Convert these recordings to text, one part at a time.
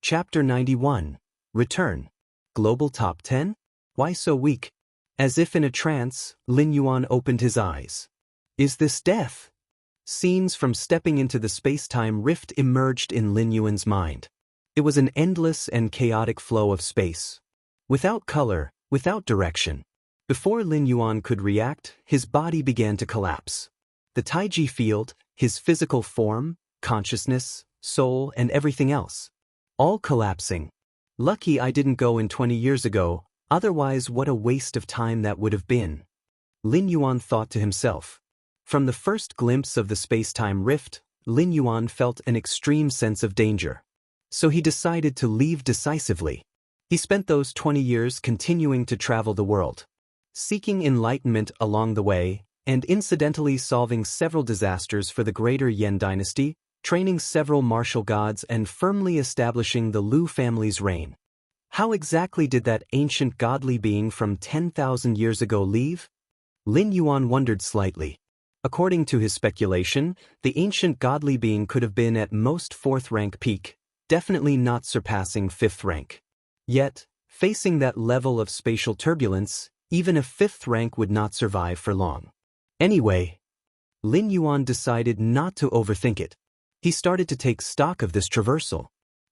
Chapter 91. Return. Global Top 10? Why so weak? As if in a trance, Lin Yuan opened his eyes. Is this death? Scenes from stepping into the space-time rift emerged in Lin Yuan's mind. It was an endless and chaotic flow of space. Without color, without direction. Before Lin Yuan could react, his body began to collapse. The Taiji field, his physical form, consciousness, soul, and everything else. All collapsing. Lucky I didn't go in 20 years ago, otherwise what a waste of time that would have been. Lin Yuan thought to himself. From the first glimpse of the space-time rift, Lin Yuan felt an extreme sense of danger. So he decided to leave decisively. He spent those 20 years continuing to travel the world, seeking enlightenment along the way, and incidentally solving several disasters for the greater Yan dynasty, training several martial gods and firmly establishing the Lu family's reign. How exactly did that ancient godly being from 10,000 years ago leave? Lin Yuan wondered slightly. According to his speculation, the ancient godly being could have been at most 4th rank peak, definitely not surpassing 5th rank. Yet, facing that level of spatial turbulence, even a 5th rank would not survive for long. Anyway, Lin Yuan decided not to overthink it. He started to take stock of this traversal.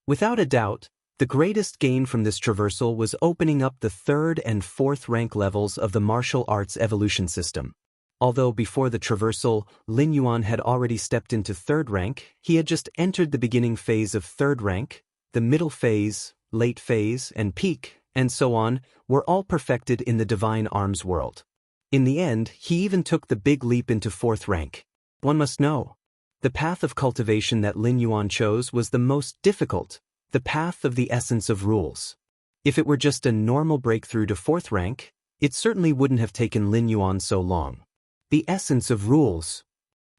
Without a doubt, the greatest gain from this traversal was opening up the 3rd and 4th rank levels of the martial arts evolution system. Although before the traversal, Lin Yuan had already stepped into 3rd rank, he had just entered the beginning phase of 3rd rank, the middle phase, late phase, and peak, and so on, were all perfected in the divine arms world. In the end, he even took the big leap into 4th rank. One must know. The path of cultivation that Lin Yuan chose was the most difficult, the path of the essence of rules. If it were just a normal breakthrough to 4th rank, it certainly wouldn't have taken Lin Yuan so long. The essence of rules.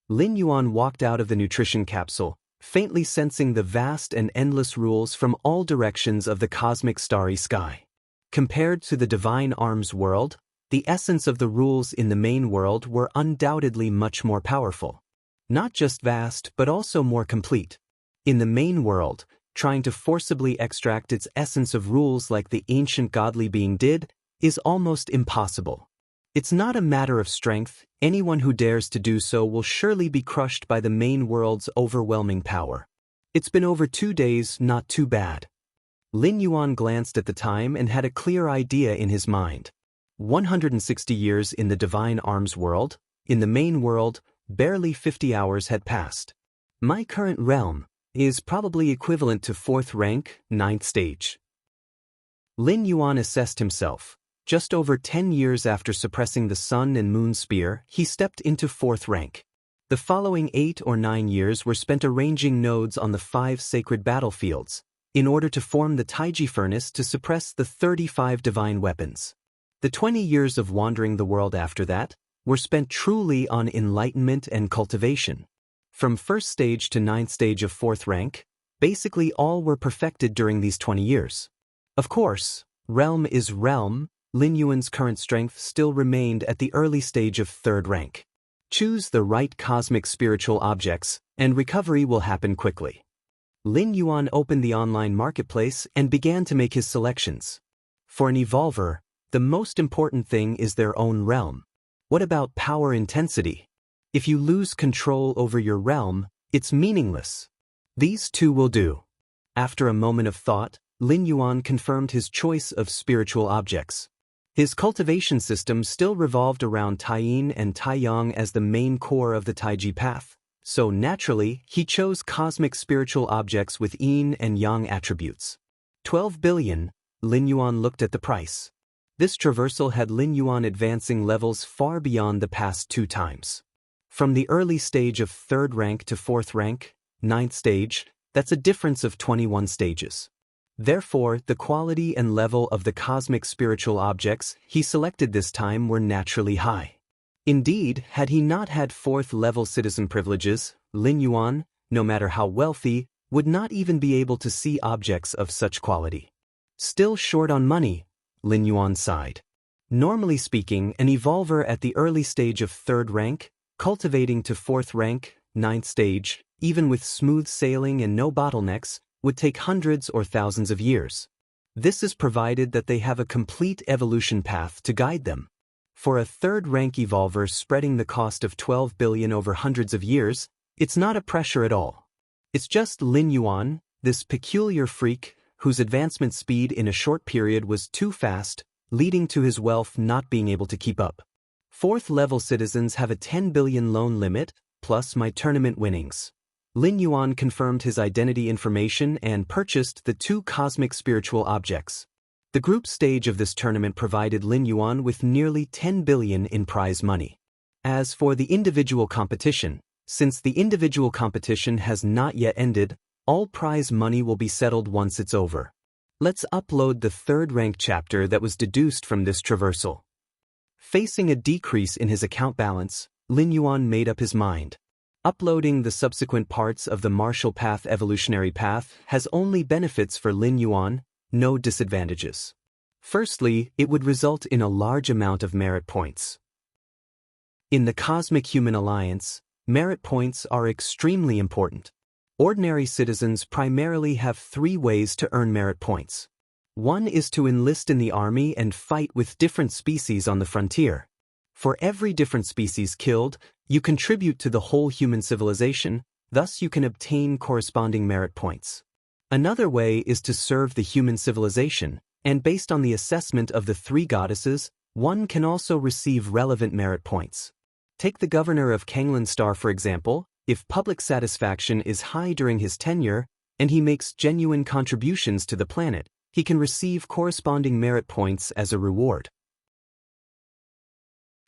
Lin Yuan walked out of the nutrition capsule, faintly sensing the vast and endless rules from all directions of the cosmic starry sky. Compared to the divine arms world, the essence of the rules in the main world were undoubtedly much more powerful. Not just vast, but also more complete. In the main world, trying to forcibly extract its essence of rules like the ancient godly being did, is almost impossible. It's not a matter of strength, anyone who dares to do so will surely be crushed by the main world's overwhelming power. It's been over 2 days, not too bad. Lin Yuan glanced at the time and had a clear idea in his mind. 160 years in the divine arms world, in the main world, barely 50 hours had passed. My current realm is probably equivalent to 4th rank, 9th stage. Lin Yuan assessed himself. Just over 10 years after suppressing the Sun and Moon Spear, he stepped into 4th rank. The following 8 or 9 years were spent arranging nodes on the 5 sacred battlefields, in order to form the Taiji furnace to suppress the 35 divine weapons. The 20 years of wandering the world after that were spent truly on enlightenment and cultivation. From 1st stage to 9th stage of 4th rank, basically all were perfected during these 20 years. Of course, realm is realm. Lin Yuan's current strength still remained at the early stage of 3rd rank. Choose the right cosmic spiritual objects, and recovery will happen quickly. Lin Yuan opened the online marketplace and began to make his selections. For an evolver, the most important thing is their own realm. What about power intensity? If you lose control over your realm, it's meaningless. These 2 will do. After a moment of thought, Lin Yuan confirmed his choice of spiritual objects. His cultivation system still revolved around Taiyin and Taiyang as the main core of the Taiji path, so naturally, he chose cosmic spiritual objects with yin and yang attributes. 12 billion, Lin Yuan looked at the price. This traversal had Lin Yuan advancing levels far beyond the past 2 times. From the early stage of 3rd rank to 4th rank, 9th stage, that's a difference of 21 stages. Therefore, the quality and level of the cosmic spiritual objects he selected this time were naturally high. Indeed, had he not had 4th level citizen privileges, Lin Yuan, no matter how wealthy, would not even be able to see objects of such quality. Still short on money, Lin Yuan sighed. Normally speaking, an evolver at the early stage of 3rd rank, cultivating to 4th rank, 9th stage, even with smooth sailing and no bottlenecks, would take hundreds or thousands of years. This is provided that they have a complete evolution path to guide them. For a third-rank evolver spreading the cost of 12 billion over hundreds of years, it's not a pressure at all. It's just Lin Yuan, this peculiar freak, whose advancement speed in a short period was too fast, leading to his wealth not being able to keep up. Fourth-level citizens have a 10 billion loan limit, plus my tournament winnings. Lin Yuan confirmed his identity information and purchased the 2 cosmic spiritual objects. The group stage of this tournament provided Lin Yuan with nearly 10 billion in prize money. As for the individual competition, since the individual competition has not yet ended, all prize money will be settled once it's over. Let's upload the third-rank chapter that was deduced from this traversal. Facing a decrease in his account balance, Lin Yuan made up his mind. Uploading the subsequent parts of the martial path evolutionary path has only benefits for Lin Yuan, no disadvantages. Firstly, it would result in a large amount of merit points. In the Cosmic Human Alliance, merit points are extremely important. Ordinary citizens primarily have 3 ways to earn merit points. One is to enlist in the army and fight with different species on the frontier. For every different species killed, you contribute to the whole human civilization, thus you can obtain corresponding merit points. Another way is to serve the human civilization, and based on the assessment of the 3 goddesses, one can also receive relevant merit points. Take the governor of Kanglin Star for example. If public satisfaction is high during his tenure, and he makes genuine contributions to the planet, he can receive corresponding merit points as a reward.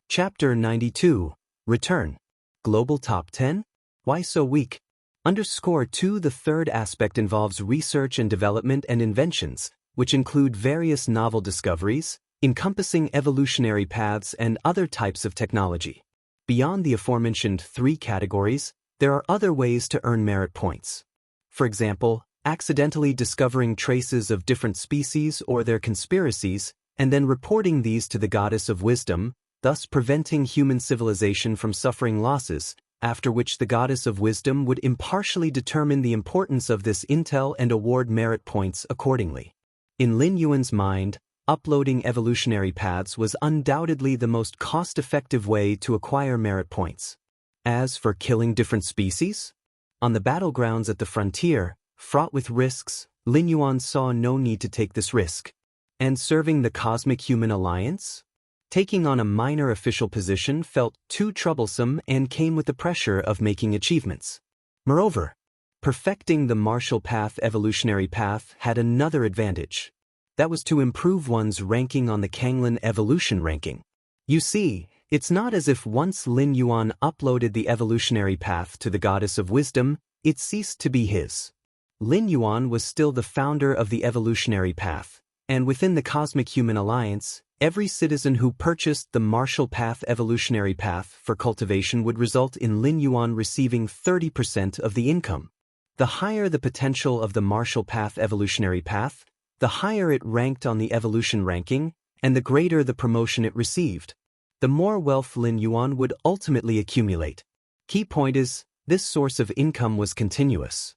Chapter 92. Return. Global Top 10? Why so weak? _2 The third aspect involves research and development and inventions, which include various novel discoveries, encompassing evolutionary paths and other types of technology. Beyond the aforementioned 3 categories, there are other ways to earn merit points. For example, accidentally discovering traces of different species or their conspiracies, and then reporting these to the goddess of wisdom, thus preventing human civilization from suffering losses, after which the goddess of wisdom would impartially determine the importance of this intel and award merit points accordingly. In Lin Yuan's mind, uploading evolutionary paths was undoubtedly the most cost-effective way to acquire merit points. As for killing different species? On the battlegrounds at the frontier, fraught with risks, Lin Yuan saw no need to take this risk. And serving the Cosmic Human Alliance? Taking on a minor official position felt too troublesome and came with the pressure of making achievements. Moreover, perfecting the martial path evolutionary path had another advantage. That was to improve one's ranking on the Kanglin evolution ranking. You see, it's not as if once Lin Yuan uploaded the evolutionary path to the goddess of wisdom, it ceased to be his. Lin Yuan was still the founder of the evolutionary path, and within the Cosmic Human Alliance, every citizen who purchased the martial path evolutionary path for cultivation would result in Lin Yuan receiving 30% of the income. The higher the potential of the martial path evolutionary path, the higher it ranked on the evolution ranking, and the greater the promotion it received. The more wealth Lin Yuan would ultimately accumulate. Key point is, this source of income was continuous.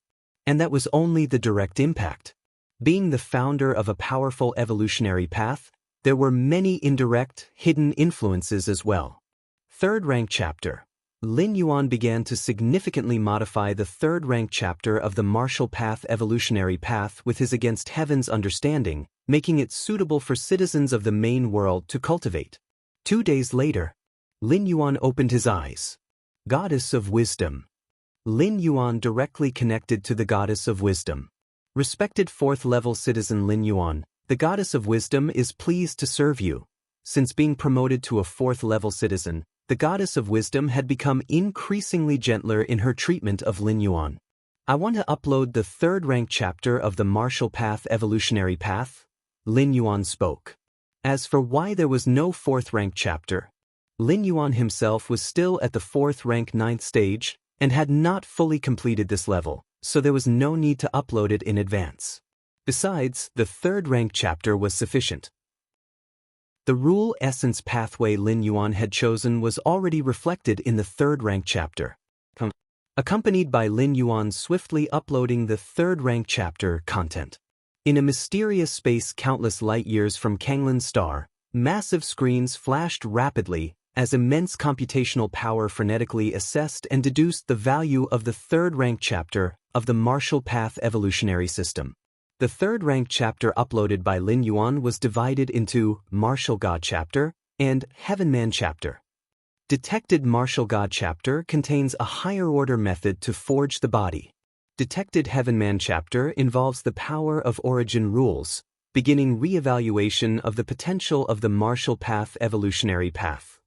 And that was only the direct impact. Being the founder of a powerful evolutionary path, there were many indirect, hidden influences as well. Third rank chapter. Lin Yuan began to significantly modify the third rank chapter of the martial path evolutionary path with his against heaven's understanding, making it suitable for citizens of the main world to cultivate. 2 days later, Lin Yuan opened his eyes. Goddess of Wisdom. Lin Yuan directly connected to the Goddess of Wisdom. Respected 4th-level citizen Lin Yuan, the Goddess of Wisdom is pleased to serve you. Since being promoted to a 4th-level citizen, the Goddess of Wisdom had become increasingly gentler in her treatment of Lin Yuan. I want to upload the 3rd-rank chapter of the Martial Path Evolutionary Path. Lin Yuan spoke. As for why there was no 4th-rank chapter, Lin Yuan himself was still at the 4th-rank 9th stage and had not fully completed this level, so there was no need to upload it in advance. Besides, the 3rd-rank chapter was sufficient. The rule essence pathway Lin Yuan had chosen was already reflected in the 3rd-rank chapter. accompanied by Lin Yuan swiftly uploading the third-rank chapter content. In a mysterious space countless light-years from Kanglin's star, massive screens flashed rapidly as immense computational power frenetically assessed and deduced the value of the third-rank chapter of the Martial Path evolutionary system. The third-rank chapter uploaded by Lin Yuan was divided into Martial God chapter and Heaven Man chapter. Detected Martial God chapter contains a higher-order method to forge the body. Detected Heaven Man chapter involves the power of origin rules, beginning re-evaluation of the potential of the Martial Path evolutionary path.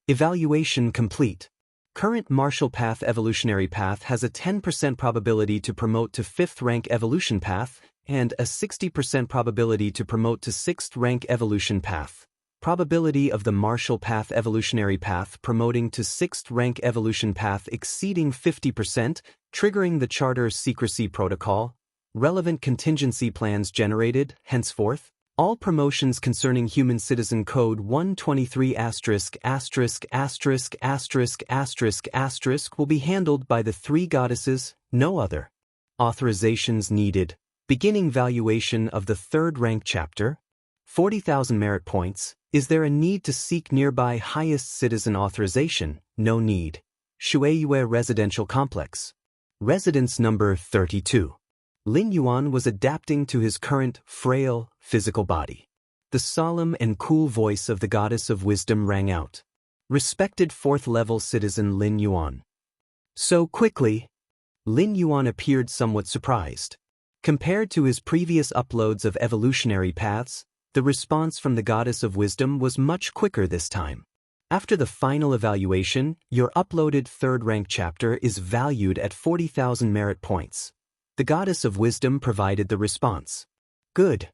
Evaluation complete. Current Martial Path evolutionary path has a 10% probability to promote to 5th rank evolution path and a 60% probability to promote to 6th rank evolution path. Probability of the Martial Path evolutionary path promoting to 6th rank evolution path exceeding 50%, triggering the Charter's secrecy protocol. Relevant contingency plans generated, henceforth. All promotions concerning Human Citizen Code 123****** will be handled by the three goddesses, no other. Authorizations needed. Beginning valuation of the third-rank chapter. 40,000 merit points. Is there a need to seek nearby highest citizen authorization? No need. Shueiyue Residential Complex. Residence number 32. Lin Yuan was adapting to his current, frail, physical body. The solemn and cool voice of the goddess of wisdom rang out. Respected 4th-level citizen Lin Yuan. So quickly? Lin Yuan appeared somewhat surprised. Compared to his previous uploads of evolutionary paths, the response from the goddess of wisdom was much quicker this time. After the final evaluation, your uploaded third-rank chapter is valued at 40,000 merit points. The goddess of wisdom provided the response. Good.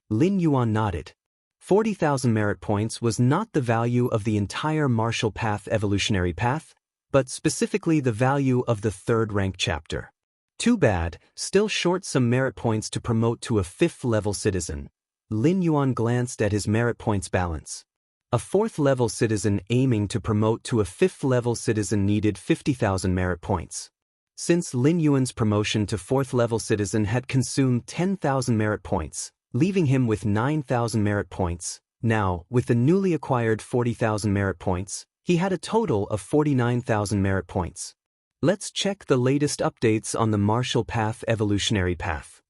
Lin Yuan nodded. 40,000 merit points was not the value of the entire Martial Path evolutionary path, but specifically the value of the third-rank chapter. Too bad, still short some merit points to promote to a 5th-level citizen. Lin Yuan glanced at his merit points balance. A 4th-level citizen aiming to promote to a 5th-level citizen needed 50,000 merit points. Since Lin Yuan's promotion to 4th-level citizen had consumed 10,000 merit points, leaving him with 9,000 merit points, now, with the newly acquired 40,000 merit points, he had a total of 49,000 merit points. Let's check the latest updates on the Martial Path evolutionary path.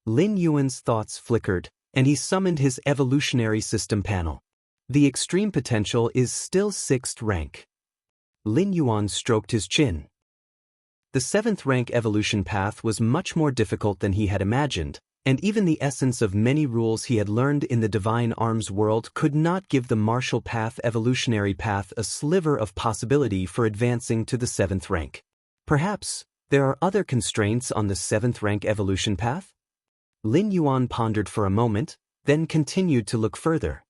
Lin Yuan's thoughts flickered, and he summoned his evolutionary system panel. The extreme potential is still 6th rank. Lin Yuan stroked his chin. The 7th rank evolution path was much more difficult than he had imagined, and even the essence of many rules he had learned in the Divine Arms world could not give the Martial Path evolutionary path a sliver of possibility for advancing to the 7th rank. Perhaps, there are other constraints on the 7th rank evolution path? Lin Yuan pondered for a moment, then continued to look further.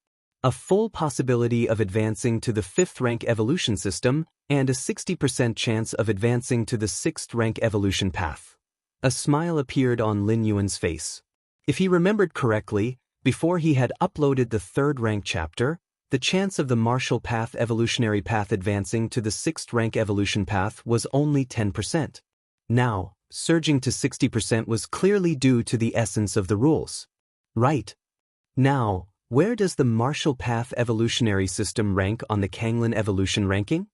A full possibility of advancing to the 5th rank evolution system, and a 60% chance of advancing to the 6th rank evolution path. A smile appeared on Lin Yuan's face. If he remembered correctly, before he had uploaded the 3rd rank chapter, the chance of the Martial Path evolutionary path advancing to the 6th rank evolution path was only 10%. Now, surging to 60% was clearly due to the essence of the rules. Right. Now, where does the Martial Path evolutionary system rank on the Kanglin evolution ranking?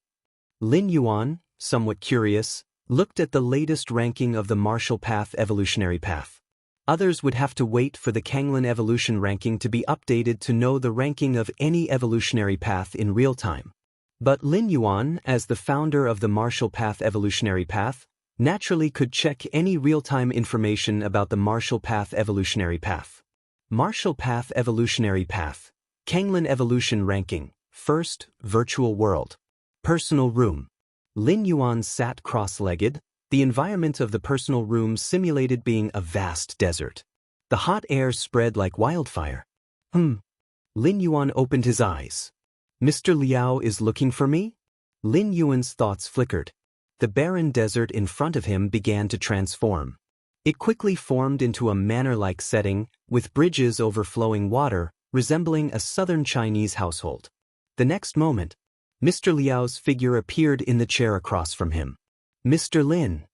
Lin Yuan, somewhat curious, looked at the latest ranking of the Martial Path evolutionary path. Others would have to wait for the Kanglin evolution ranking to be updated to know the ranking of any evolutionary path in real time. But Lin Yuan, as the founder of the Martial Path evolutionary path, naturally could check any real-time information about the Martial Path evolutionary path. Martial Path evolutionary path. Kanglin evolution ranking. First, virtual world. Personal room. Lin Yuan sat cross-legged. The environment of the personal room simulated being a vast desert. The hot air spread like wildfire. Lin Yuan opened his eyes. Mr. Liao is looking for me? Lin Yuan's thoughts flickered. The barren desert in front of him began to transform. It quickly formed into a manor-like setting, with bridges overflowing water, resembling a southern Chinese household. The next moment, Mr. Liao's figure appeared in the chair across from him. Mr. Lin.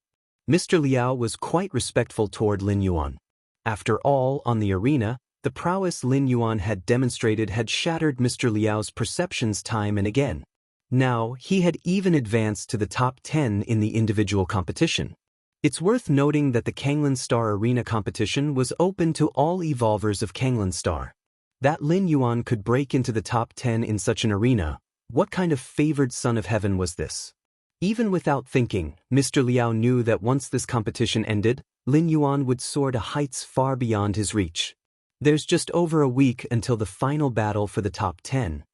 Mr. Liao was quite respectful toward Lin Yuan. After all, on the arena, the prowess Lin Yuan had demonstrated had shattered Mr. Liao's perceptions time and again. Now, he had even advanced to the top 10 in the individual competition. It's worth noting that the Kanglin Star Arena competition was open to all evolvers of Kanglin Star. That Lin Yuan could break into the top 10 in such an arena, what kind of favored son of heaven was this? Even without thinking, Mr. Liao knew that once this competition ended, Lin Yuan would soar to heights far beyond his reach. There's just over a week until the final battle for the top 10.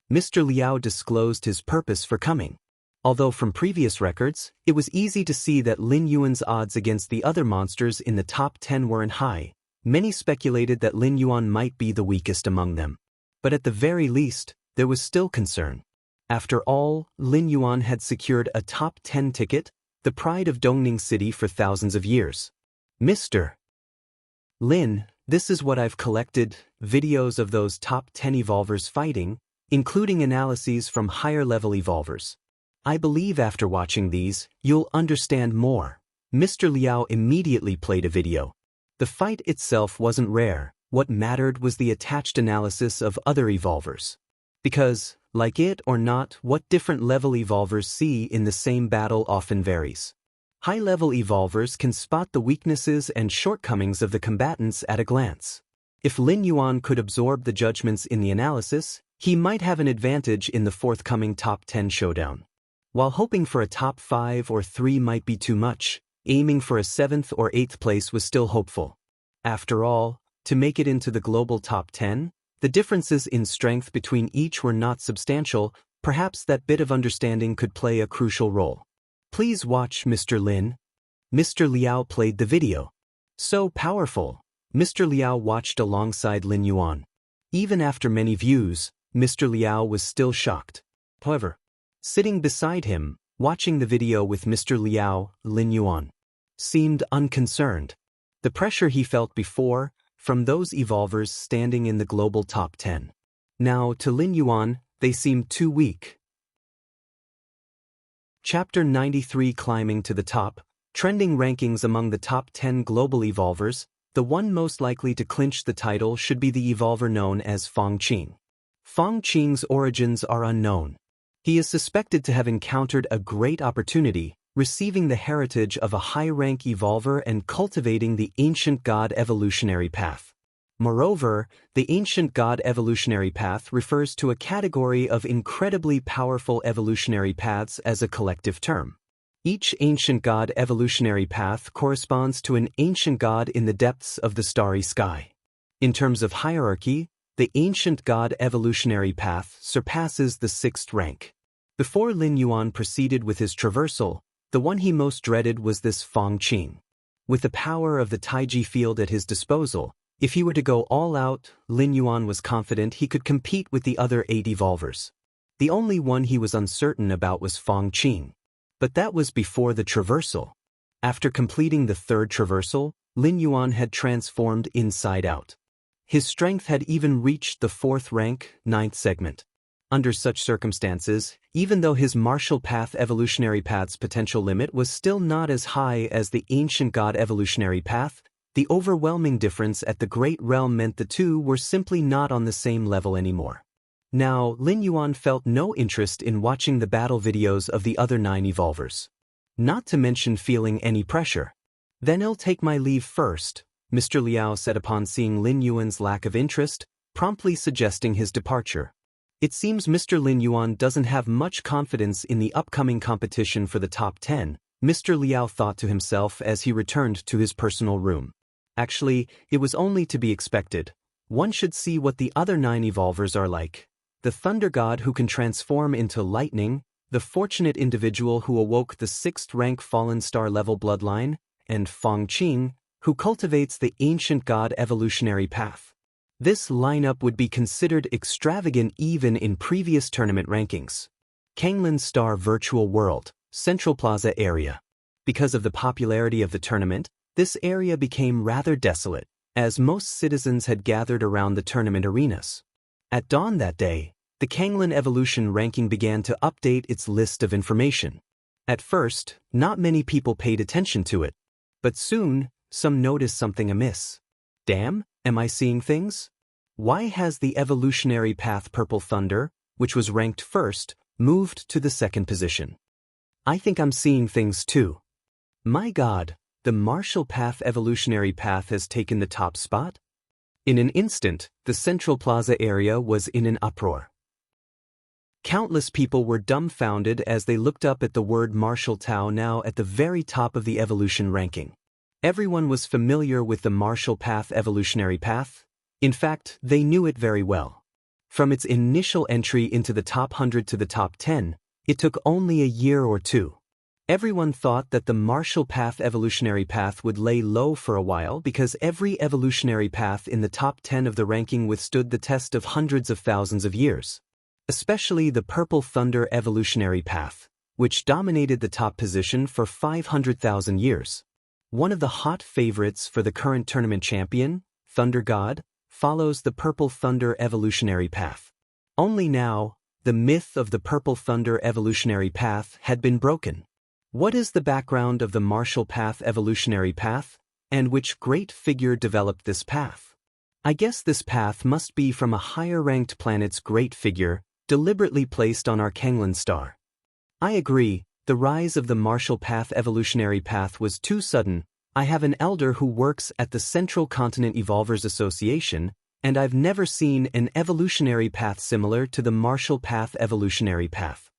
Mr. Liao disclosed his purpose for coming. Although from previous records, it was easy to see that Lin Yuan's odds against the other monsters in the top 10 weren't high. Many speculated that Lin Yuan might be the weakest among them. But at the very least, there was still concern. After all, Lin Yuan had secured a top 10 ticket, the pride of Dongning City for thousands of years. Mr. Lin, this is what I've collected, videos of those top 10 evolvers fighting, including analyses from higher-level evolvers. I believe after watching these, you'll understand more. Mr. Liao immediately played a video. The fight itself wasn't rare, what mattered was the attached analysis of other evolvers. Because, like it or not, what different level evolvers see in the same battle often varies. High-level evolvers can spot the weaknesses and shortcomings of the combatants at a glance. If Lin Yuan could absorb the judgments in the analysis, he might have an advantage in the forthcoming top 10 showdown. While hoping for a top 5 or 3 might be too much, aiming for a 7th or 8th place was still hopeful. After all, to make it into the global top 10, the differences in strength between each were not substantial, perhaps that bit of understanding could play a crucial role. Please watch Mr. Lin. Mr. Liao played the video. So powerful. Mr. Liao watched alongside Lin Yuan. Even after many views, Mr. Liao was still shocked. However, sitting beside him, watching the video with Mr. Liao, Lin Yuan seemed unconcerned. The pressure he felt before, from those evolvers standing in the global top 10. Now, to Lin Yuan, they seemed too weak. Chapter 93 Climbing to the Top, Trending Rankings among the top 10 global evolvers, the one most likely to clinch the title should be the evolver known as Feng Qing. Feng Qing's origins are unknown. He is suspected to have encountered a great opportunity, receiving the heritage of a high-rank evolver and cultivating the ancient god evolutionary path. Moreover, the ancient god evolutionary path refers to a category of incredibly powerful evolutionary paths as a collective term. Each ancient god evolutionary path corresponds to an ancient god in the depths of the starry sky. In terms of hierarchy, the ancient god evolutionary path surpasses the 6th rank. Before Lin Yuan proceeded with his traversal, the one he most dreaded was this Feng Qing. With the power of the Taiji field at his disposal, if he were to go all out, Lin Yuan was confident he could compete with the other 8 evolvers. The only one he was uncertain about was Feng Qing. But that was before the traversal. After completing the 3rd traversal, Lin Yuan had transformed inside out. His strength had even reached the 4th rank, 9th segment. Under such circumstances, even though his martial path evolutionary path's potential limit was still not as high as the ancient god evolutionary path, the overwhelming difference at the Great Realm meant the two were simply not on the same level anymore. Now, Lin Yuan felt no interest in watching the battle videos of the other 9 evolvers. Not to mention feeling any pressure. Then I'll take my leave first, Mr. Liao said upon seeing Lin Yuan's lack of interest, promptly suggesting his departure. It seems Mr. Lin Yuan doesn't have much confidence in the upcoming competition for the top 10, Mr. Liao thought to himself as he returned to his personal room. Actually, it was only to be expected. One should see what the other 9 evolvers are like. The Thunder God who can transform into lightning, the fortunate individual who awoke the 6th rank fallen star level bloodline, and Feng Qing, who cultivates the ancient god evolutionary path. This lineup would be considered extravagant even in previous tournament rankings. Kanglin Star Virtual World, Central Plaza area. Because of the popularity of the tournament, this area became rather desolate, as most citizens had gathered around the tournament arenas. At dawn that day, the Kanglin Evolution ranking began to update its list of information. At first, not many people paid attention to it. But soon, some noticed something amiss. Damn, am I seeing things? Why has the evolutionary path Purple Thunder, which was ranked first, moved to the second position? I think I'm seeing things too. My God, the martial path evolutionary path has taken the top spot? In an instant, the Central Plaza area was in an uproar. Countless people were dumbfounded as they looked up at the word Martial Tao now at the very top of the evolution ranking. Everyone was familiar with the martial path evolutionary path. In fact, they knew it very well. From its initial entry into the top 100 to the top 10, it took only a year or two. Everyone thought that the martial path evolutionary path would lay low for a while because every evolutionary path in the top 10 of the ranking withstood the test of hundreds of thousands of years. Especially the Purple Thunder evolutionary path, which dominated the top position for 500,000 years. One of the hot favorites for the current tournament champion, Thunder God, follows the Purple Thunder evolutionary path. Only now, the myth of the Purple Thunder evolutionary path had been broken. What is the background of the martial path evolutionary path, and which great figure developed this path? I guess this path must be from a higher-ranked planet's great figure, deliberately placed on our Kanglan star. I agree, the rise of the martial path evolutionary path was too sudden. I have an elder who works at the Central Continent Evolvers Association, and I've never seen an evolutionary path similar to the martial path evolutionary path.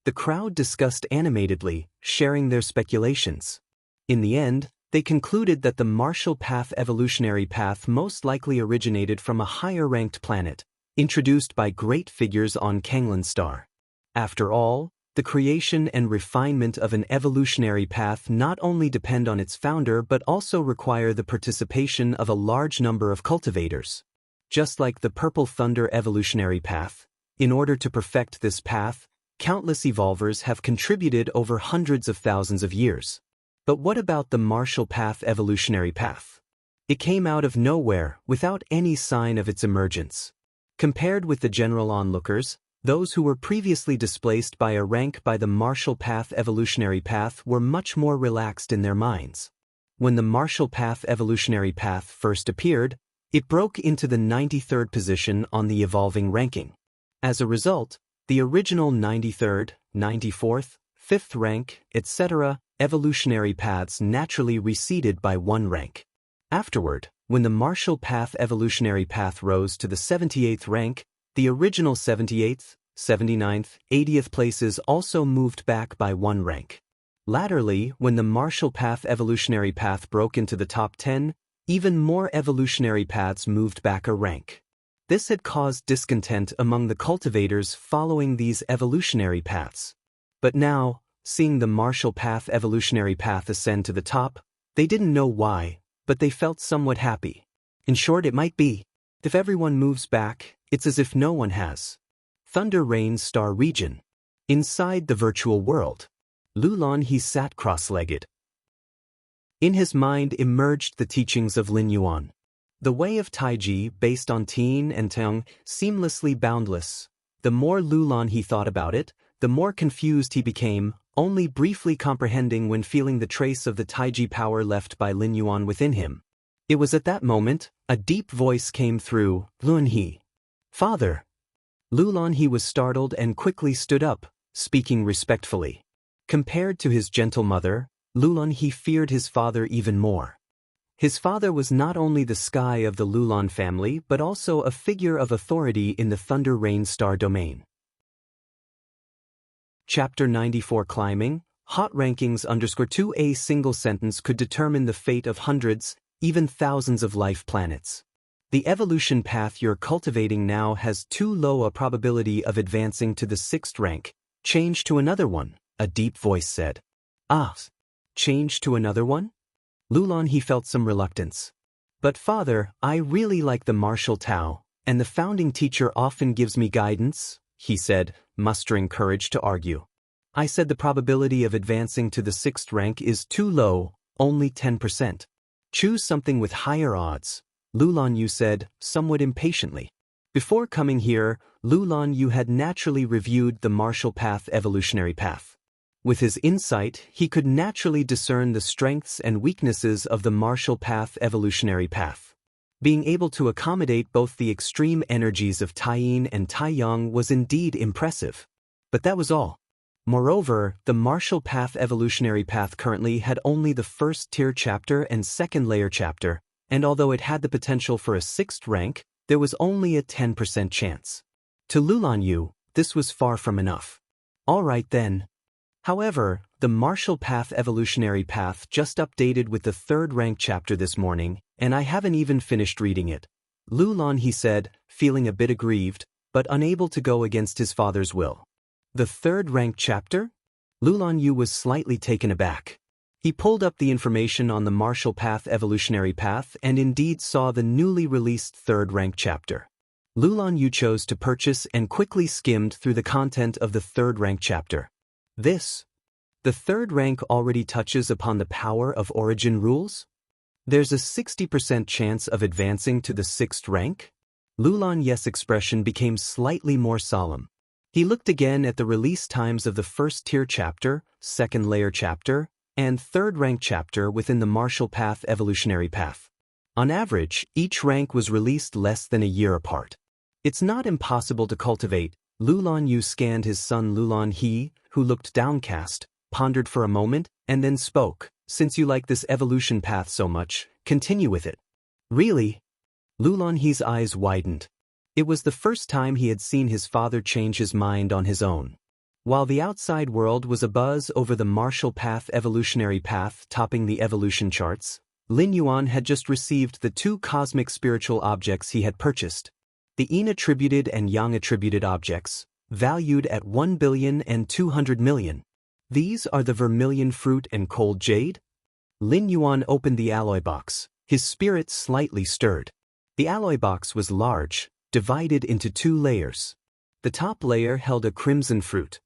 The crowd discussed animatedly, sharing their speculations. In the end, they concluded that the martial path evolutionary path most likely originated from a higher-ranked planet, introduced by great figures on Kanglan star. After all, the creation and refinement of an evolutionary path not only depend on its founder but also require the participation of a large number of cultivators. Just like the Purple Thunder evolutionary path, in order to perfect this path, countless evolvers have contributed over hundreds of thousands of years. But what about the martial path evolutionary path? It came out of nowhere without any sign of its emergence. Compared with the general onlookers, those who were previously displaced by a rank by the martial path evolutionary path were much more relaxed in their minds. When the martial path evolutionary path first appeared, it broke into the 93rd position on the evolving ranking. As a result, the original 93rd, 94th, 5th rank, etc. evolutionary paths naturally receded by one rank. Afterward, when the martial path evolutionary path rose to the 78th rank, the original 78th, 79th, 80th places also moved back by one rank. Latterly, when the martial path evolutionary path broke into the top 10, even more evolutionary paths moved back a rank. This had caused discontent among the cultivators following these evolutionary paths. But now, seeing the martial path evolutionary path ascend to the top, they didn't know why, but they felt somewhat happy. In short, it might be, if everyone moves back, it's as if no one has. Thunder Rain's star region. Inside the virtual world. Lulan he sat cross-legged. In his mind emerged the teachings of Lin Yuan. The way of Taiji, based on Tien and Teng, seamlessly boundless. The more Lulan he thought about it, the more confused he became, only briefly comprehending when feeling the trace of the Taiji power left by Lin Yuan within him. It was at that moment, a deep voice came through, Luan he. Father. Lulan he was startled and quickly stood up, speaking respectfully. Compared to his gentle mother, Lulan he feared his father even more. His father was not only the sky of the Lulan family but also a figure of authority in the Thunder Rain star domain. Chapter 94 Climbing, Hot Rankings _2 A single sentence could determine the fate of hundreds, even thousands of life planets. The evolution path you're cultivating now has too low a probability of advancing to the 6th rank. Change to another one, a deep voice said. Ah, change to another one? Lulan he felt some reluctance. But father, I really like the martial Tao, and the founding teacher often gives me guidance, he said, mustering courage to argue. I said the probability of advancing to the 6th rank is too low, only 10%. Choose something with higher odds, Lulan Yu said, somewhat impatiently. Before coming here, Lulan Yu had naturally reviewed the martial path evolutionary path. With his insight, he could naturally discern the strengths and weaknesses of the martial path evolutionary path. Being able to accommodate both the extreme energies of Tai-yin and Tai-yang was indeed impressive. But that was all. Moreover, the martial path evolutionary path currently had only the first tier chapter and second layer chapter, and although it had the potential for a 6th rank, there was only a 10% chance. To Lulan Yu, this was far from enough. Alright then. However, the martial path evolutionary path just updated with the 3rd rank chapter this morning, and I haven't even finished reading it. Lulan, he said, feeling a bit aggrieved, but unable to go against his father's will. The 3rd rank chapter? Lulan Yu was slightly taken aback. He pulled up the information on the martial path evolutionary path and indeed saw the newly released 3rd rank chapter. Lulan Yu chose to purchase and quickly skimmed through the content of the 3rd rank chapter. The 3rd rank already touches upon the power of origin rules? There's a 60% chance of advancing to the 6th rank? Lulan Yu's expression became slightly more solemn. He looked again at the release times of the 1st tier chapter, 2nd layer chapter, and 3rd rank chapter within the martial path evolutionary path. On average, each rank was released less than a year apart. It's not impossible to cultivate. Lulan Yu scanned his son Lulan He, who looked downcast, pondered for a moment, and then spoke. Since you like this evolution path so much, continue with it. Really? Lulan He's eyes widened. It was the first time he had seen his father change his mind on his own. While the outside world was abuzz over the martial path evolutionary path topping the evolution charts, Lin Yuan had just received the 2 cosmic spiritual objects he had purchased. The yin-attributed and yang-attributed objects, valued at 1,200,000,000. These are the vermilion fruit and cold jade? Lin Yuan opened the alloy box, his spirit slightly stirred. The alloy box was large, divided into 2 layers. The top layer held a crimson fruit.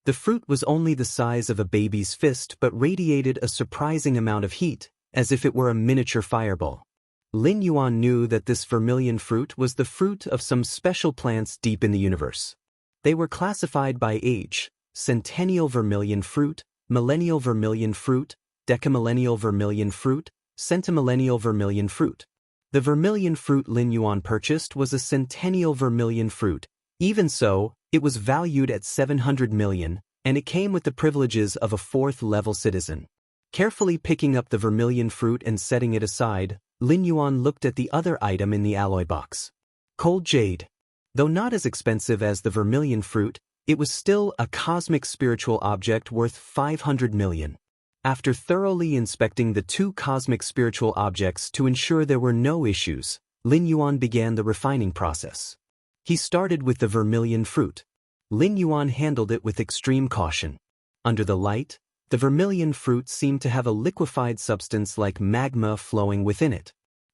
The fruit was only the size of a baby's fist but radiated a surprising amount of heat, as if it were a miniature fireball. Lin Yuan knew that this vermilion fruit was the fruit of some special plants deep in the universe. They were classified by age: centennial vermilion fruit, millennial vermilion fruit, decamillennial vermilion fruit, centimillennial vermilion fruit. The vermilion fruit Lin Yuan purchased was a centennial vermilion fruit. Even so, it was valued at 700 million, and it came with the privileges of a 4th-level citizen. Carefully picking up the vermilion fruit and setting it aside, Lin Yuan looked at the other item in the alloy box. Cold jade. Though not as expensive as the vermilion fruit, it was still a cosmic spiritual object worth 500 million. After thoroughly inspecting the 2 cosmic spiritual objects to ensure there were no issues, Lin Yuan began the refining process. He started with the vermilion fruit. Lin Yuan handled it with extreme caution. Under the light, the vermilion fruit seemed to have a liquefied substance like magma flowing within it.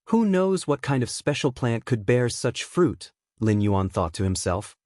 Who knows what kind of special plant could bear such fruit, Lin Yuan thought to himself.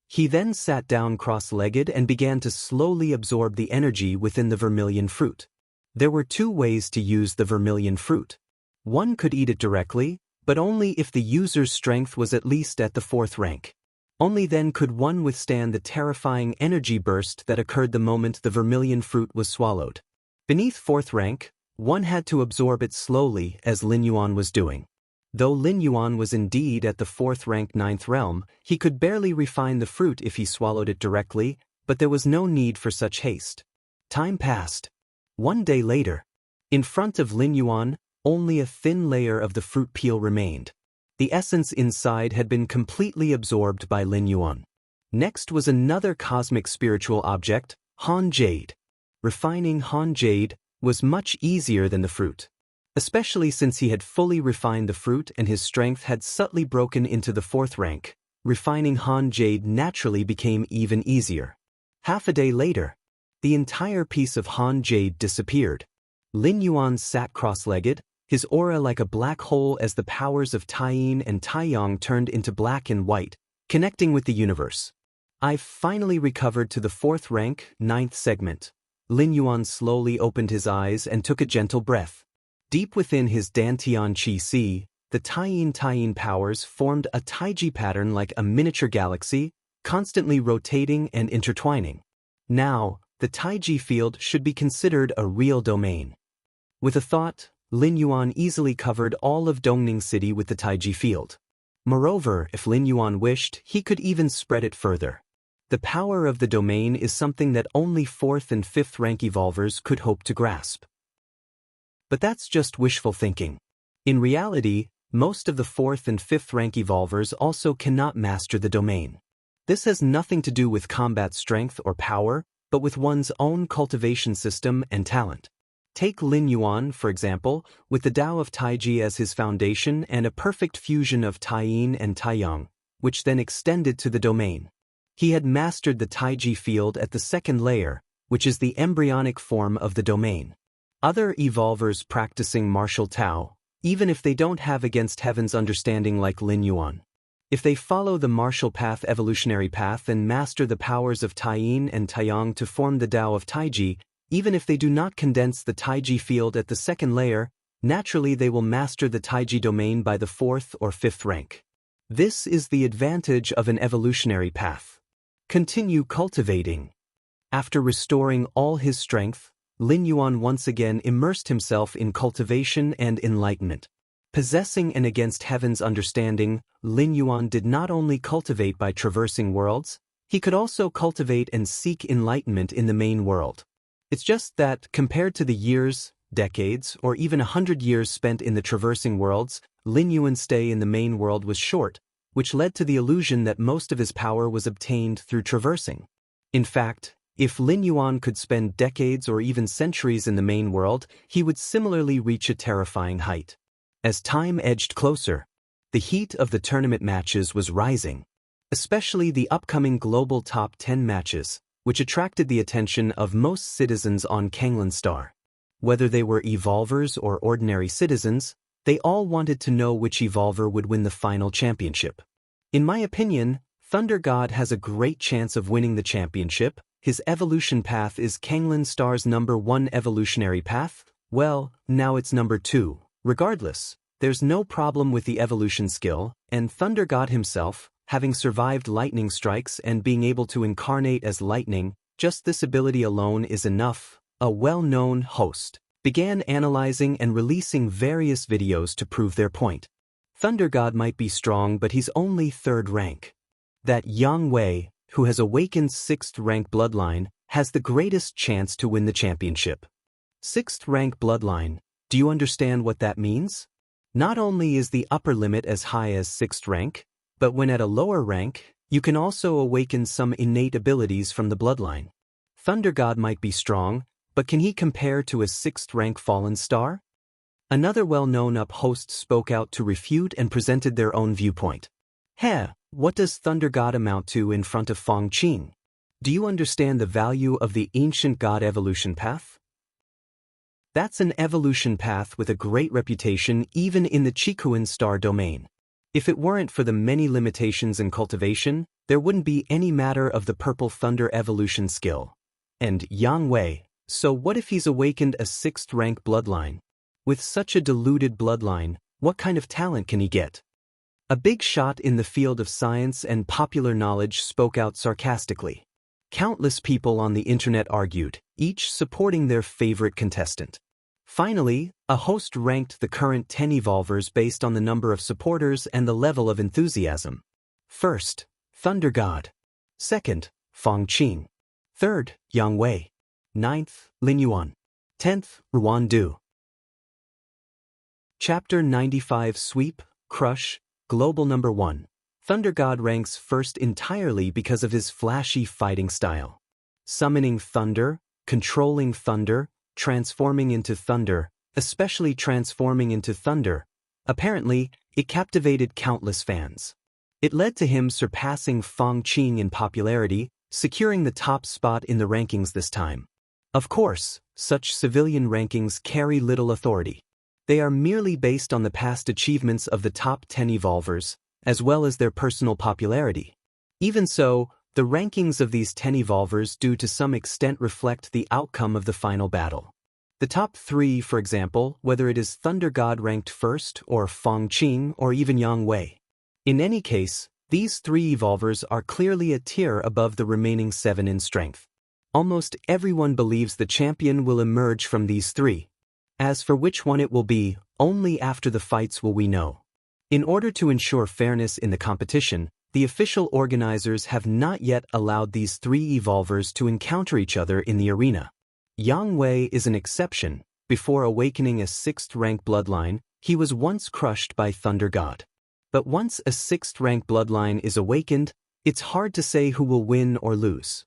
He then sat down cross-legged and began to slowly absorb the energy within the vermilion fruit. There were 2 ways to use the vermilion fruit. One could eat it directly, but only if the user's strength was at least at the 4th rank. Only then could one withstand the terrifying energy burst that occurred the moment the vermilion fruit was swallowed. Beneath 4th rank, one had to absorb it slowly, as Lin Yuan was doing. Though Lin Yuan was indeed at the 4th rank 9th realm, he could barely refine the fruit if he swallowed it directly, but there was no need for such haste. Time passed. 1 day later. In front of Lin Yuan, only a thin layer of the fruit peel remained. The essence inside had been completely absorbed by Lin Yuan. Next was another cosmic spiritual object, Han Jade. Refining Han Jade was much easier than the fruit. Especially since he had fully refined the fruit and his strength had subtly broken into the 4th rank, refining Han Jade naturally became even easier. Half a day later, the entire piece of Han Jade disappeared. Lin Yuan sat cross-legged, his aura like a black hole as the powers of Tai-yin and Tai-yang turned into black and white, connecting with the universe. I've finally recovered to the 4th rank, 9th segment. Lin Yuan slowly opened his eyes and took a gentle breath. Deep within his Dantian Qi Si, the Tai-yin powers formed a Taiji pattern like a miniature galaxy, constantly rotating and intertwining. Now, the Taiji field should be considered a real domain. With a thought, Lin Yuan easily covered all of Dongning City with the Taiji field. Moreover, if Lin Yuan wished, he could even spread it further. The power of the domain is something that only 4th and 5th rank evolvers could hope to grasp. But that's just wishful thinking. In reality, most of the 4th and 5th rank evolvers also cannot master the domain. This has nothing to do with combat strength or power, but with one's own cultivation system and talent. Take Lin Yuan, for example, with the Tao of Taiji as his foundation and a perfect fusion of Taiyin and Taiyang, which then extended to the domain. He had mastered the Taiji field at the 2nd layer, which is the embryonic form of the domain. Other evolvers practicing martial Tao, even if they don't have against heaven's understanding like Lin Yuan. If they follow the martial path evolutionary path and master the powers of Taiyin and Taiyang to form the Tao of Taiji, even if they do not condense the Taiji field at the 2nd layer, naturally they will master the Taiji domain by the 4th or 5th rank. This is the advantage of an evolutionary path. Continue cultivating. After restoring all his strength, Lin Yuan once again immersed himself in cultivation and enlightenment. Possessing an against heaven's understanding, Lin Yuan did not only cultivate by traversing worlds, he could also cultivate and seek enlightenment in the main world. It's just that, compared to the years, decades, or even 100 years spent in the traversing worlds, Lin Yuan's stay in the main world was short, which led to the illusion that most of his power was obtained through traversing. In fact, if Lin Yuan could spend decades or even centuries in the main world, he would similarly reach a terrifying height. As time edged closer, the heat of the tournament matches was rising, especially the upcoming global top 10 matches, which attracted the attention of most citizens on Kanglan Star. Whether they were evolvers or ordinary citizens, they all wanted to know which evolver would win the final championship. In my opinion, Thunder God has a great chance of winning the championship. His evolution path is Kanglan Star's #1 evolutionary path. Well, now it's #2. Regardless, there's no problem with the evolution skill, and Thunder God himself, having survived lightning strikes and being able to incarnate as lightning, just this ability alone is enough. A well-known host began analyzing and releasing various videos to prove their point. Thunder God might be strong, but he's only 3rd rank. That Yang Wei, who has awakened 6th rank bloodline, has the greatest chance to win the championship. 6th rank bloodline, do you understand what that means? Not only is the upper limit as high as 6th rank, but when at a lower rank, you can also awaken some innate abilities from the bloodline. Thunder God might be strong, but can he compare to a 6th rank fallen star? Another well-known host spoke out to refute and presented their own viewpoint. What does Thunder God amount to in front of Feng Qing? Do you understand the value of the ancient God evolution path? That's an evolution path with a great reputation even in the Qikuan star domain. If it weren't for the many limitations in cultivation, there wouldn't be any matter of the purple thunder evolution skill. And Yang Wei, so what if he's awakened a 6th rank bloodline? With such a diluted bloodline, what kind of talent can he get? A big shot in the field of science and popular knowledge spoke out sarcastically. Countless people on the internet argued, each supporting their favorite contestant. Finally, a host ranked the current 10 evolvers based on the number of supporters and the level of enthusiasm. 1st, Thunder God. 2nd, Feng Qing. 3rd, Yang Wei. 9th, Lin Yuan. 10th, Ruan Du. Chapter 95 Sweep, Crush, Global #1. Thunder God ranks 1st entirely because of his flashy fighting style. Summoning thunder, controlling thunder, transforming into thunder, especially transforming into thunder. Apparently, it captivated countless fans. It led to him surpassing Feng Qing in popularity, securing the top spot in the rankings this time. Of course, such civilian rankings carry little authority. They are merely based on the past achievements of the top 10 evolvers, as well as their personal popularity. Even so, the rankings of these 10 evolvers do to some extent reflect the outcome of the final battle. The top 3, for example, whether it is Thunder God ranked 1st, or Feng Qing, or even Yang Wei. In any case, these 3 evolvers are clearly a tier above the remaining 7 in strength. Almost everyone believes the champion will emerge from these three. As for which one it will be, only after the fights will we know. In order to ensure fairness in the competition, the official organizers have not yet allowed these three evolvers to encounter each other in the arena. Yang Wei is an exception. Before awakening a 6th-rank bloodline, he was once crushed by Thunder God. But once a 6th-rank bloodline is awakened, it's hard to say who will win or lose.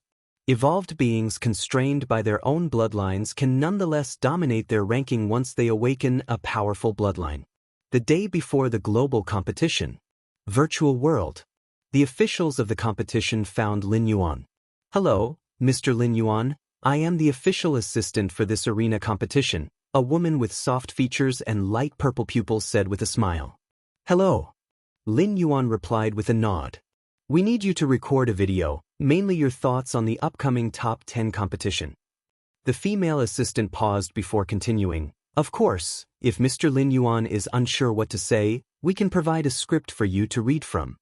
Evolved beings constrained by their own bloodlines can nonetheless dominate their ranking once they awaken a powerful bloodline. The day before the global competition. Virtual world. The officials of the competition found Lin Yuan. "Hello, Mr. Lin Yuan. I am the official assistant for this arena competition," a woman with soft features and light purple pupils said with a smile. "Hello." Lin Yuan replied with a nod. "We need you to record a video, mainly your thoughts on the upcoming top 10 competition." The female assistant paused before continuing. "Of course, if Mr. Lin Yuan is unsure what to say, we can provide a script for you to read from."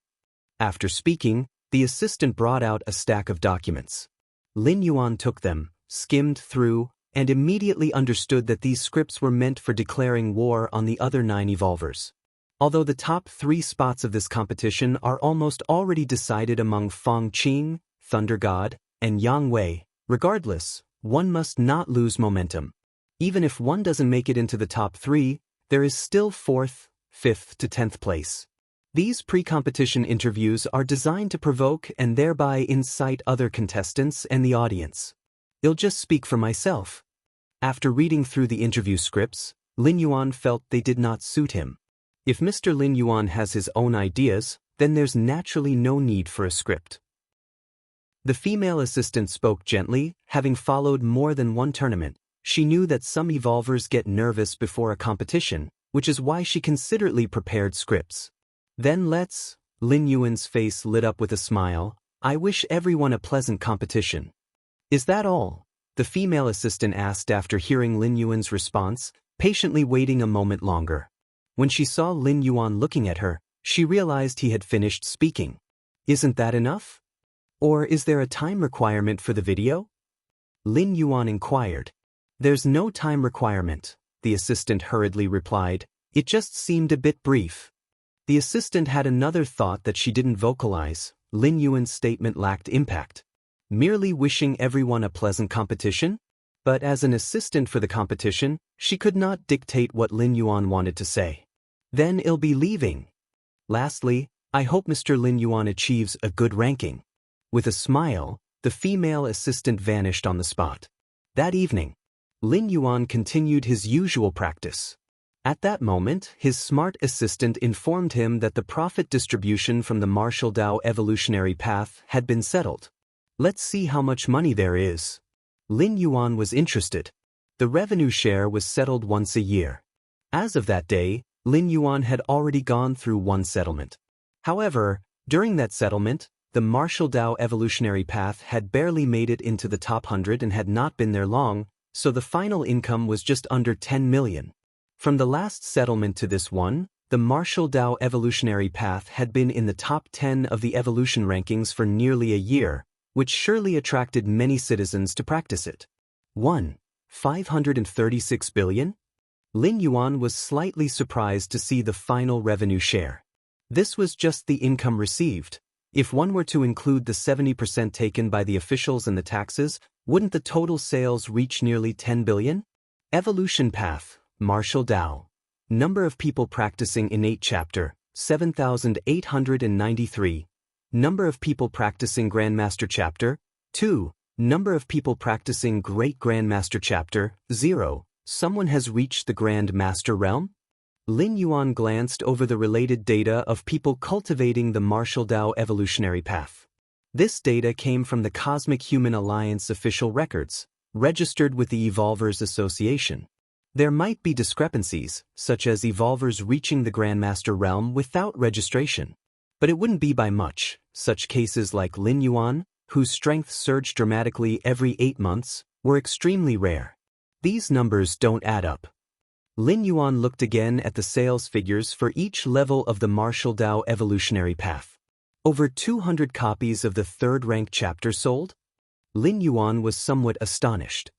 After speaking, the assistant brought out a stack of documents. Lin Yuan took them, skimmed through, and immediately understood that these scripts were meant for declaring war on the other 9 evolvers. Although the top 3 spots of this competition are almost already decided among Feng Qing, Thunder God, and Yang Wei, regardless, one must not lose momentum. Even if one doesn't make it into the top 3, there is still 4th, 5th to 10th place. These pre-competition interviews are designed to provoke and thereby incite other contestants and the audience. I'll just speak for myself. After reading through the interview scripts, Lin Yuan felt they did not suit him. If Mr. Lin Yuan has his own ideas, then there's naturally no need for a script. The female assistant spoke gently, having followed more than one tournament. She knew that some evolvers get nervous before a competition, which is why she considerately prepared scripts. "Then let's..." Lin Yuan's face lit up with a smile. "I wish everyone a pleasant competition." "Is that all?" the female assistant asked after hearing Lin Yuan's response, patiently waiting a moment longer. When she saw Lin Yuan looking at her, she realized he had finished speaking. "Isn't that enough? Or is there a time requirement for the video?" Lin Yuan inquired. "There's no time requirement," the assistant hurriedly replied. "It just seemed a bit brief." The assistant had another thought that she didn't vocalize. Lin Yuan's statement lacked impact. Merely wishing everyone a pleasant competition? But as an assistant for the competition, she could not dictate what Lin Yuan wanted to say. "Then I'll be leaving. Lastly, I hope Mr. Lin Yuan achieves a good ranking." With a smile, the female assistant vanished on the spot. That evening, Lin Yuan continued his usual practice. At that moment, his smart assistant informed him that the profit distribution from the martial Dao evolutionary path had been settled. "Let's see how much money there is." Lin Yuan was interested. The revenue share was settled once a year. As of that day, Lin Yuan had already gone through one settlement. However, during that settlement, the martial Dao evolutionary path had barely made it into the top 100 and had not been there long, so the final income was just under 10 million. From the last settlement to this one, the martial Dao evolutionary path had been in the top 10 of the evolution rankings for nearly a year, which surely attracted many citizens to practice it. 536 billion? Lin Yuan was slightly surprised to see the final revenue share. This was just the income received. If one were to include the 70% taken by the officials and the taxes, wouldn't the total sales reach nearly 10 billion? Evolution path, martial Dao. Number of people practicing innate chapter, 7,893. Number of people practicing Grandmaster chapter, 2. Number of people practicing Great Grandmaster chapter, 0. Someone has reached the Grand Master realm? Lin Yuan glanced over the related data of people cultivating the martial Dao evolutionary path. This data came from the Cosmic Human Alliance official records, registered with the Evolvers Association. There might be discrepancies, such as Evolvers reaching the Grandmaster realm without registration. But it wouldn't be by much. Such cases like Lin Yuan, whose strength surged dramatically every 8 months, were extremely rare. These numbers don't add up. Lin Yuan looked again at the sales figures for each level of the martial Dao evolutionary path. Over 200 copies of the 3rd rank chapter sold? Lin Yuan was somewhat astonished.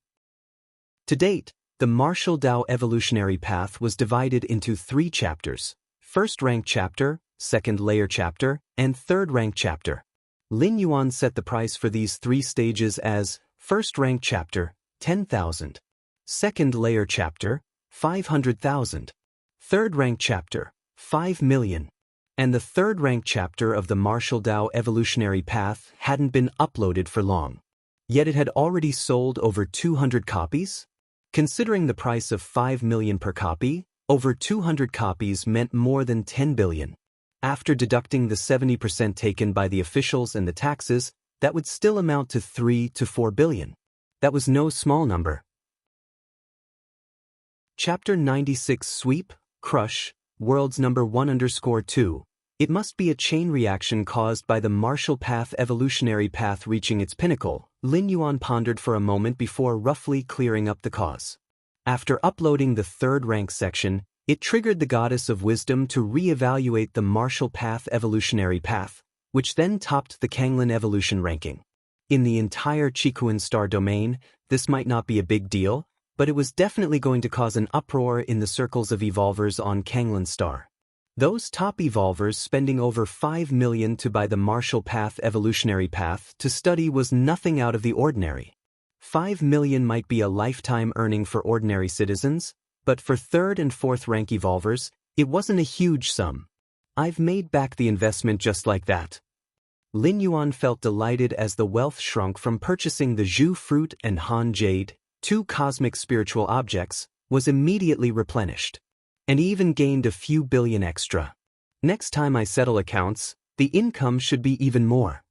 To date, the martial Dao evolutionary path was divided into 3 chapters: first rank chapter, second layer chapter, and third rank chapter. Lin Yuan set the price for these 3 stages as first rank chapter, 10,000, second layer chapter, 500,000, third rank chapter, 5 million. And the third rank chapter of the martial Dao evolutionary path hadn't been uploaded for long. Yet it had already sold over 200 copies? Considering the price of 5 million per copy, over 200 copies meant more than 10 billion. After deducting the 70% taken by the officials and the taxes, that would still amount to 3 to 4 billion. That was no small number. Chapter 96 Sweep, Crush, Worlds number 1_2. It must be a chain reaction caused by the martial path evolutionary path reaching its pinnacle. Lin Yuan pondered for a moment before roughly clearing up the cause. After uploading the third rank section, it triggered the goddess of wisdom to re-evaluate the martial path evolutionary path, which then topped the Kanglin evolution ranking. In the entire Qikuan star domain, this might not be a big deal, but it was definitely going to cause an uproar in the circles of evolvers on Kanglin star. Those top evolvers spending over 5 million to buy the martial path evolutionary path to study was nothing out of the ordinary. 5 million might be a lifetime earning for ordinary citizens, but for third and fourth rank evolvers, it wasn't a huge sum. I've made back the investment just like that. Lin Yuan felt delighted as the wealth shrunk from purchasing the Zhu fruit and Han jade, 2 cosmic spiritual objects, was immediately replenished. And even gained a few billion extra. Next time I settle accounts, the income should be even more.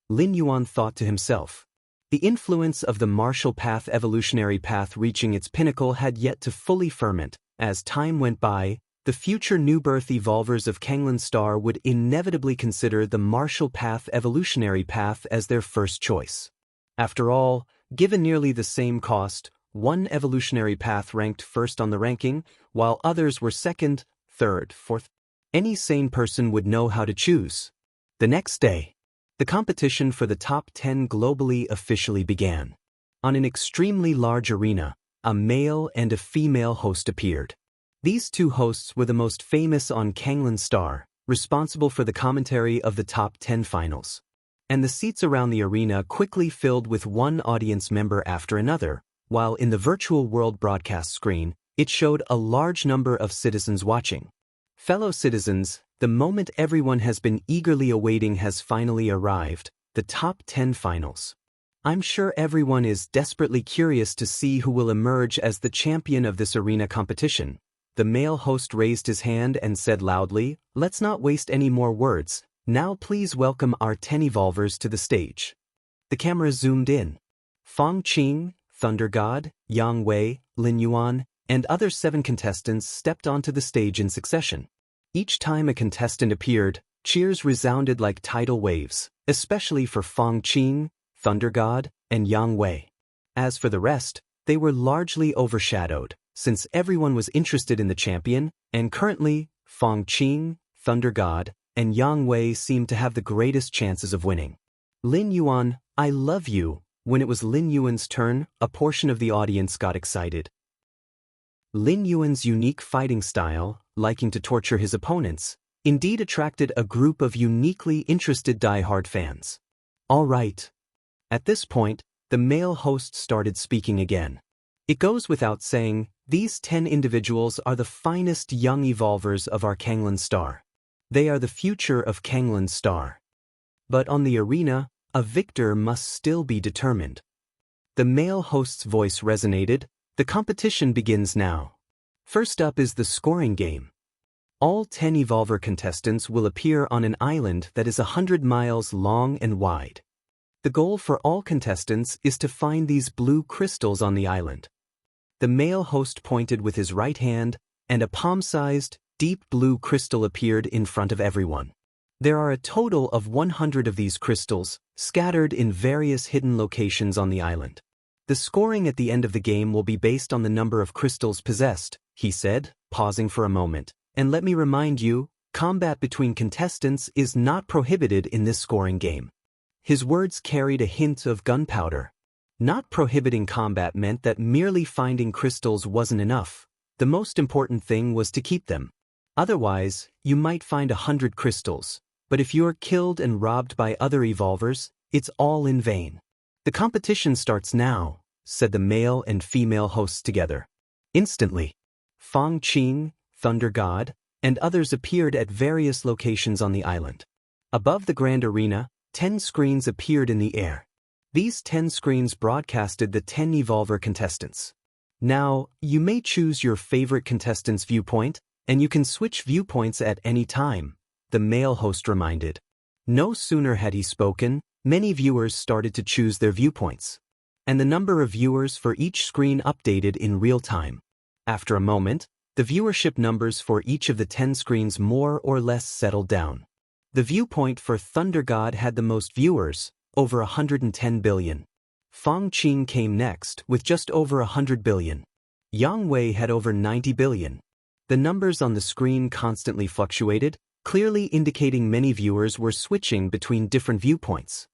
Lin Yuan thought to himself. The influence of the martial path evolutionary path reaching its pinnacle had yet to fully ferment. As time went by, the future new birth evolvers of Kanglin star would inevitably consider the martial path evolutionary path as their first choice. After all, given nearly the same cost, one evolutionary path ranked first on the ranking, while others were second, third, fourth. Any sane person would know how to choose. The next day, the competition for the top 10 globally officially began. On an extremely large arena, a male and a female host appeared. These 2 hosts were the most famous on Kanglin star, responsible for the commentary of the top 10 finals. And the seats around the arena quickly filled with one audience member after another, while in the virtual world broadcast screen, it showed a large number of citizens watching. Fellow citizens, the moment everyone has been eagerly awaiting has finally arrived, the top 10 finals. I'm sure everyone is desperately curious to see who will emerge as the champion of this arena competition. The male host raised his hand and said loudly, "Let's not waste any more words. Now please welcome our 10 evolvers to the stage." The camera zoomed in. Fang Qing, Thunder God, Yang Wei, Lin Yuan, and other 7 contestants stepped onto the stage in succession. Each time a contestant appeared, cheers resounded like tidal waves, especially for Fang Qing, Thunder God, and Yang Wei. As for the rest, they were largely overshadowed, since everyone was interested in the champion, and currently, Fang Qing, Thunder God, and Yang Wei seemed to have the greatest chances of winning. Lin Yuan, I love you. When it was Lin Yuan's turn, a portion of the audience got excited. Lin Yuan's unique fighting style, liking to torture his opponents, indeed attracted a group of uniquely interested die-hard fans. All right. At this point, the male host started speaking again. It goes without saying, these 10 individuals are the finest young evolvers of our Kanglin star. They are the future of Kanglin star. But on the arena, a victor must still be determined. The male host's voice resonated. The competition begins now. First up is the scoring game. All 10 evolver contestants will appear on an island that is 100 miles long and wide. The goal for all contestants is to find these blue crystals on the island. The male host pointed with his right hand, and a palm-sized, deep blue crystal appeared in front of everyone. There are a total of 100 of these crystals, scattered in various hidden locations on the island. The scoring at the end of the game will be based on the number of crystals possessed, he said, pausing for a moment. And let me remind you, combat between contestants is not prohibited in this scoring game. His words carried a hint of gunpowder. Not prohibiting combat meant that merely finding crystals wasn't enough. The most important thing was to keep them. Otherwise, you might find 100 crystals, but if you're killed and robbed by other evolvers, it's all in vain. The competition starts now, said the male and female hosts together. Instantly, Fang Qing, Thunder God, and others appeared at various locations on the island. Above the grand arena, 10 screens appeared in the air. These 10 screens broadcasted the 10 evolver contestants. Now, you may choose your favorite contestant's viewpoint, and you can switch viewpoints at any time, the male host reminded. No sooner had he spoken, many viewers started to choose their viewpoints. And the number of viewers for each screen updated in real time. After a moment, the viewership numbers for each of the 10 screens more or less settled down. The viewpoint for Thunder God had the most viewers, over 110 billion. Fang Qing came next, with just over 100 billion. Yang Wei had over 90 billion. The numbers on the screen constantly fluctuated, clearly indicating many viewers were switching between different viewpoints.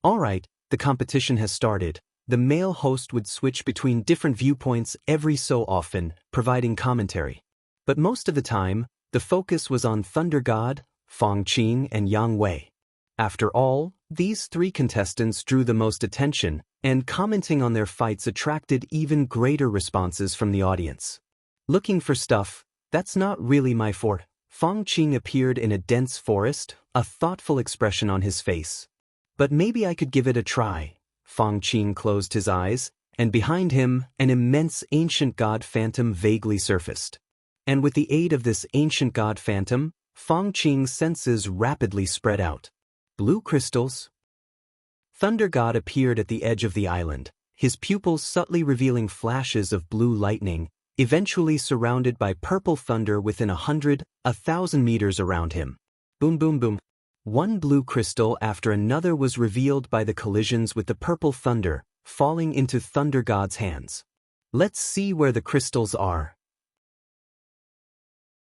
Alright, the competition has started. The male host would switch between different viewpoints every so often, providing commentary. But most of the time, the focus was on Thunder God, Fang Qing, and Yang Wei. After all, these 3 contestants drew the most attention, and commenting on their fights attracted even greater responses from the audience. Looking for stuff, that's not really my forte. Fang Qing appeared in a dense forest, a thoughtful expression on his face. But maybe I could give it a try. Fang Qing closed his eyes, and behind him, an immense ancient god phantom vaguely surfaced. And with the aid of this ancient god phantom, Fang Qing's senses rapidly spread out. Blue crystals. Thunder God appeared at the edge of the island, his pupils subtly revealing flashes of blue lightning, eventually surrounded by purple thunder within 1,000 meters around him. Boom boom boom. One blue crystal after another was revealed by the collisions with the purple thunder, falling into Thunder God's hands. Let's see where the crystals are.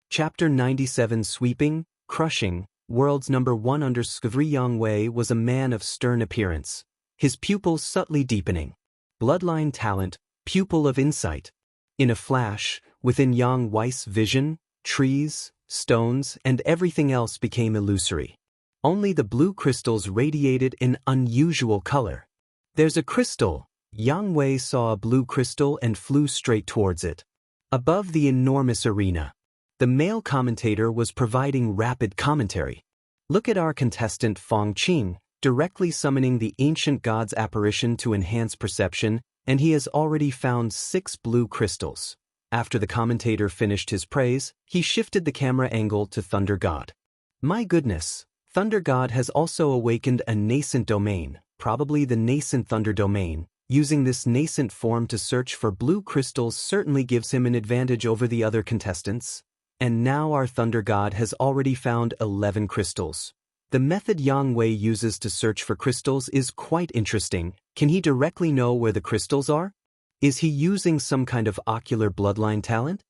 Chapter 97 Sweeping, Crushing, World's number 1 Yang Wei was a man of stern appearance, his pupils subtly deepening. Bloodline talent, pupil of insight. In a flash, within Yang Wei's vision, trees, stones, and everything else became illusory. Only the blue crystals radiated an unusual color. There's a crystal. Yang Wei saw a blue crystal and flew straight towards it. Above the enormous arena, the male commentator was providing rapid commentary. Look at our contestant Fang Qing, directly summoning the ancient god's apparition to enhance perception, and he has already found 6 blue crystals. After the commentator finished his praise, he shifted the camera angle to Thunder God. My goodness, Thunder God has also awakened a nascent domain, probably the nascent Thunder domain. Using this nascent form to search for blue crystals certainly gives him an advantage over the other contestants. And now our Thunder God has already found 11 crystals. The method Yang Wei uses to search for crystals is quite interesting. Can he directly know where the crystals are? Is he using some kind of ocular bloodline talent?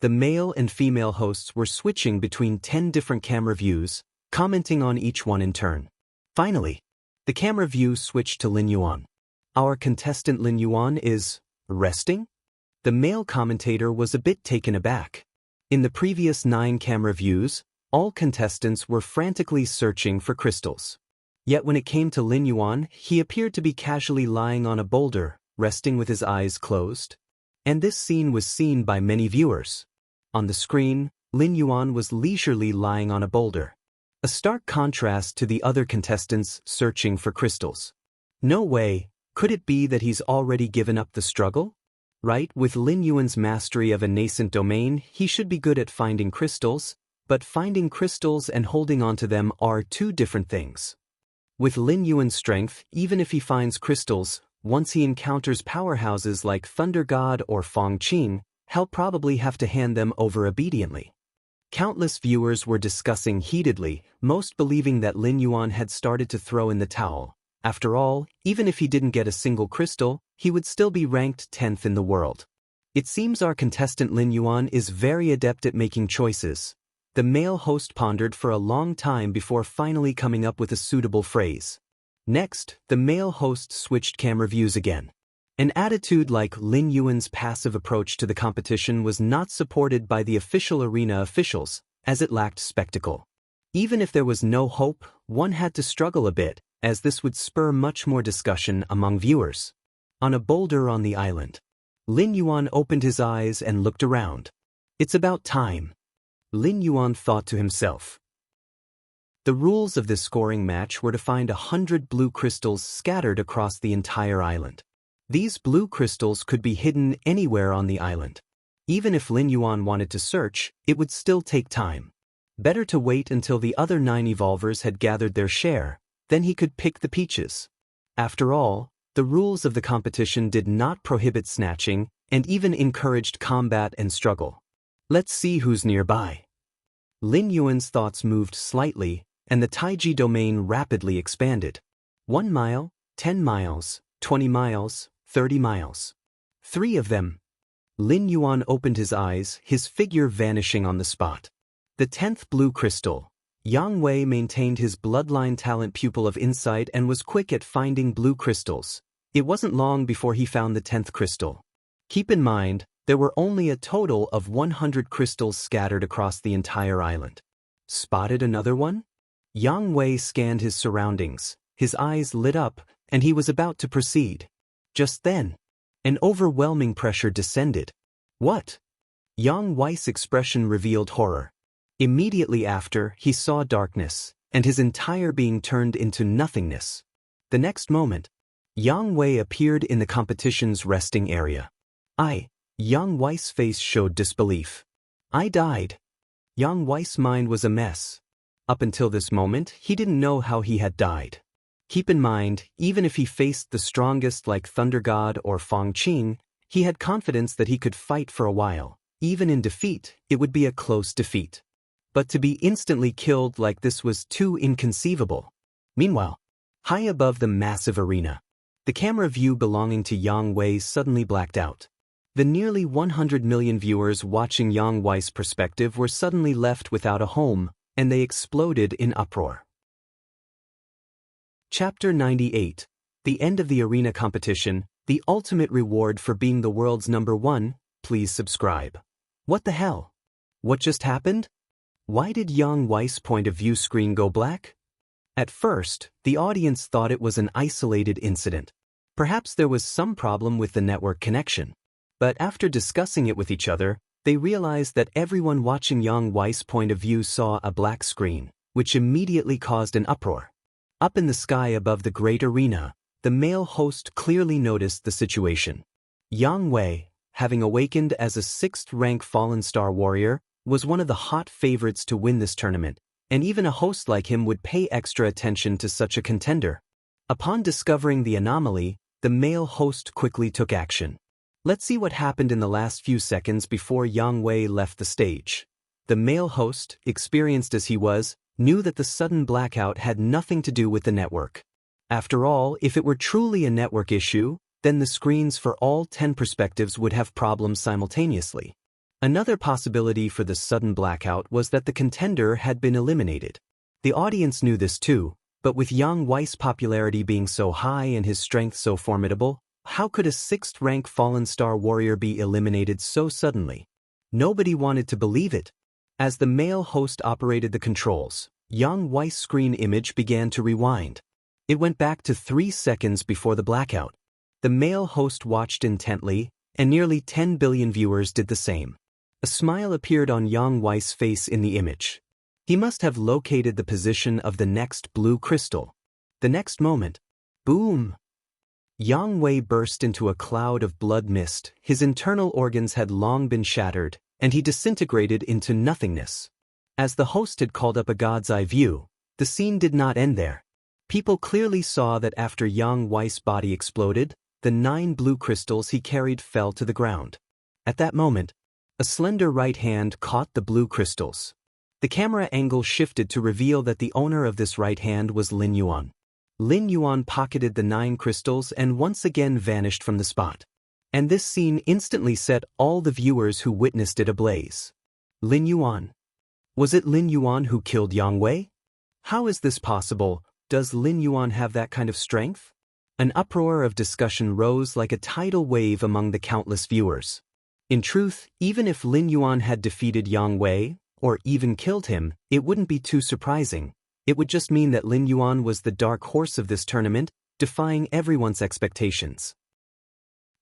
The male and female hosts were switching between 10 different camera views, commenting on each one in turn. Finally, the camera view switched to Lin Yuan. Our contestant Lin Yuan is resting? The male commentator was a bit taken aback. In the previous 9 camera views, all contestants were frantically searching for crystals. Yet when it came to Lin Yuan, he appeared to be casually lying on a boulder, resting with his eyes closed. And this scene was seen by many viewers. On the screen, Lin Yuan was leisurely lying on a boulder. A stark contrast to the other contestants searching for crystals. No way, could it be that he's already given up the struggle? Right, with Lin Yuan's mastery of a nascent domain, he should be good at finding crystals, but finding crystals and holding onto them are 2 different things. With Lin Yuan's strength, even if he finds crystals, once he encounters powerhouses like Thunder God or Fang Qing, he'll probably have to hand them over obediently. Countless viewers were discussing heatedly, most believing that Lin Yuan had started to throw in the towel. After all, even if he didn't get a single crystal, he would still be ranked 10th in the world. It seems our contestant Lin Yuan is very adept at making choices. The male host pondered for a long time before finally coming up with a suitable phrase. Next, the male host switched camera views again. An attitude like Lin Yuan's passive approach to the competition was not supported by the official arena officials, as it lacked spectacle. Even if there was no hope, one had to struggle a bit, as this would spur much more discussion among viewers. On a boulder on the island, Lin Yuan opened his eyes and looked around. It's about time, Lin Yuan thought to himself. The rules of this scoring match were to find 100 blue crystals scattered across the entire island. These blue crystals could be hidden anywhere on the island. Even if Lin Yuan wanted to search, it would still take time. Better to wait until the other 9 evolvers had gathered their share, then he could pick the peaches. After all, the rules of the competition did not prohibit snatching and even encouraged combat and struggle. Let's see who's nearby. Lin Yuan's thoughts moved slightly, and the Taiji domain rapidly expanded. 1 mile, 10 miles, 20 miles, 30 miles. 3 of them. Lin Yuan opened his eyes, his figure vanishing on the spot. The 10th blue crystal. Yang Wei maintained his bloodline talent pupil of insight and was quick at finding blue crystals. It wasn't long before he found the 10th crystal. Keep in mind, there were only a total of 100 crystals scattered across the entire island. Spotted another one? Yang Wei scanned his surroundings, his eyes lit up, and he was about to proceed. Just then, an overwhelming pressure descended. What? Yang Wei's expression revealed horror. Immediately after, he saw darkness, and his entire being turned into nothingness. The next moment, Yang Wei appeared in the competition's resting area. Yang Wei's face showed disbelief. I died. Yang Wei's mind was a mess. Up until this moment, he didn't know how he had died. Keep in mind, even if he faced the strongest like Thunder God or Feng Qing, he had confidence that he could fight for a while. Even in defeat, it would be a close defeat. But to be instantly killed like this was too inconceivable. Meanwhile, high above the massive arena, the camera view belonging to Yang Wei suddenly blacked out. The nearly 100 million viewers watching Yang Wei's perspective were suddenly left without a home, and they exploded in uproar. Chapter 98. The End of the Arena Competition, the ultimate reward for being the world's #1. Please subscribe. What the hell? What just happened? Why did Yang Wei's point of view screen go black? At first, the audience thought it was an isolated incident. Perhaps there was some problem with the network connection. But after discussing it with each other, they realized that everyone watching Yang Wei's point of view saw a black screen, which immediately caused an uproar. Up in the sky above the great arena, the male host clearly noticed the situation. Yang Wei, having awakened as a 6th-rank fallen star warrior, was one of the hot favorites to win this tournament, and even a host like him would pay extra attention to such a contender. Upon discovering the anomaly, the male host quickly took action. Let's see what happened in the last few seconds before Yang Wei left the stage. The male host, experienced as he was, knew that the sudden blackout had nothing to do with the network. After all, if it were truly a network issue, then the screens for all 10 perspectives would have problems simultaneously. Another possibility for the sudden blackout was that the contender had been eliminated. The audience knew this too, but with Yang Wei's popularity being so high and his strength so formidable, how could a 6th-rank fallen star warrior be eliminated so suddenly? Nobody wanted to believe it. As the male host operated the controls, Yang Wei's screen image began to rewind. It went back to 3 seconds before the blackout. The male host watched intently, and nearly 10 billion viewers did the same. A smile appeared on Yang Wei's face in the image. He must have located the position of the next blue crystal. The next moment, boom! Yang Wei burst into a cloud of blood mist. His internal organs had long been shattered, and he disintegrated into nothingness. As the host had called up a god's eye view, the scene did not end there. People clearly saw that after Yang Wei's body exploded, the 9 blue crystals he carried fell to the ground. At that moment, a slender right hand caught the blue crystals. The camera angle shifted to reveal that the owner of this right hand was Lin Yuan. Lin Yuan pocketed the 9 crystals and once again vanished from the spot. And this scene instantly set all the viewers who witnessed it ablaze. Lin Yuan. Was it Lin Yuan who killed Yang Wei? How is this possible? does Lin Yuan have that kind of strength? An uproar of discussion rose like a tidal wave among the countless viewers. In truth, even if Lin Yuan had defeated Yang Wei, or even killed him, it wouldn't be too surprising. It would just mean that Lin Yuan was the dark horse of this tournament, defying everyone's expectations.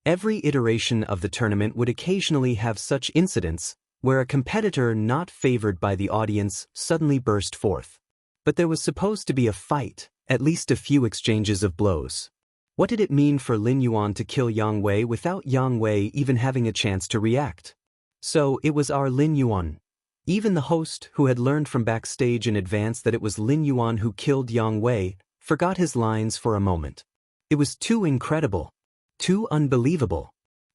Every iteration of the tournament would occasionally have such incidents, where a competitor not favored by the audience suddenly burst forth. But there was supposed to be a fight, at least a few exchanges of blows. What did it mean for Lin Yuan to kill Yang Wei without Yang Wei even having a chance to react? So it was our Lin Yuan. Even the host, who had learned from backstage in advance that it was Lin Yuan who killed Yang Wei, forgot his lines for a moment. It was too incredible. Too unbelievable.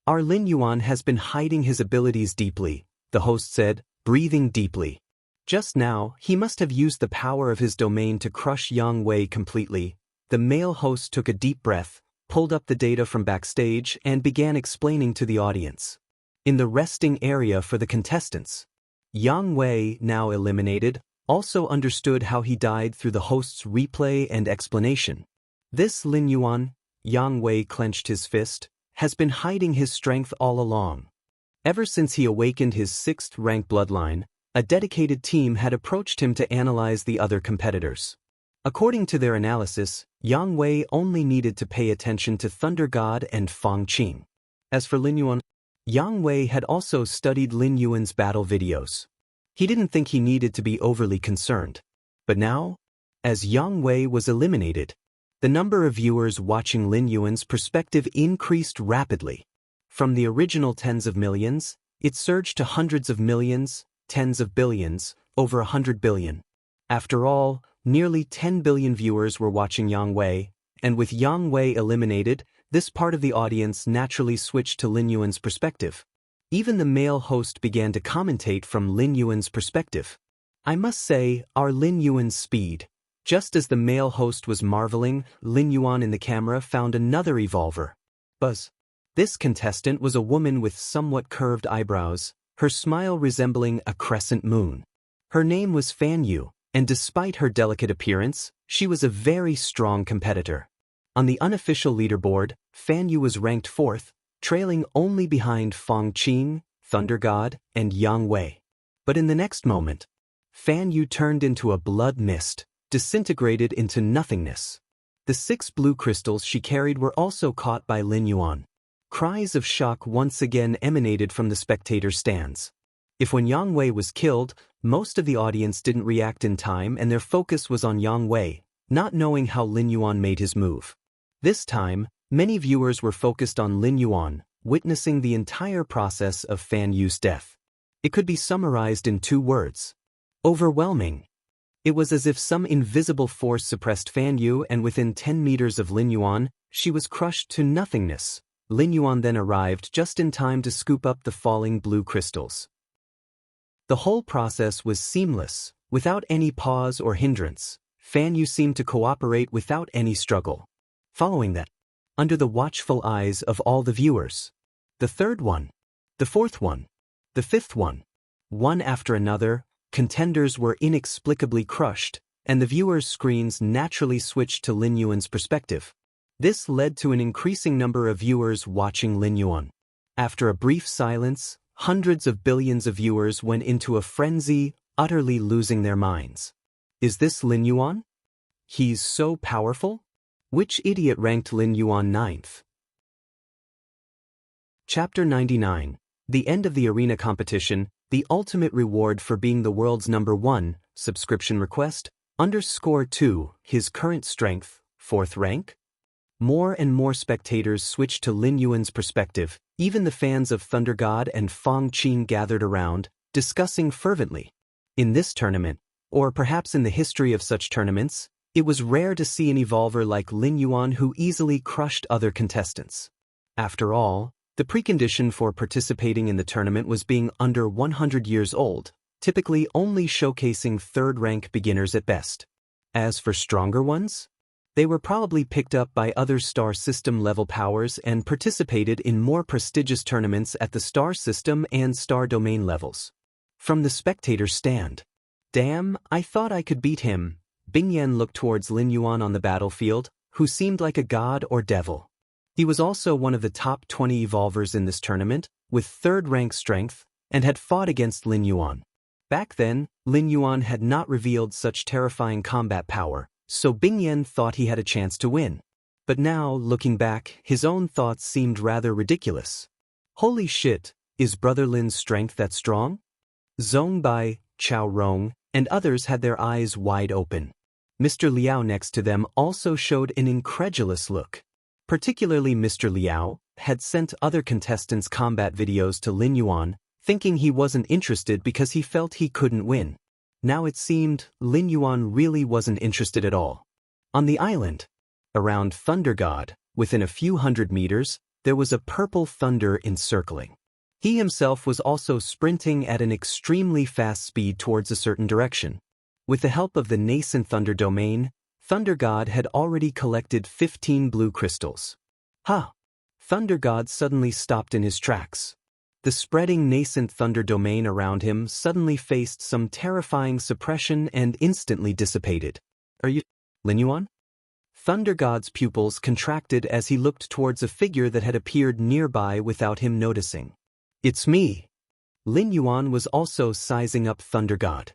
Our Lin Yuan has been hiding his abilities deeply, the host said, breathing deeply. Just now, he must have used the power of his domain to crush Yang Wei completely. The male host took a deep breath, pulled up the data from backstage, and began explaining to the audience. In the resting area for the contestants, Yang Wei, now eliminated, also understood how he died through the host's replay and explanation. This Lin Yuan, Yang Wei clenched his fist, has been hiding his strength all along. Ever since he awakened his 6th rank bloodline, a dedicated team had approached him to analyze the other competitors. According to their analysis, Yang Wei only needed to pay attention to Thunder God and Fang Qing. As for Lin Yuan, Yang Wei had also studied Lin Yuan's battle videos. He didn't think he needed to be overly concerned. But now, as Yang Wei was eliminated, the number of viewers watching Lin Yuan's perspective increased rapidly. From the original tens of millions, it surged to hundreds of millions, tens of billions, over 100 billion. After all, nearly 10 billion viewers were watching Yang Wei, and with Yang Wei eliminated, this part of the audience naturally switched to Lin Yuan's perspective. Even the male host began to commentate from Lin Yuan's perspective. I must say, our Lin Yuan's speed. Just as the male host was marveling, Lin Yuan in the camera found another evolver. Buzz. This contestant was a woman with somewhat curved eyebrows, her smile resembling a crescent moon. Her name was Fan Yu, and despite her delicate appearance, she was a very strong competitor. On the unofficial leaderboard, Fan Yu was ranked 4th, trailing only behind Fang Qing, Thunder God, and Yang Wei. But in the next moment, Fan Yu turned into a blood mist, disintegrated into nothingness. The 6 blue crystals she carried were also caught by Lin Yuan. Cries of shock once again emanated from the spectator stands. If when Yang Wei was killed, most of the audience didn't react in time and their focus was on Yang Wei, not knowing how Lin Yuan made his move. This time, many viewers were focused on Lin Yuan, witnessing the entire process of Fan Yu's death. It could be summarized in 2 words. Overwhelming. It was as if some invisible force suppressed Fan Yu, and within 10 meters of Lin Yuan, she was crushed to nothingness. Lin Yuan then arrived just in time to scoop up the falling blue crystals. The whole process was seamless, without any pause or hindrance. Fan Yu seemed to cooperate without any struggle. Following that, under the watchful eyes of all the viewers, the 3rd one, the 4th one, the 5th one after another, contenders were inexplicably crushed, and the viewers' screens naturally switched to Lin Yuan's perspective. This led to an increasing number of viewers watching Lin Yuan. After a brief silence, hundreds of billions of viewers went into a frenzy, utterly losing their minds. Is this Lin Yuan? He's so powerful? Which idiot ranked Lin Yuan 9th? Chapter 99. The End of the Arena Competition, the ultimate reward for being the world's #1, subscription request, _2, his current strength, 4th rank? More and more spectators switched to Lin Yuan's perspective. Even the fans of Thunder God and Fang Qing gathered around, discussing fervently. In this tournament, or perhaps in the history of such tournaments, it was rare to see an evolver like Lin Yuan who easily crushed other contestants. After all, the precondition for participating in the tournament was being under 100 years old, typically only showcasing 3rd rank beginners at best. As for stronger ones, they were probably picked up by other star system level powers and participated in more prestigious tournaments at the star system and star domain levels. From the spectator stand, damn, I thought I could beat him, Bingyan looked towards Lin Yuan on the battlefield, who seemed like a god or devil. He was also one of the top 20 evolvers in this tournament, with third-rank strength, and had fought against Lin Yuan. Back then, Lin Yuan had not revealed such terrifying combat power, so Bingyan thought he had a chance to win. But now, looking back, his own thoughts seemed rather ridiculous. Holy shit, is Brother Lin's strength that strong? Zhong Bai, Chao Rong, and others had their eyes wide open. Mr. Liao next to them also showed an incredulous look. Particularly Mr. Liao had sent other contestants' combat videos to Lin Yuan, thinking he wasn't interested because he felt he couldn't win. Now it seemed Lin Yuan really wasn't interested at all. On the island, around Thunder God, within a few hundred meters, there was a purple thunder encircling. He himself was also sprinting at an extremely fast speed towards a certain direction. With the help of the nascent thunder domain, Thunder God had already collected 15 blue crystals. Thunder God suddenly stopped in his tracks. The spreading nascent thunder domain around him suddenly faced some terrifying suppression and instantly dissipated. Are you Lin Yuan? Thunder God's pupils contracted as he looked towards a figure that had appeared nearby without him noticing. It's me. Lin Yuan was also sizing up Thunder God.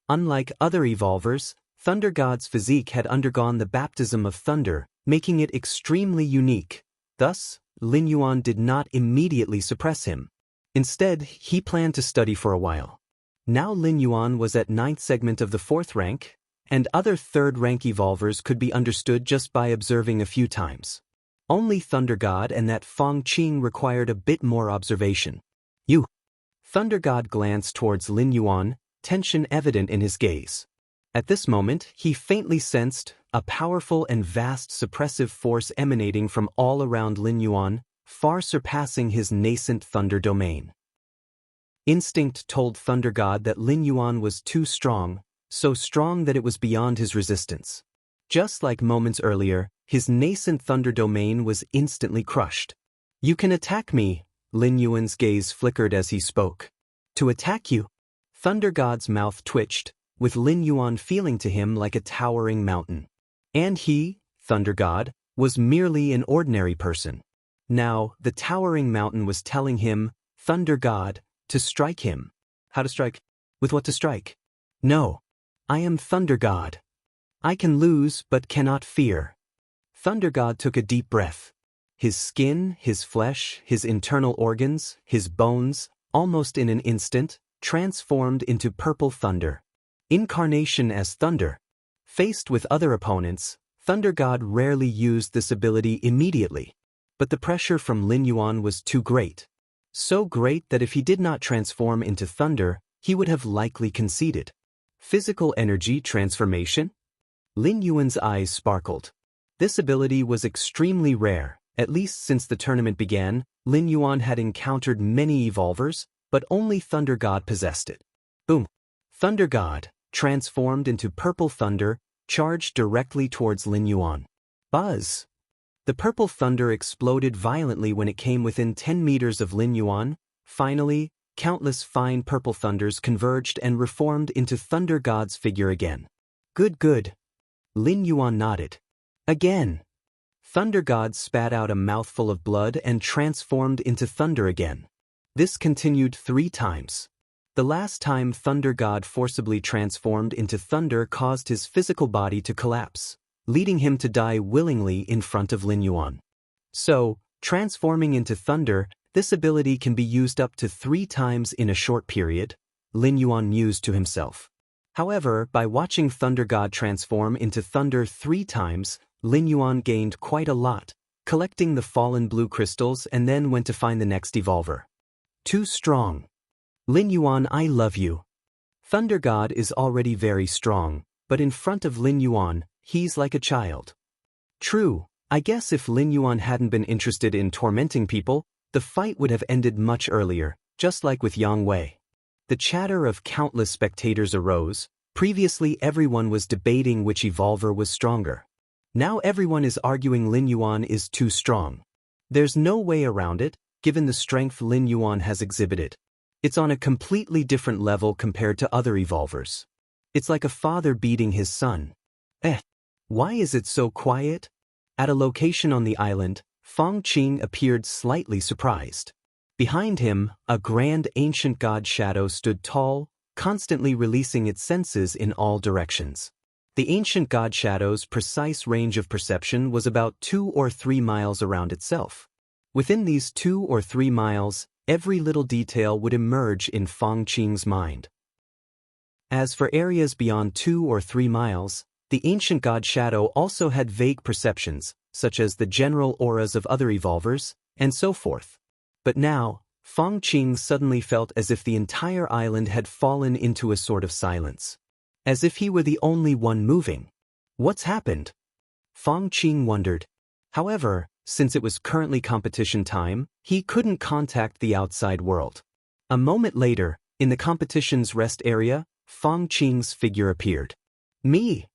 Unlike other evolvers, Thunder God's physique had undergone the baptism of thunder, making it extremely unique. Thus, Lin Yuan did not immediately suppress him. Instead, he planned to study for a while. Now Lin Yuan was at 9th segment of the 4th rank, and other 3rd rank evolvers could be understood just by observing a few times. Only Thunder God and that Fong Qing required a bit more observation. Thunder God glanced towards Lin Yuan, tension evident in his gaze. At this moment, he faintly sensed a powerful and vast suppressive force emanating from all around Lin Yuan, far surpassing his nascent thunder domain. Instinct told Thunder God that Lin Yuan was too strong, so strong that it was beyond his resistance. Just like moments earlier, his nascent thunder domain was instantly crushed. You can attack me, Lin Yuan's gaze flickered as he spoke. To attack you? Thunder God's mouth twitched, with Lin Yuan feeling to him like a towering mountain. And he, Thunder God, was merely an ordinary person. Now, the towering mountain was telling him, Thunder God, to strike him. How to strike? With what to strike? No. I am Thunder God. I can lose but cannot fear. Thunder God took a deep breath. His skin, his flesh, his internal organs, his bones, almost in an instant, transformed into purple thunder. Incarnation as thunder. Faced with other opponents, Thunder God rarely used this ability immediately. But the pressure from Lin Yuan was too great. So great that if he did not transform into thunder, he would have likely conceded. Physical energy transformation? Lin Yuan's eyes sparkled. This ability was extremely rare. At least since the tournament began, Lin Yuan had encountered many evolvers, but only Thunder God possessed it. Boom! Thunder God, transformed into purple thunder, charged directly towards Lin Yuan. Buzz! The purple thunder exploded violently when it came within 10 meters of Lin Yuan. Finally, countless fine purple thunders converged and reformed into Thunder God's figure again. Good. Lin Yuan nodded. Again! Thunder God spat out a mouthful of blood and transformed into thunder again. This continued 3 times. The last time Thunder God forcibly transformed into thunder caused his physical body to collapse, leading him to die willingly in front of Lin Yuan. So, transforming into thunder, this ability can be used up to 3 times in a short period, Lin Yuan mused to himself. However, by watching Thunder God transform into thunder 3 times, Lin Yuan gained quite a lot, collecting the fallen blue crystals and then went to find the next evolver. Too strong. Lin Yuan, I love you. Thunder God is already very strong, but in front of Lin Yuan, he's like a child. True, I guess if Lin Yuan hadn't been interested in tormenting people, the fight would have ended much earlier, just like with Yang Wei. The chatter of countless spectators arose. Previously everyone was debating which evolver was stronger. Now everyone is arguing Lin Yuan is too strong. There's no way around it, given the strength Lin Yuan has exhibited. It's on a completely different level compared to other evolvers. It's like a father beating his son. Why is it so quiet? At a location on the island, Feng Qing appeared slightly surprised. Behind him, a grand ancient god shadow stood tall, constantly releasing its senses in all directions. The ancient god shadow's precise range of perception was about 2 or 3 miles around itself. Within these 2 or 3 miles, every little detail would emerge in Feng Qing's mind. As for areas beyond 2 or 3 miles, the ancient god shadow also had vague perceptions, such as the general auras of other evolvers, and so forth. But now, Feng Qing suddenly felt as if the entire island had fallen into a sort of silence. As if he were the only one moving. What's happened? Feng Qing wondered. However, since it was currently competition time, he couldn't contact the outside world. A moment later, in the competition's rest area, Feng Qing's figure appeared. Me!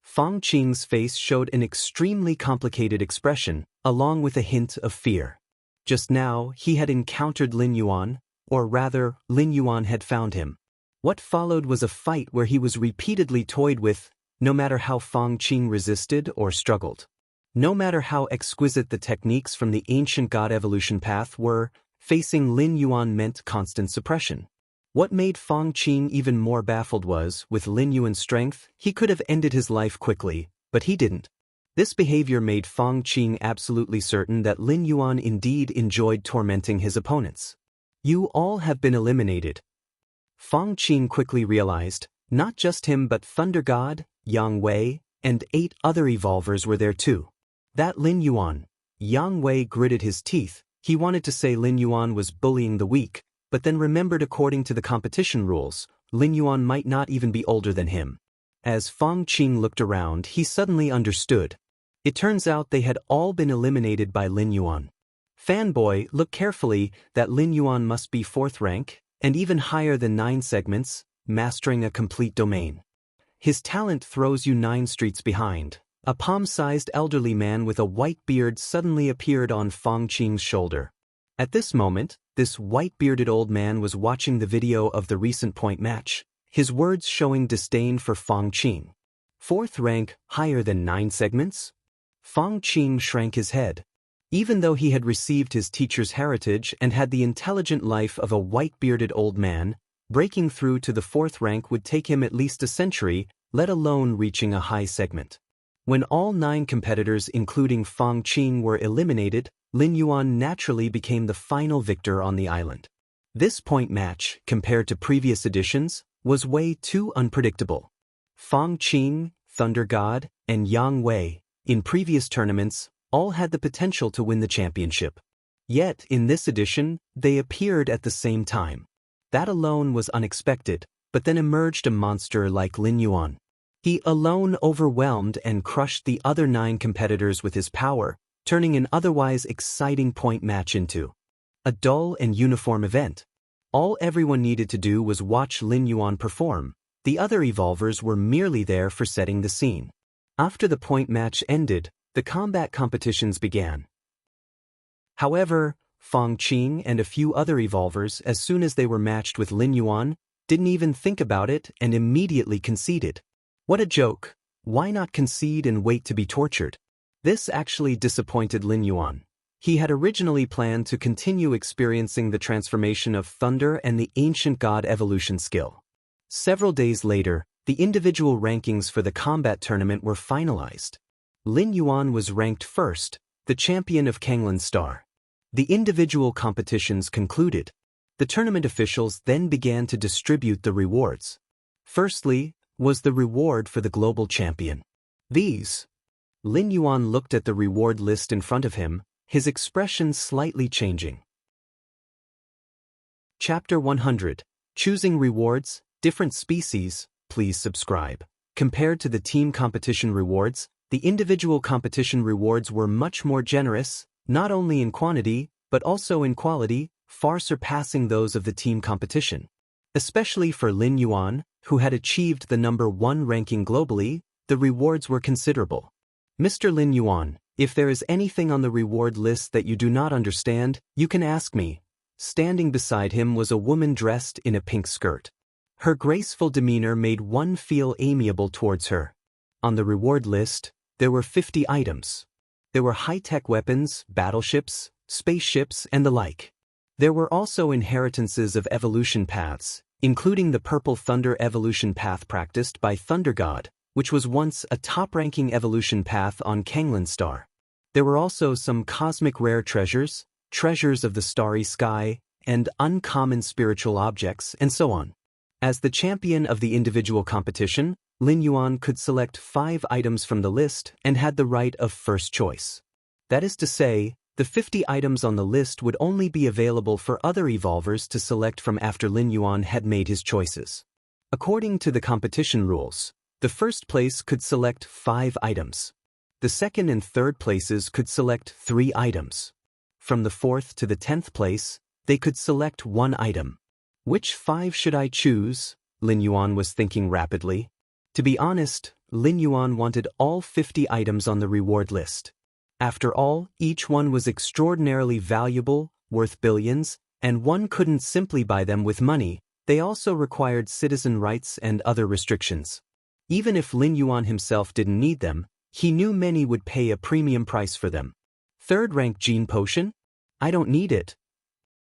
Feng Qing's face showed an extremely complicated expression, along with a hint of fear. Just now, he had encountered Lin Yuan, or rather, Lin Yuan had found him. What followed was a fight where he was repeatedly toyed with, no matter how Feng Qing resisted or struggled. No matter how exquisite the techniques from the ancient god evolution path were, facing Lin Yuan meant constant suppression. What made Feng Qing even more baffled was, with Lin Yuan's strength, he could have ended his life quickly, but he didn't. This behavior made Feng Qing absolutely certain that Lin Yuan indeed enjoyed tormenting his opponents. You all have been eliminated. Feng Qing quickly realized, not just him but Thunder God, Yang Wei, and 8 other evolvers were there too. That Lin Yuan. Yang Wei gritted his teeth. He wanted to say Lin Yuan was bullying the weak, but then remembered according to the competition rules, Lin Yuan might not even be older than him. As Feng Qing looked around, he suddenly understood. It turns out they had all been eliminated by Lin Yuan. Fanboy, look carefully, that Lin Yuan must be 4th rank, and even higher than 9 segments, mastering a complete domain. His talent throws you 9 streets behind. A palm-sized elderly man with a white beard suddenly appeared on Feng Qing's shoulder. At this moment, this white-bearded old man was watching the video of the recent point match, his words showing disdain for Feng Qing. 4th rank, higher than 9 segments? Feng Qing shrank his head. Even though he had received his teacher's heritage and had the intelligent life of a white-bearded old man, breaking through to the 4th rank would take him at least a century, let alone reaching a high segment. When all 9 competitors including Feng Qing were eliminated, Lin Yuan naturally became the final victor on the island. This point match, compared to previous editions, was way too unpredictable. Feng Qing, Thunder God, and Yang Wei, in previous tournaments, all had the potential to win the championship. Yet, in this edition, they appeared at the same time. That alone was unexpected, but then emerged a monster like Lin Yuan. He alone overwhelmed and crushed the other 9 competitors with his power, turning an otherwise exciting point match into a dull and uniform event. All everyone needed to do was watch Lin Yuan perform. The other evolvers were merely there for setting the scene. After the point match ended, the combat competitions began. However, Feng Qing and a few other evolvers, as soon as they were matched with Lin Yuan, didn't even think about it and immediately conceded. What a joke! Why not concede and wait to be tortured? This actually disappointed Lin Yuan. He had originally planned to continue experiencing the transformation of thunder and the ancient god evolution skill. Several days later, the individual rankings for the combat tournament were finalized. Lin Yuan was ranked first, the champion of Kanglan Star. The individual competitions concluded. The tournament officials then began to distribute the rewards. Firstly, was the reward for the global champion. These. Lin Yuan looked at the reward list in front of him, his expression slightly changing. Chapter 100. Choosing Rewards, Different Species, please subscribe. Compared to the team competition rewards, the individual competition rewards were much more generous, not only in quantity, but also in quality, far surpassing those of the team competition. Especially for Lin Yuan, who had achieved the number 1 ranking globally, the rewards were considerable. Mr. Lin Yuan, if there is anything on the reward list that you do not understand, you can ask me. Standing beside him was a woman dressed in a pink skirt. Her graceful demeanor made one feel amiable towards her. On the reward list, there were 50 items. There were high-tech weapons, battleships, spaceships, and the like. There were also inheritances of evolution paths, including the Purple Thunder evolution path practiced by Thunder God, which was once a top-ranking evolution path on Kanglin Star. There were also some cosmic rare treasures, treasures of the starry sky, and uncommon spiritual objects, and so on. As the champion of the individual competition, Lin Yuan could select 5 items from the list and had the right of first choice. That is to say, the 50 items on the list would only be available for other evolvers to select from after Lin Yuan had made his choices. According to the competition rules, the first place could select 5 items. The second and third places could select 3 items. From the 4th to the 10th place, they could select 1 item. Which 5 should I choose? Lin Yuan was thinking rapidly. To be honest, Lin Yuan wanted all 50 items on the reward list. After all, each one was extraordinarily valuable, worth billions, and one couldn't simply buy them with money. They also required citizen rights and other restrictions. Even if Lin Yuan himself didn't need them, he knew many would pay a premium price for them. 3rd rank gene potion? I don't need it.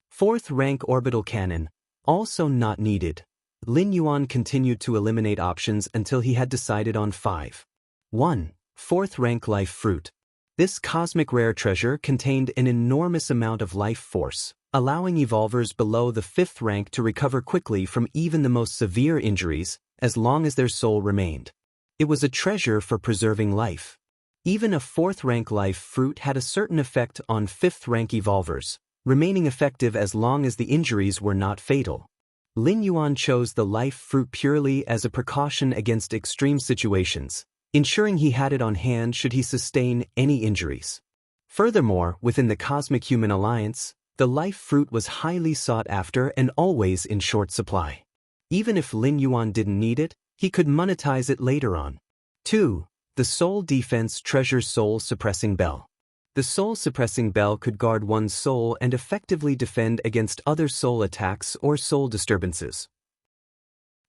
4th rank orbital cannon? Also not needed. Lin Yuan continued to eliminate options until he had decided on 5. 1. 4th rank life fruit. This cosmic rare treasure contained an enormous amount of life force, allowing evolvers below the 5th rank to recover quickly from even the most severe injuries, as long as their soul remained. It was a treasure for preserving life. Even a 4th rank life fruit had a certain effect on 5th rank evolvers, remaining effective as long as the injuries were not fatal. Lin Yuan chose the life fruit purely as a precaution against extreme situations, ensuring he had it on hand should he sustain any injuries. Furthermore, within the Cosmic Human Alliance, the life fruit was highly sought after and always in short supply. Even if Lin Yuan didn't need it, he could monetize it later on. 2. The Soul Defense Treasure Soul Suppressing Bell. The Soul Suppressing Bell could guard one's soul and effectively defend against other soul attacks or soul disturbances.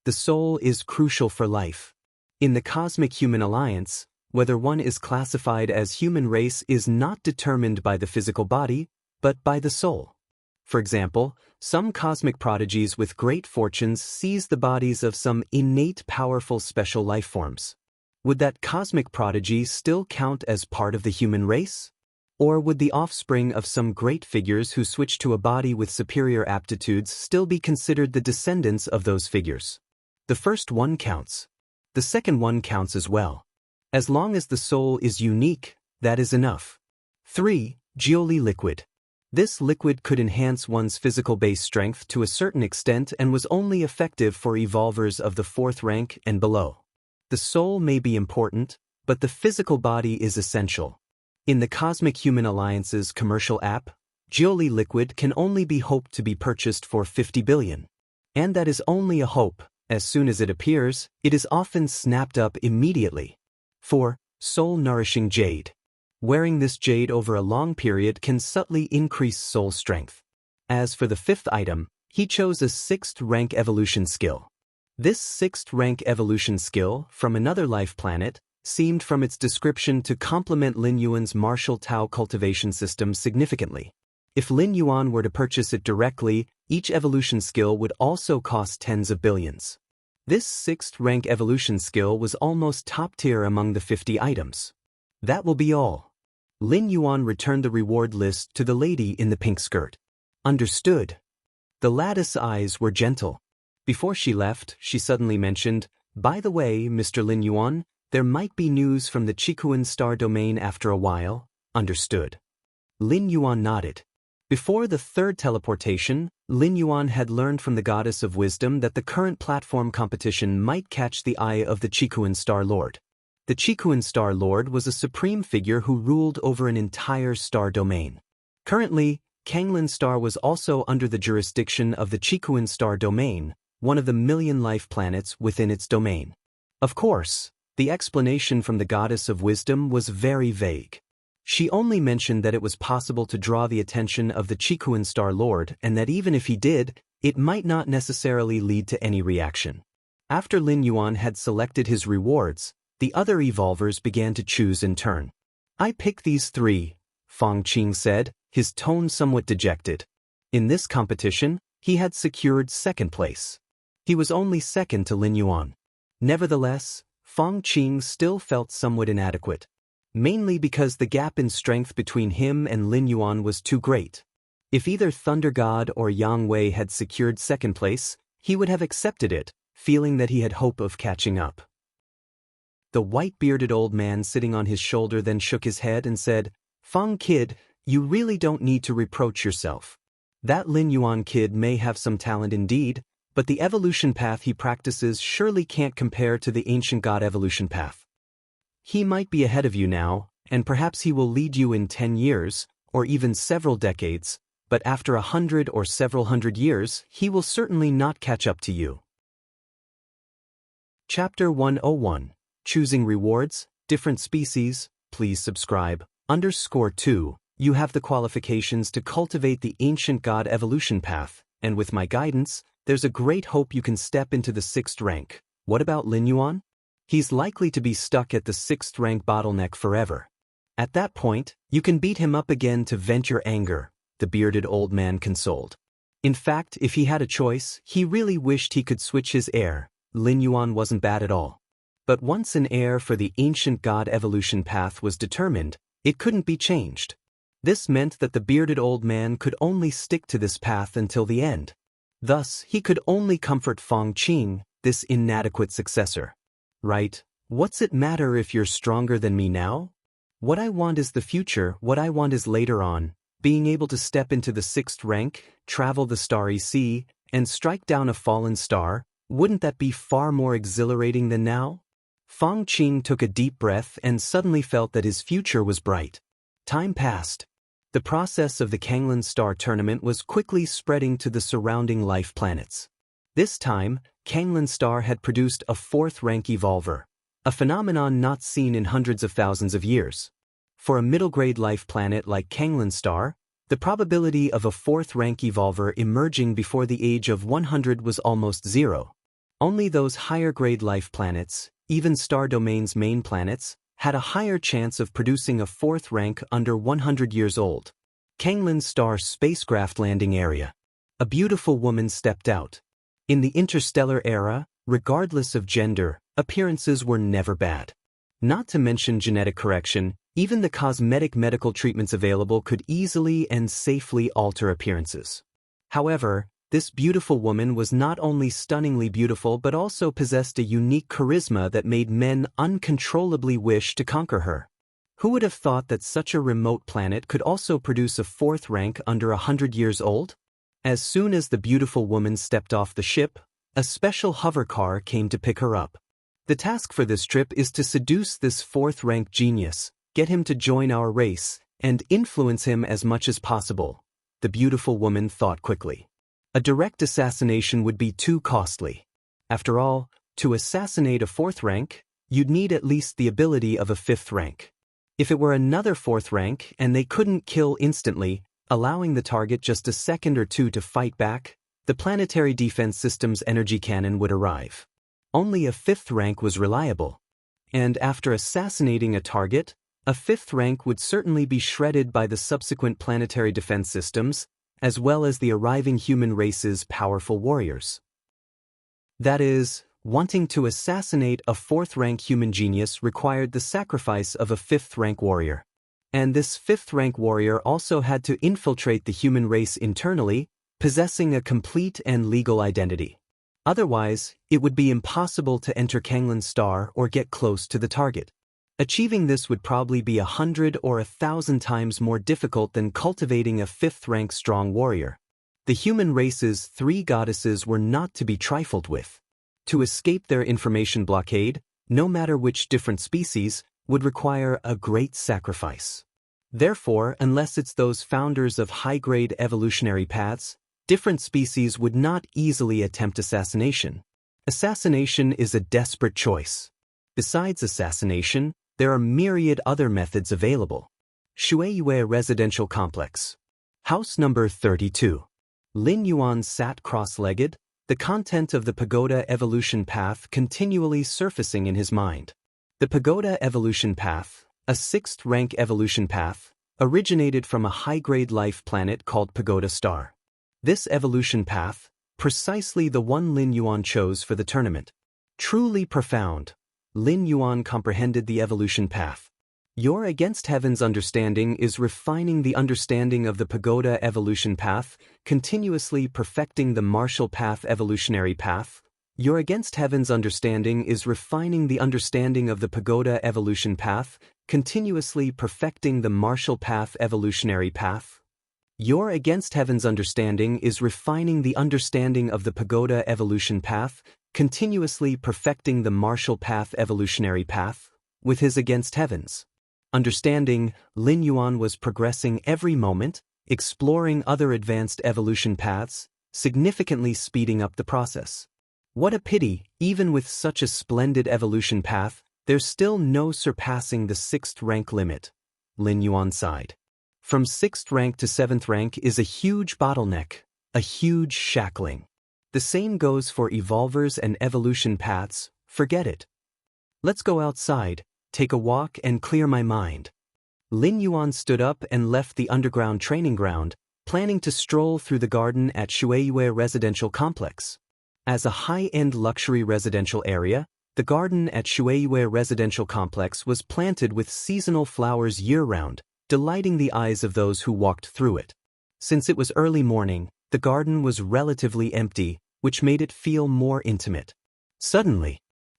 The soul is crucial for life. In the Cosmic Human Alliance, whether one is classified as human race is not determined by the physical body, but by the soul. For example, some cosmic prodigies with great fortunes seize the bodies of some innate powerful special life forms. Would that cosmic prodigy still count as part of the human race? Or would the offspring of some great figures who switch to a body with superior aptitudes still be considered the descendants of those figures? The first one counts. The second one counts as well. As long as the soul is unique, that is enough. 3. Jiuli liquid. This liquid could enhance one's physical base strength to a certain extent and was only effective for evolvers of the 4th rank and below. The soul may be important, but the physical body is essential. In the Cosmic Human Alliance's commercial app, Jiuli liquid can only be hoped to be purchased for 50 billion. And that is only a hope. As soon as it appears, it is often snapped up immediately. 4. Soul-nourishing jade. Wearing this jade over a long period can subtly increase soul strength. As for the 5th item, he chose a 6th rank evolution skill. This 6th rank evolution skill, from another life planet, seemed from its description to complement Lin Yuan's martial Tao cultivation system significantly. If Lin Yuan were to purchase it directly, each evolution skill would also cost tens of billions. This 6th rank evolution skill was almost top tier among the 50 items. That will be all. Lin Yuan returned the reward list to the lady in the pink skirt. Understood. The lattice eyes were gentle. Before she left, she suddenly mentioned, "By the way, Mr. Lin Yuan, there might be news from the Qikuan star domain after a while." Understood. Lin Yuan nodded. Before the 3rd teleportation, Lin Yuan had learned from the Goddess of Wisdom that the current platform competition might catch the eye of the Qikuan Star Lord. The Qikuan Star Lord was a supreme figure who ruled over an entire star domain. Currently, Kanglin Star was also under the jurisdiction of the Qikuan Star Domain, one of the million life planets within its domain. Of course, the explanation from the Goddess of Wisdom was very vague. She only mentioned that it was possible to draw the attention of the Qikuan Star Lord and that even if he did, it might not necessarily lead to any reaction. After Lin Yuan had selected his rewards, The other evolvers began to choose in turn. I pick these three, Fang Qing said, his tone somewhat dejected. In this competition, he had secured second place. He was only second to Lin Yuan. Nevertheless, Fang Qing still felt somewhat inadequate, mainly because the gap in strength between him and Lin Yuan was too great. If either Thunder God or Yang Wei had secured second place, he would have accepted it, feeling that he had hope of catching up. The white-bearded old man sitting on his shoulder then shook his head and said, "Fang kid, you really don't need to reproach yourself. That Lin Yuan kid may have some talent indeed, but the evolution path he practices surely can't compare to the ancient god evolution path. He might be ahead of you now, and perhaps he will lead you in 10 years, or even several decades, but after 100 or several hundred years, he will certainly not catch up to you." Chapter 101. Choosing Rewards, Different Species. Please subscribe. _2. You have the qualifications to cultivate the ancient god evolution path, and with my guidance, there's a great hope you can step into the 6th rank. What about Lin Yuan? He's likely to be stuck at the 6th rank bottleneck forever. At that point, you can beat him up again to vent your anger, the bearded old man consoled. In fact, if he had a choice, he really wished he could switch his heir. Lin Yuan wasn't bad at all. But once an heir for the ancient god evolution path was determined, it couldn't be changed. This meant that the bearded old man could only stick to this path until the end. Thus, he could only comfort Fang Qing, this inadequate successor. Right, what's it matter if you're stronger than me now? What I want is the future, what I want is later on, being able to step into the 6th rank, travel the starry sea, and strike down a fallen star. Wouldn't that be far more exhilarating than now? Fang Qing took a deep breath and suddenly felt that his future was bright. Time passed. The process of the Kanglan Star Tournament was quickly spreading to the surrounding life planets. This time, Kanglan Star had produced a 4th rank evolver, a phenomenon not seen in hundreds of thousands of years. For a middle-grade life planet like Kanglan Star, the probability of a 4th rank evolver emerging before the age of 100 was almost zero. Only those higher-grade life planets, even Star Domain's main planets, had a higher chance of producing a 4th rank under 100 years old. Kanglan Star spacecraft landing area. A beautiful woman stepped out. In the interstellar era, regardless of gender, appearances were never bad. Not to mention genetic correction, even the cosmetic medical treatments available could easily and safely alter appearances. However, this beautiful woman was not only stunningly beautiful but also possessed a unique charisma that made men uncontrollably wish to conquer her. Who would have thought that such a remote planet could also produce a 4th rank under 100 years old? As soon as the beautiful woman stepped off the ship, a special hover car came to pick her up. The task for this trip is to seduce this 4th rank genius, get him to join our race, and influence him as much as possible. The beautiful woman thought quickly. A direct assassination would be too costly. After all, to assassinate a 4th rank, you'd need at least the ability of a 5th rank. If it were another 4th rank and they couldn't kill instantly, allowing the target just a second or two to fight back, the planetary defense system's energy cannon would arrive. Only a 5th rank was reliable. And after assassinating a target, a 5th rank would certainly be shredded by the subsequent planetary defense systems, as well as the arriving human race's powerful warriors. That is, wanting to assassinate a 4th rank human genius required the sacrifice of a 5th rank warrior. And this 5th rank warrior also had to infiltrate the human race internally, possessing a complete and legal identity. Otherwise, it would be impossible to enter Kanglan Star or get close to the target. Achieving this would probably be 100 or 1,000 times more difficult than cultivating a 5th rank strong warrior. The human race's 3 goddesses were not to be trifled with. To escape their information blockade, no matter which different species, would require a great sacrifice. Therefore, unless it's those founders of high-grade evolutionary paths, different species would not easily attempt assassination. Assassination is a desperate choice. Besides assassination, there are myriad other methods available. Shuiyue Residential Complex. House number 32. Lin Yuan sat cross-legged, the content of the pagoda evolution path continually surfacing in his mind. The Pagoda Evolution Path, a sixth-rank evolution path, originated from a high-grade life planet called Pagoda Star. This evolution path, precisely the one Lin Yuan chose for the tournament. Truly profound. Lin Yuan comprehended the evolution path. Your Against Heaven's understanding is refining the understanding of the Pagoda evolution path, continuously perfecting the martial path evolutionary path. Your Against Heaven's understanding is refining the understanding of the Pagoda evolution path, continuously perfecting the martial path evolutionary path. Your Against Heaven's understanding is refining the understanding of the Pagoda evolution path, continuously perfecting the martial path evolutionary path. With his Against Heaven's understanding, Lin Yuan was progressing every moment, exploring other advanced evolution paths, significantly speeding up the process. What a pity, even with such a splendid evolution path, there's still no surpassing the 6th rank limit. Lin Yuan sighed. From 6th rank to 7th rank is a huge bottleneck, a huge shackling. The same goes for evolvers and evolution paths, forget it. Let's go outside, take a walk and clear my mind. Lin Yuan stood up and left the underground training ground, planning to stroll through the garden at Shuiyue Residential Complex. As a high-end luxury residential area, the garden at Shuiyue Residential Complex was planted with seasonal flowers year-round, delighting the eyes of those who walked through it. Since it was early morning, the garden was relatively empty, which made it feel more intimate. Suddenly,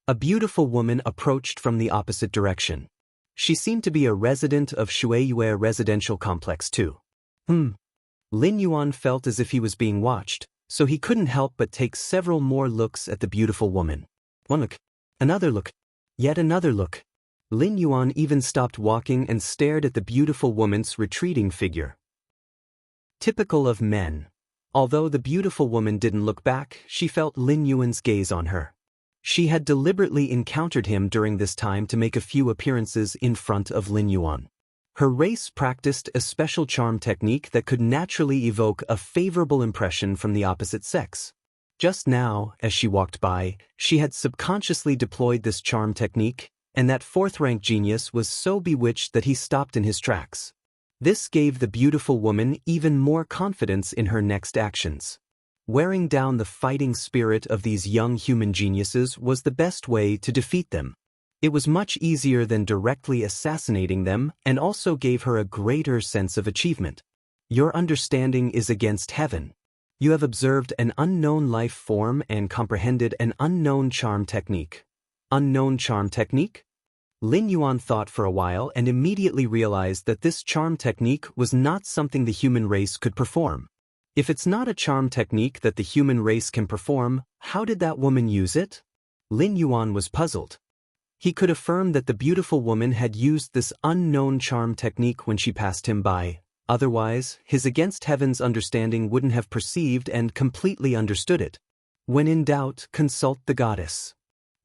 a beautiful woman approached from the opposite direction. She seemed to be a resident of Shuiyue Residential Complex too. Lin Yuan felt as if he was being watched, so he couldn't help but take several more looks at the beautiful woman. One look, another look, yet another look. Lin Yuan even stopped walking and stared at the beautiful woman's retreating figure. Typical of men. Although the beautiful woman didn't look back, she felt Lin Yuan's gaze on her. She had deliberately encountered him during this time to make a few appearances in front of Lin Yuan. Her race practiced a special charm technique that could naturally evoke a favorable impression from the opposite sex. Just now, as she walked by, she had subconsciously deployed this charm technique, and that 4th-rank genius was so bewitched that he stopped in his tracks. This gave the beautiful woman even more confidence in her next actions. Wearing down the fighting spirit of these young human geniuses was the best way to defeat them. It was much easier than directly assassinating them and also gave her a greater sense of achievement. Your understanding is against heaven. You have observed an unknown life form and comprehended an unknown charm technique. Unknown charm technique? Lin Yuan thought for a while and immediately realized that this charm technique was not something the human race could perform. If it's not a charm technique that the human race can perform, how did that woman use it? Lin Yuan was puzzled. He could affirm that the beautiful woman had used this unknown charm technique when she passed him by. Otherwise, his Against Heaven's understanding wouldn't have perceived and completely understood it. When in doubt, consult the goddess.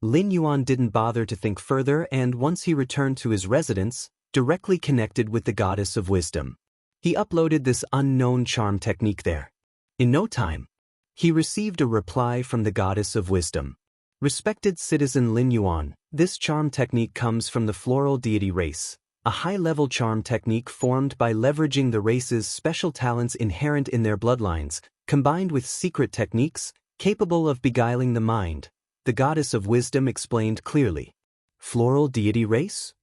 Lin Yuan didn't bother to think further, and once he returned to his residence, directly connected with the goddess of wisdom. He uploaded this unknown charm technique there. In no time, he received a reply from the goddess of wisdom. Respected citizen Lin Yuan, this charm technique comes from the floral deity race, a high-level charm technique formed by leveraging the race's special talents inherent in their bloodlines, combined with secret techniques, capable of beguiling the mind, the goddess of wisdom explained clearly. Floral deity race?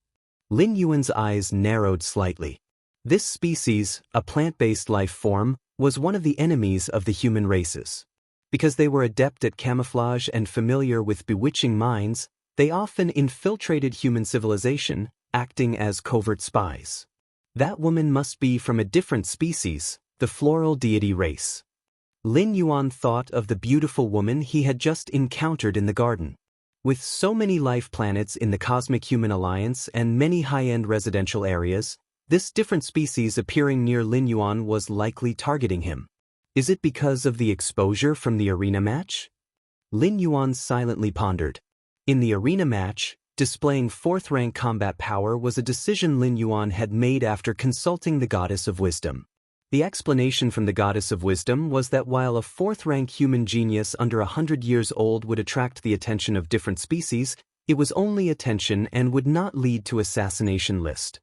Lin Yuan's eyes narrowed slightly. This species, a plant-based life form, was one of the enemies of the human races. Because they were adept at camouflage and familiar with bewitching minds, they often infiltrated human civilization, acting as covert spies. That woman must be from a different species, the floral deity race. Lin Yuan thought of the beautiful woman he had just encountered in the garden. With so many life planets in the Cosmic Human Alliance and many high-end residential areas, this different species appearing near Lin Yuan was likely targeting him. Is it because of the exposure from the arena match? Lin Yuan silently pondered. In the arena match, displaying 4th-rank combat power was a decision Lin Yuan had made after consulting the goddess of wisdom. The explanation from the goddess of wisdom was that while a 4th-rank human genius under 100 years old would attract the attention of different species, It was only attention and would not lead to assassination list.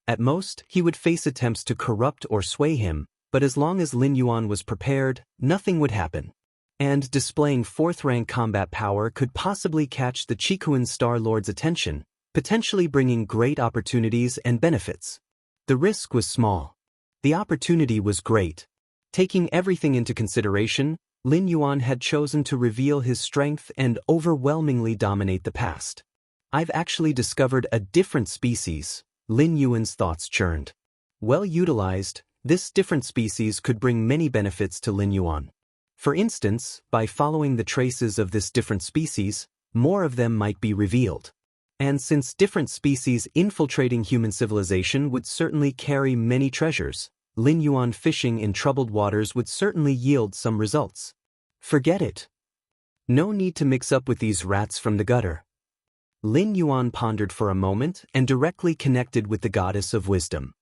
At most, he would face attempts to corrupt or sway him, but as long as Lin Yuan was prepared, nothing would happen. And displaying 4th rank combat power could possibly catch the Qikuan Star Lord's attention, potentially bringing great opportunities and benefits. The risk was small. The opportunity was great. Taking everything into consideration, Lin Yuan had chosen to reveal his strength and overwhelmingly dominate the past. I've actually discovered a different species. Lin Yuan's thoughts churned. Well utilized, this different species could bring many benefits to Lin Yuan. For instance, by following the traces of this different species, more of them might be revealed. And since different species infiltrating human civilization would certainly carry many treasures, Lin Yuan fishing in troubled waters would certainly yield some results. Forget it. No need to mix up with these rats from the gutter. Lin Yuan pondered for a moment and directly connected with the Goddess of Wisdom.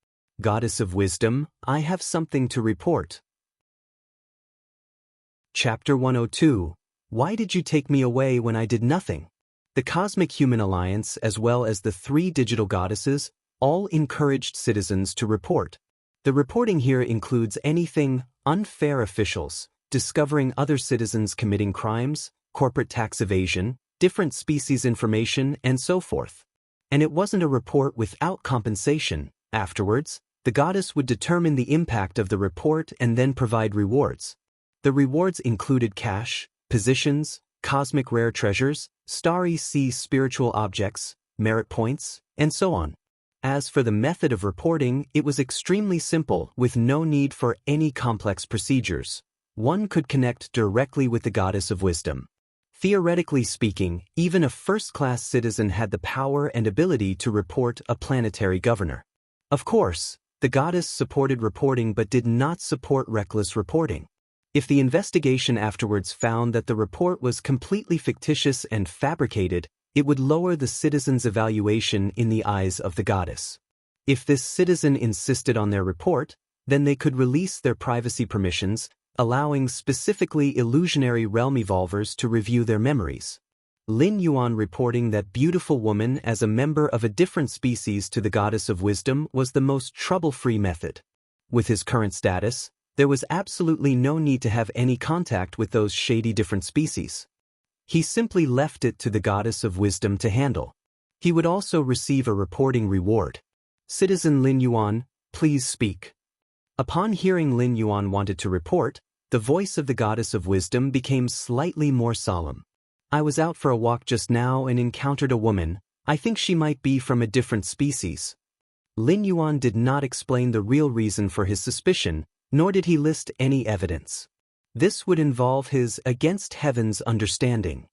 Goddess of Wisdom, I have something to report. Chapter 102. Why did you take me away when I did nothing? The Cosmic Human Alliance, as well as the 3 digital goddesses, all encouraged citizens to report. The reporting here includes anything unfair officials, discovering other citizens committing crimes, corporate tax evasion, different species information, and so forth. And it wasn't a report without compensation. Afterwards, the goddess would determine the impact of the report and then provide rewards. The rewards included cash, positions, cosmic rare treasures, starry sea spiritual objects, merit points, and so on. As for the method of reporting, it was extremely simple with no need for any complex procedures. One could connect directly with the Goddess of Wisdom. Theoretically speaking, even a first-class citizen had the power and ability to report a planetary governor. Of course, the goddess supported reporting but did not support reckless reporting. If the investigation afterwards found that the report was completely fictitious and fabricated, it would lower the citizen's evaluation in the eyes of the goddess. If this citizen insisted on their report, then they could release their privacy permissions, allowing specifically illusionary realm evolvers to review their memories. Lin Yuan reporting that beautiful woman as a member of a different species to the Goddess of Wisdom was the most trouble-free method. With his current status, there was absolutely no need to have any contact with those shady different species. He simply left it to the Goddess of Wisdom to handle. He would also receive a reporting reward. Citizen Lin Yuan, please speak. Upon hearing Lin Yuan wanted to report, the voice of the Goddess of Wisdom became slightly more solemn. I was out for a walk just now and encountered a woman. I think she might be from a different species. Lin Yuan did not explain the real reason for his suspicion, nor did he list any evidence. This would involve his against heaven's understanding.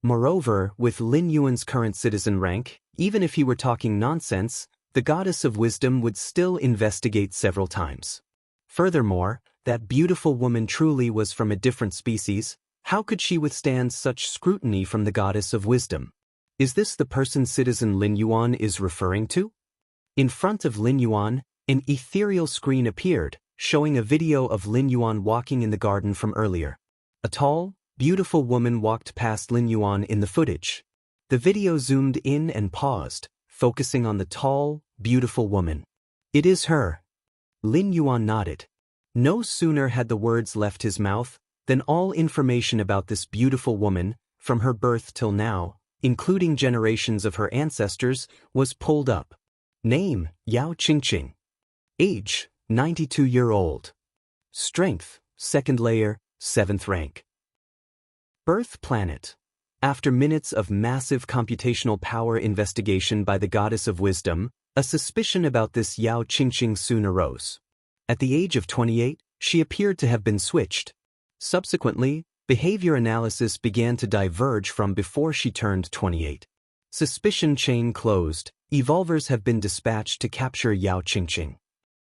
Moreover, with Lin Yuan's current citizen rank, even if he were talking nonsense, the Goddess of Wisdom would still investigate several times. Furthermore, that beautiful woman truly was from a different species. How could she withstand such scrutiny from the Goddess of Wisdom? Is this the person citizen Lin Yuan is referring to? In front of Lin Yuan, an ethereal screen appeared, showing a video of Lin Yuan walking in the garden from earlier. A tall, beautiful woman walked past Lin Yuan in the footage. The video zoomed in and paused, focusing on the tall, beautiful woman. It is her. Lin Yuan nodded. No sooner had the words left his mouth than all information about this beautiful woman, from her birth till now, including generations of her ancestors, was pulled up. Name, Yao Qingqing. Age, 92-year-old. Strength, 2nd layer, 7th rank. Birth planet. After minutes of massive computational power investigation by the Goddess of Wisdom, a suspicion about this Yao Qingqing soon arose. At the age of 28, she appeared to have been switched. Subsequently, behavior analysis began to diverge from before she turned 28. Suspicion chain closed. Evolvers have been dispatched to capture Yao Qingqing.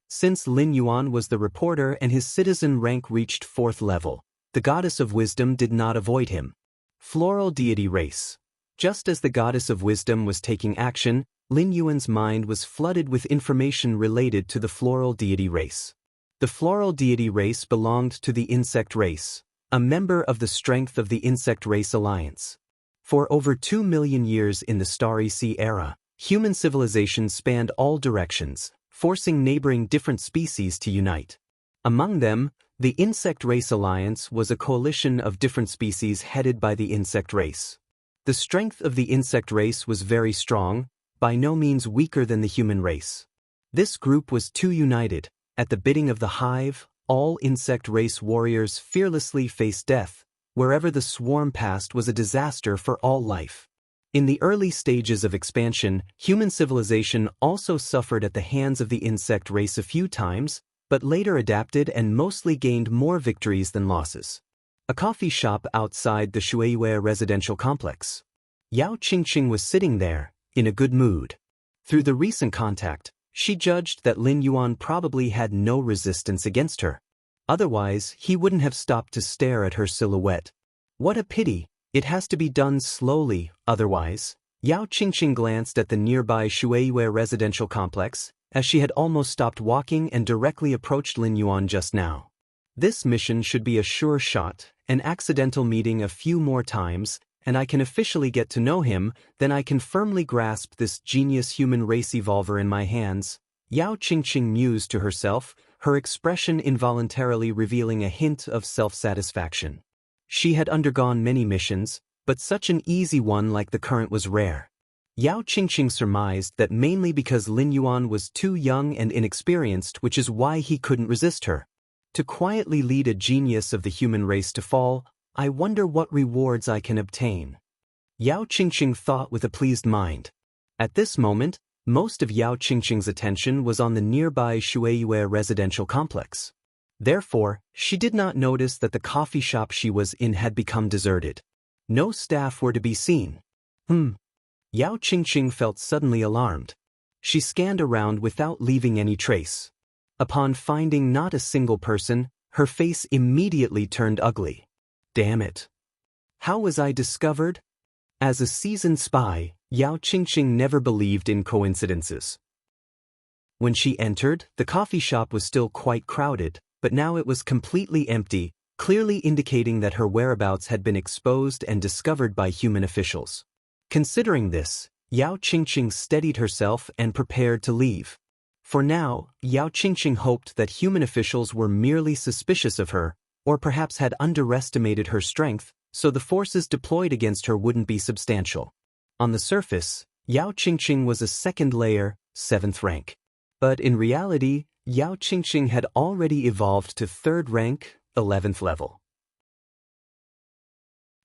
Since Lin Yuan was the reporter and his citizen rank reached 4th level, the Goddess of Wisdom did not avoid him. Floral deity race. Just as the Goddess of Wisdom was taking action, Lin Yuan's mind was flooded with information related to the floral deity race. The floral deity race belonged to the insect race, a member of the Strength of the Insect Race Alliance. For over 2 million years in the Starry Sea era, human civilization spanned all directions, forcing neighboring different species to unite. Among them, the Insect Race Alliance was a coalition of different species headed by the insect race. The strength of the insect race was very strong, by no means weaker than the human race. This group was too united. At the bidding of the hive, all insect race warriors fearlessly faced death. Wherever the swarm passed was a disaster for all life. In the early stages of expansion, human civilization also suffered at the hands of the insect race a few times, but later adapted and mostly gained more victories than losses. A coffee shop outside the Shueiyue residential complex. Yao Qingqing was sitting there, in a good mood. Through the recent contact, she judged that Lin Yuan probably had no resistance against her. Otherwise, he wouldn't have stopped to stare at her silhouette. What a pity, it has to be done slowly, otherwise. Yao Qingqing glanced at the nearby Shueiyue residential complex, as she had almost stopped walking and directly approached Lin Yuan just now. This mission should be a sure shot, an accidental meeting a few more times, and I can officially get to know him, then I can firmly grasp this genius human race evolver in my hands. Yao Qingqing mused to herself, her expression involuntarily revealing a hint of self-satisfaction. She had undergone many missions, but such an easy one like the current was rare. Yao Qingqing surmised that mainly because Lin Yuan was too young and inexperienced, which is why he couldn't resist her. To quietly lead a genius of the human race to fall, I wonder what rewards I can obtain. Yao Qingqing thought with a pleased mind. At this moment, most of Yao Qingqing's attention was on the nearby Shueiyue residential complex. Therefore, she did not notice that the coffee shop she was in had become deserted. No staff were to be seen. Yao Qingqing felt suddenly alarmed. She scanned around without leaving any trace. Upon finding not a single person, her face immediately turned ugly. Damn it. How was I discovered? As a seasoned spy, Yao Qingqing never believed in coincidences. When she entered, the coffee shop was still quite crowded, but now it was completely empty, clearly indicating that her whereabouts had been exposed and discovered by human officials. Considering this, Yao Qingqing steadied herself and prepared to leave. For now, Yao Qingqing hoped that human officials were merely suspicious of her, or perhaps had underestimated her strength, so the forces deployed against her wouldn't be substantial. On the surface, Yao Qingqing was a second layer, 7th rank. But in reality, Yao Qingqing had already evolved to 3rd rank, 11th level.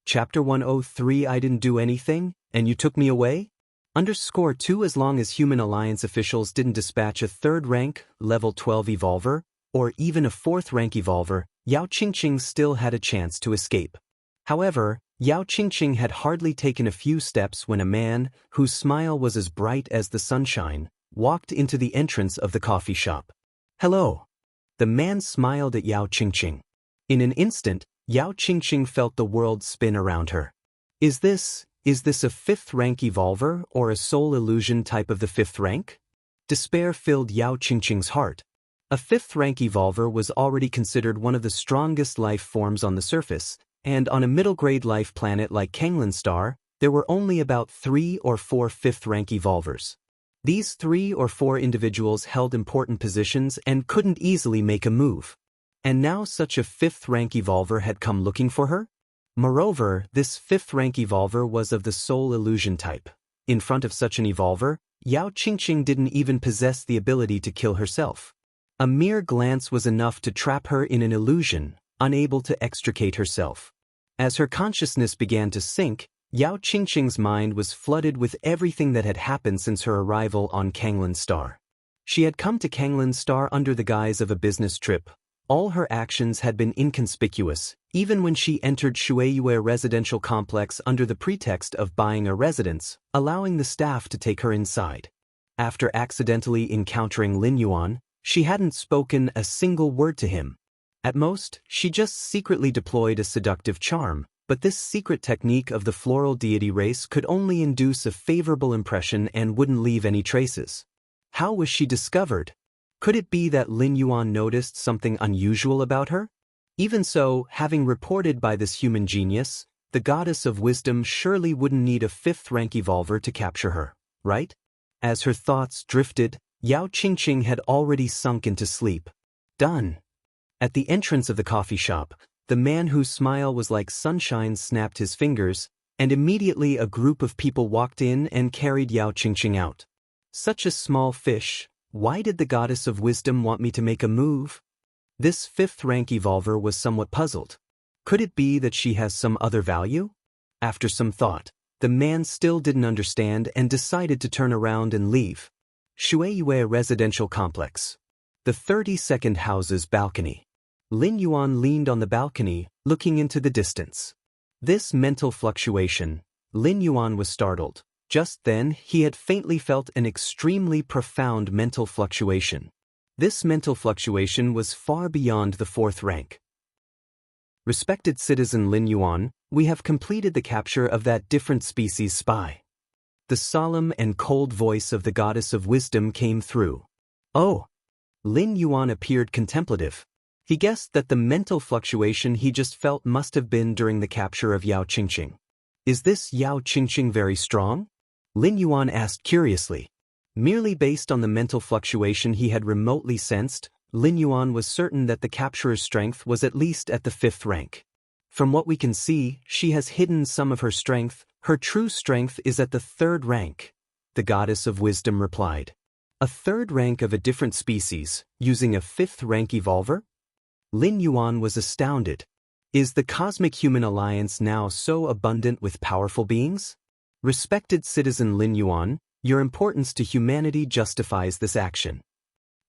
Chapter 103 I didn't do anything, and you took me away? _2 As long as Human Alliance officials didn't dispatch a 3rd rank, level 12 evolver, or even a 4th rank evolver, Yao Qingqing still had a chance to escape. However, Yao Qingqing had hardly taken a few steps when a man, whose smile was as bright as the sunshine, walked into the entrance of the coffee shop. Hello. The man smiled at Yao Qingqing. In an instant, Yao Qingqing felt the world spin around her. Is this a 5th rank evolver or a soul illusion type of the 5th rank? Despair filled Yao Qingqing's heart. A 5th rank evolver was already considered one of the strongest life forms on the surface, and on a middle-grade life planet like Kanglin Star, there were only about 3 or 4 5th rank evolvers. These 3 or 4 individuals held important positions and couldn't easily make a move. And now such a 5th rank evolver had come looking for her? Moreover, this 5th rank evolver was of the soul illusion type. In front of such an evolver, Yao Qingqing didn't even possess the ability to kill herself. A mere glance was enough to trap her in an illusion, unable to extricate herself. As her consciousness began to sink, Yao Qingqing's mind was flooded with everything that had happened since her arrival on Kanglin Star. She had come to Kanglin Star under the guise of a business trip. All her actions had been inconspicuous, even when she entered Shueiyue residential complex under the pretext of buying a residence, allowing the staff to take her inside. After accidentally encountering Lin Yuan, she hadn't spoken a single word to him. At most, she just secretly deployed a seductive charm, but this secret technique of the floral deity race could only induce a favorable impression and wouldn't leave any traces. How was she discovered? Could it be that Lin Yuan noticed something unusual about her? Even so, having reported by this human genius, the goddess of wisdom surely wouldn't need a fifth-rank evolver to capture her, right? As her thoughts drifted, Yao Qingqing had already sunk into sleep. Done. At the entrance of the coffee shop, the man whose smile was like sunshine snapped his fingers, and immediately a group of people walked in and carried Yao Qingqing out. Such a small fish, why did the goddess of wisdom want me to make a move? This fifth-rank evolver was somewhat puzzled. Could it be that she has some other value? After some thought, the man still didn't understand and decided to turn around and leave. Shuiyue Residential Complex. The 32nd house's balcony. Lin Yuan leaned on the balcony, looking into the distance. This mental fluctuation, Lin Yuan was startled. Just then, he had faintly felt an extremely profound mental fluctuation. This mental fluctuation was far beyond the fourth rank. Respected citizen Lin Yuan, we have completed the capture of that different species spy. The solemn and cold voice of the goddess of wisdom came through. Oh! Lin Yuan appeared contemplative. He guessed that the mental fluctuation he just felt must have been during the capture of Yao Qingqing. Is this Yao Qingqing very strong? Lin Yuan asked curiously. Merely based on the mental fluctuation he had remotely sensed, Lin Yuan was certain that the capturer's strength was at least at the fifth rank. From what we can see, she has hidden some of her strength. Her true strength is at the third rank, the goddess of wisdom replied. A third rank of a different species, using a fifth rank evolver? Lin Yuan was astounded. Is the Cosmic Human Alliance now so abundant with powerful beings? Respected citizen Lin Yuan, your importance to humanity justifies this action.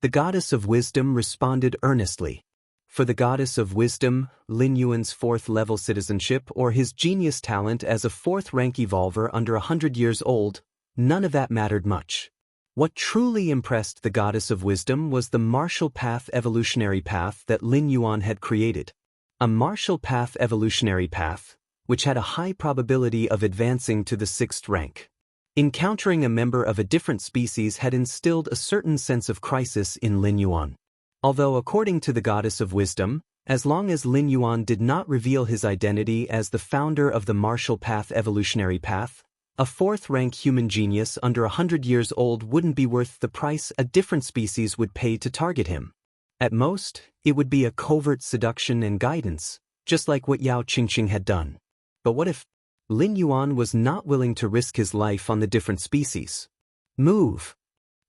The goddess of wisdom responded earnestly. For the goddess of wisdom, Lin Yuan's fourth-level citizenship or his genius talent as a fourth-rank evolver under 100 years old, none of that mattered much. What truly impressed the goddess of wisdom was the martial path evolutionary path that Lin Yuan had created. A martial path evolutionary path, which had a high probability of advancing to the sixth rank. Encountering a member of a different species had instilled a certain sense of crisis in Lin Yuan. Although according to the goddess of wisdom, as long as Lin Yuan did not reveal his identity as the founder of the martial path evolutionary path, a fourth-rank human genius under 100 years old wouldn't be worth the price a different species would pay to target him. At most, it would be a covert seduction and guidance, just like what Yao Qingqing had done. But what if Lin Yuan was not willing to risk his life on the different species? Move!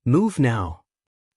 Move now!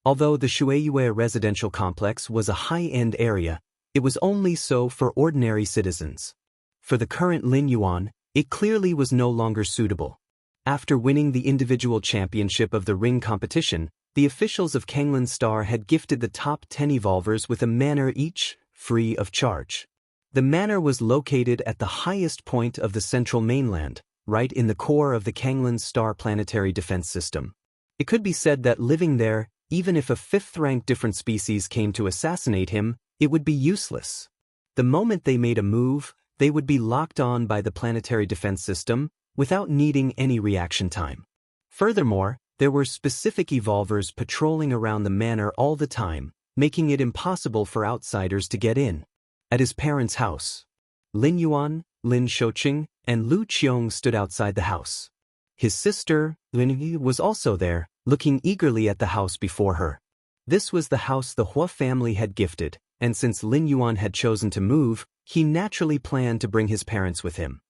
Although the Shuiyue residential complex was a high-end area, it was only so for ordinary citizens. For the current Lin Yuan, it clearly was no longer suitable. After winning the individual championship of the ring competition, the officials of Kanglin Star had gifted the top 10 evolvers with a manor each, free of charge. The manor was located at the highest point of the central mainland, right in the core of the Kanglin Star planetary defense system. It could be said that living there, even if a fifth-rank different species came to assassinate him, it would be useless. The moment they made a move, they would be locked on by the planetary defense system without needing any reaction time. Furthermore, there were specific evolvers patrolling around the manor all the time, making it impossible for outsiders to get in. At his parents' house, Lin Yuan, Lin Shouqing, and Lu Qiong stood outside the house. His sister, Lin Yi, was also there, looking eagerly at the house before her. This was the house the Hua family had gifted, and since Lin Yuan had chosen to move, he naturally planned to bring his parents with him.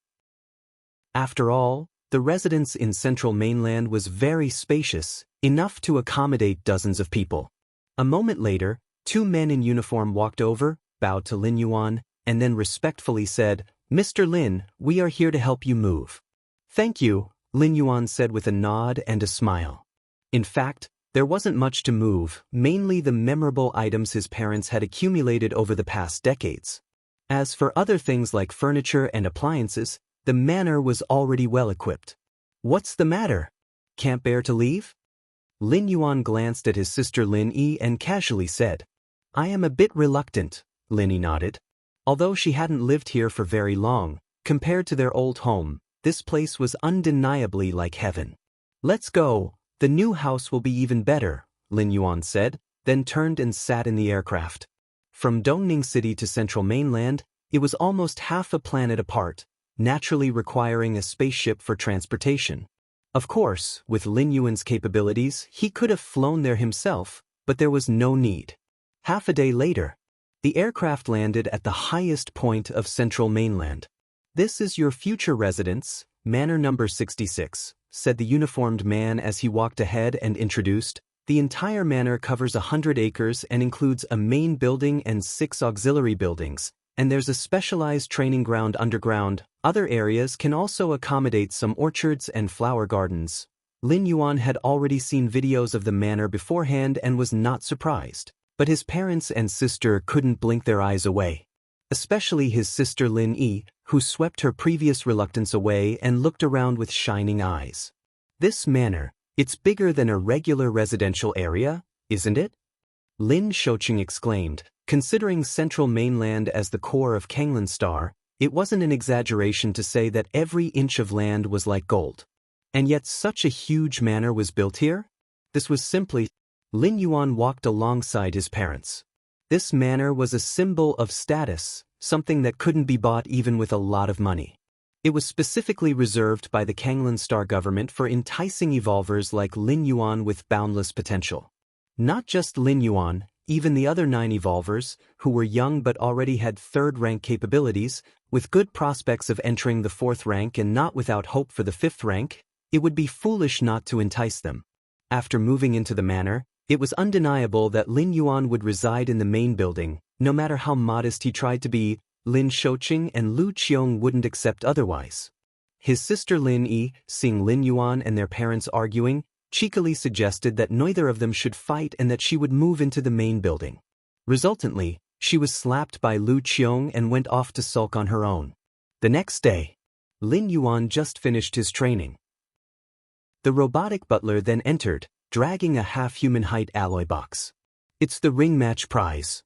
After all, the residence in central mainland was very spacious, enough to accommodate dozens of people. A moment later, two men in uniform walked over, bowed to Lin Yuan, and then respectfully said, "Mr. Lin, we are here to help you move." "Thank you," Lin Yuan said with a nod and a smile. In fact, there wasn't much to move, mainly the memorable items his parents had accumulated over the past decades. As for other things like furniture and appliances, the manor was already well equipped. "What's the matter? Can't bear to leave?" Lin Yuan glanced at his sister Lin Yi and casually said, "I am a bit reluctant," Lin Yi nodded. Although she hadn't lived here for very long, compared to their old home, this place was undeniably like heaven. "Let's go, the new house will be even better," Lin Yuan said, then turned and sat in the aircraft. From Dongning City to central mainland, it was almost half a planet apart, naturally requiring a spaceship for transportation. Of course, with Lin Yuan's capabilities, he could have flown there himself, but there was no need. Half a day later, the aircraft landed at the highest point of central mainland. "This is your future residence, Manor number 66, said the uniformed man as he walked ahead and introduced. The entire manor covers 100 acres and includes a main building and 6 auxiliary buildings, and there's a specialized training ground underground. Other areas can also accommodate some orchards and flower gardens." Lin Yuan had already seen videos of the manor beforehand and was not surprised, but his parents and sister couldn't blink their eyes away. Especially his sister Lin Yi, who swept her previous reluctance away and looked around with shining eyes. "This manor, it's bigger than a regular residential area, isn't it?" Lin Shouqing exclaimed. Considering central mainland as the core of Kanglin Star, it wasn't an exaggeration to say that every inch of land was like gold. And yet such a huge manor was built here? This was simply... Lin Yuan walked alongside his parents. This manor was a symbol of status, something that couldn't be bought even with a lot of money. It was specifically reserved by the Kanglin Star government for enticing evolvers like Lin Yuan with boundless potential. Not just Lin Yuan, even the other 9 evolvers, who were young but already had 3rd rank capabilities, with good prospects of entering the 4th rank and not without hope for the 5th rank, it would be foolish not to entice them. After moving into the manor, it was undeniable that Lin Yuan would reside in the main building, no matter how modest he tried to be. Lin Shouqing and Lu Qiong wouldn't accept otherwise. His sister Lin Yi, seeing Lin Yuan and their parents arguing, cheekily suggested that neither of them should fight and that she would move into the main building. Resultantly, she was slapped by Lu Qiong and went off to sulk on her own. The next day, Lin Yuan just finished his training. The robotic butler then entered, dragging a half-human height alloy box. "It's the ring match prize."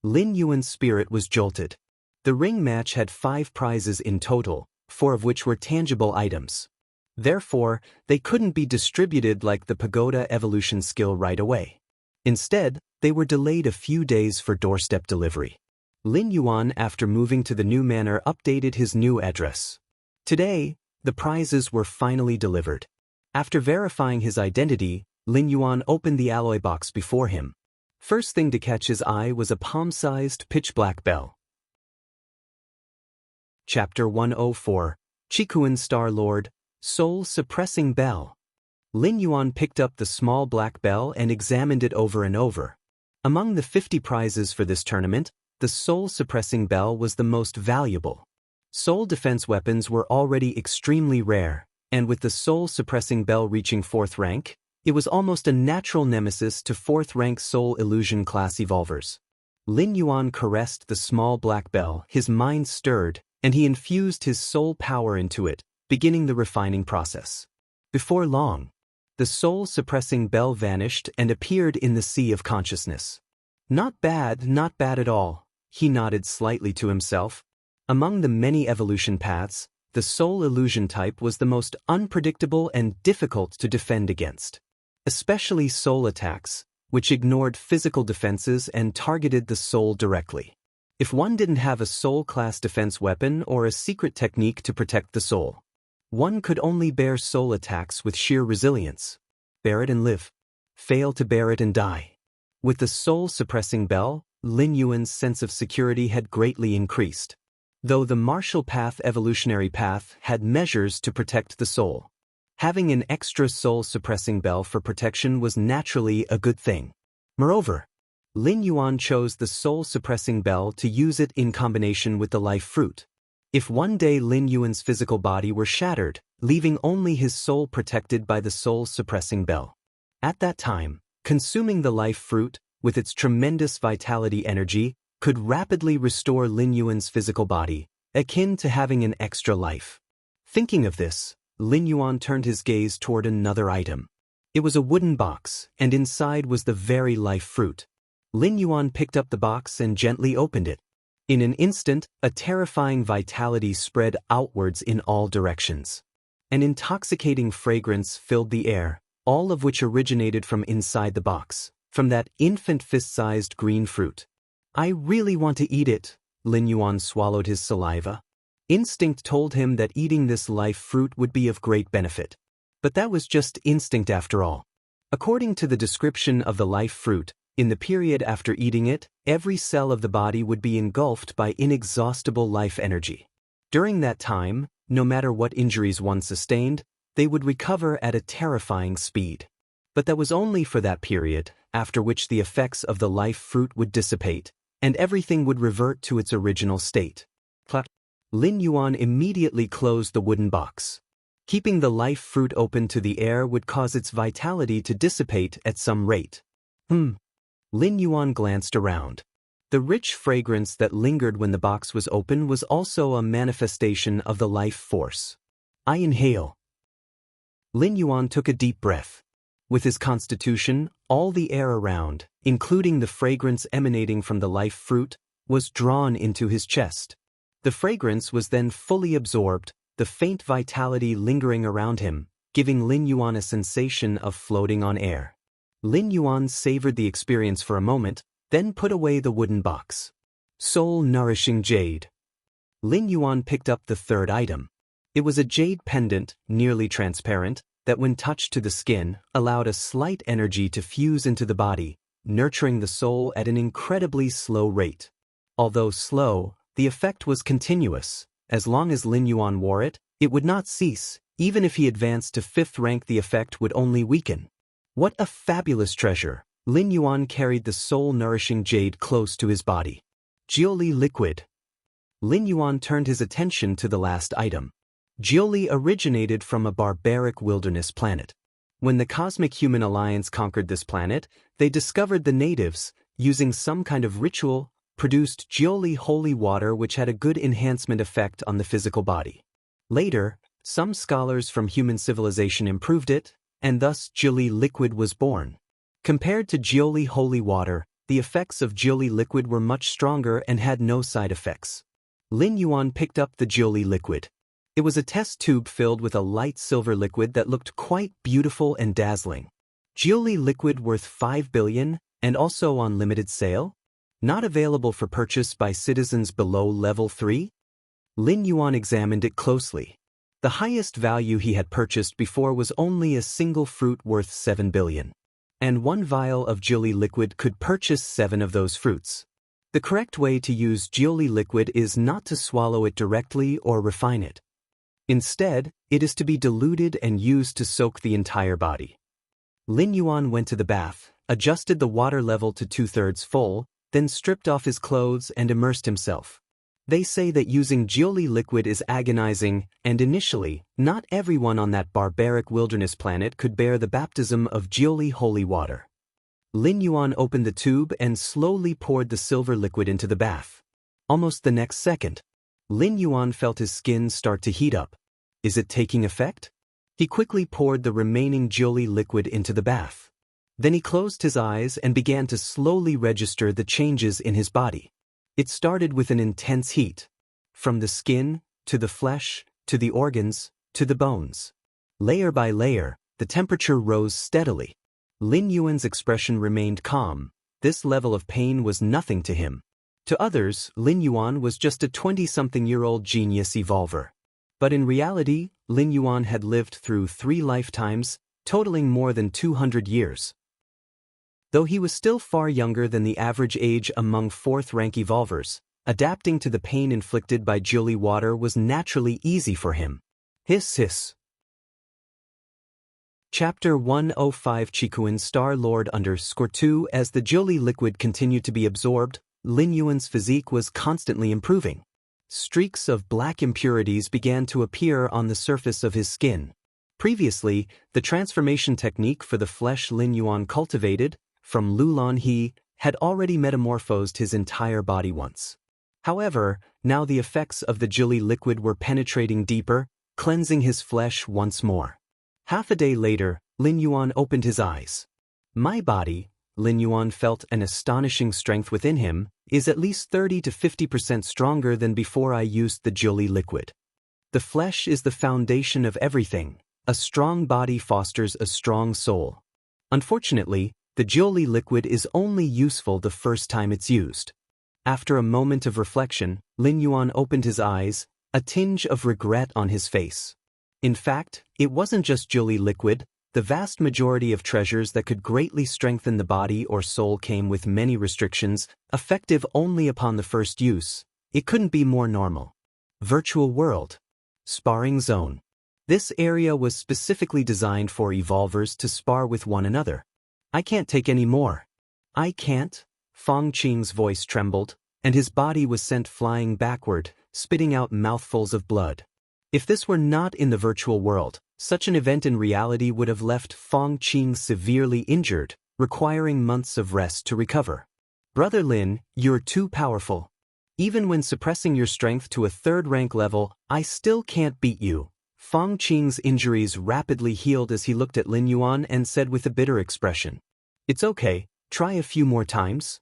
Lin Yuan's spirit was jolted. The ring match had 5 prizes in total, 4 of which were tangible items. Therefore, they couldn't be distributed like the pagoda evolution skill right away. Instead, they were delayed a few days for doorstep delivery. Lin Yuan, after moving to the new manor, updated his new address. Today, the prizes were finally delivered. After verifying his identity, Lin Yuan opened the alloy box before him. First thing to catch his eye was a palm-sized pitch-black bell. Chapter 104, Chikuan Star Lord, Soul-Suppressing Bell. Lin Yuan picked up the small black bell and examined it over and over. Among the 50 prizes for this tournament, the soul-suppressing bell was the most valuable. Soul defense weapons were already extremely rare, and with the soul-suppressing bell reaching 4th rank, it was almost a natural nemesis to 4th rank soul illusion class evolvers. Lin Yuan caressed the small black bell, his mind stirred, and he infused his soul power into it, beginning the refining process. Before long, the soul-suppressing bell vanished and appeared in the sea of consciousness. Not bad at all, he nodded slightly to himself. Among the many evolution paths, the soul illusion type was the most unpredictable and difficult to defend against. Especially soul attacks, which ignored physical defenses and targeted the soul directly. If one didn't have a soul-class defense weapon or a secret technique to protect the soul, one could only bear soul attacks with sheer resilience. Bear it and live. Fail to bear it and die. With the soul-suppressing bell, Lin Yuan's sense of security had greatly increased. Though the martial path evolutionary path had measures to protect the soul, having an extra soul-suppressing bell for protection was naturally a good thing. Moreover, Lin Yuan chose the soul-suppressing bell to use it in combination with the life fruit. If one day Lin Yuan's physical body were shattered, leaving only his soul protected by the soul-suppressing bell, at that time, consuming the life fruit, with its tremendous vitality energy, could rapidly restore Lin Yuan's physical body, akin to having an extra life. Thinking of this, Lin Yuan turned his gaze toward another item. It was a wooden box, and inside was the very life fruit. Lin Yuan picked up the box and gently opened it. In an instant, a terrifying vitality spread outwards in all directions. An intoxicating fragrance filled the air, all of which originated from inside the box, from that infant fist-sized green fruit. "I really want to eat it." Lin Yuan swallowed his saliva. Instinct told him that eating this life fruit would be of great benefit. But that was just instinct after all. According to the description of the life fruit, in the period after eating it, every cell of the body would be engulfed by inexhaustible life energy. During that time, no matter what injuries one sustained, they would recover at a terrifying speed. But that was only for that period, after which the effects of the life fruit would dissipate, and everything would revert to its original state. Lin Yuan immediately closed the wooden box. Keeping the life fruit open to the air would cause its vitality to dissipate at some rate. Lin Yuan glanced around. The rich fragrance that lingered when the box was open was also a manifestation of the life force. I inhale. Lin Yuan took a deep breath. With his constitution, all the air around, including the fragrance emanating from the life fruit, was drawn into his chest. The fragrance was then fully absorbed, the faint vitality lingering around him, giving Lin Yuan a sensation of floating on air. Lin Yuan savored the experience for a moment, then put away the wooden box. Soul-nourishing jade. Lin Yuan picked up the third item. It was a jade pendant, nearly transparent, that when touched to the skin, allowed a slight energy to fuse into the body, nurturing the soul at an incredibly slow rate. Although slow, the effect was continuous. As long as Lin Yuan wore it, it would not cease. Even if he advanced to 5th rank, the effect would only weaken. What a fabulous treasure! Lin Yuan carried the soul-nourishing jade close to his body. Jiuli liquid. Lin Yuan turned his attention to the last item. Jiuli originated from a barbaric wilderness planet. When the Cosmic Human Alliance conquered this planet, they discovered the natives, using some kind of ritual, produced Jiuli holy water which had a good enhancement effect on the physical body. Later, some scholars from human civilization improved it, and thus Jiuli liquid was born. Compared to Jiuli holy water, the effects of Jiuli liquid were much stronger and had no side effects. Lin Yuan picked up the Jiuli liquid. It was a test tube filled with a light silver liquid that looked quite beautiful and dazzling. Jiuli liquid worth 5 billion, and also on limited sale? Not available for purchase by citizens below level 3? Lin Yuan examined it closely. The highest value he had purchased before was only a single fruit worth 7 billion. And one vial of Jiuli liquid could purchase 7 of those fruits. The correct way to use Jiuli liquid is not to swallow it directly or refine it. Instead, it is to be diluted and used to soak the entire body. Lin Yuan went to the bath, adjusted the water level to 2/3 full, then stripped off his clothes and immersed himself. They say that using Jiuli liquid is agonizing, and initially, not everyone on that barbaric wilderness planet could bear the baptism of Jiuli holy water. Lin Yuan opened the tube and slowly poured the silver liquid into the bath. Almost the next second, Lin Yuan felt his skin start to heat up. Is it taking effect? He quickly poured the remaining Jiuli liquid into the bath. Then he closed his eyes and began to slowly register the changes in his body. It started with an intense heat. From the skin, to the flesh, to the organs, to the bones. Layer by layer, the temperature rose steadily. Lin Yuan's expression remained calm. This level of pain was nothing to him. To others, Lin Yuan was just a 20-something-year-old genius evolver. But in reality, Lin Yuan had lived through 3 lifetimes, totaling more than 200 years. Though he was still far younger than the average age among 4th-rank evolvers, adapting to the pain inflicted by Jiuli water was naturally easy for him. Hiss hiss. Chapter 105 Chikuan Star-Lord _2 As the Jiuli liquid continued to be absorbed, Lin Yuan's physique was constantly improving. Streaks of black impurities began to appear on the surface of his skin. Previously, the transformation technique for the flesh Lin Yuan cultivated, from Lulan He, had already metamorphosed his entire body once. However, now the effects of the Jiuli liquid were penetrating deeper, cleansing his flesh once more. Half a day later, Lin Yuan opened his eyes. My body, Lin Yuan felt an astonishing strength within him, is at least 30 to 50% stronger than before I used the Jiuli liquid. The flesh is the foundation of everything. A strong body fosters a strong soul. Unfortunately, the Jiuli liquid is only useful the first time it's used. After a moment of reflection, Lin Yuan opened his eyes, a tinge of regret on his face. In fact, it wasn't just Julie liquid. The vast majority of treasures that could greatly strengthen the body or soul came with many restrictions, effective only upon the first use. It couldn't be more normal. Virtual world. Sparring zone. This area was specifically designed for evolvers to spar with one another. I can't take any more. I can't. Feng Qing's voice trembled, and his body was sent flying backward, spitting out mouthfuls of blood. If this were not in the virtual world, such an event in reality would have left Feng Qing severely injured, requiring months of rest to recover. Brother Lin, you're too powerful. Even when suppressing your strength to a third-rank level, I still can't beat you. Feng Qing's injuries rapidly healed as he looked at Lin Yuan and said with a bitter expression, "It's okay, try a few more times."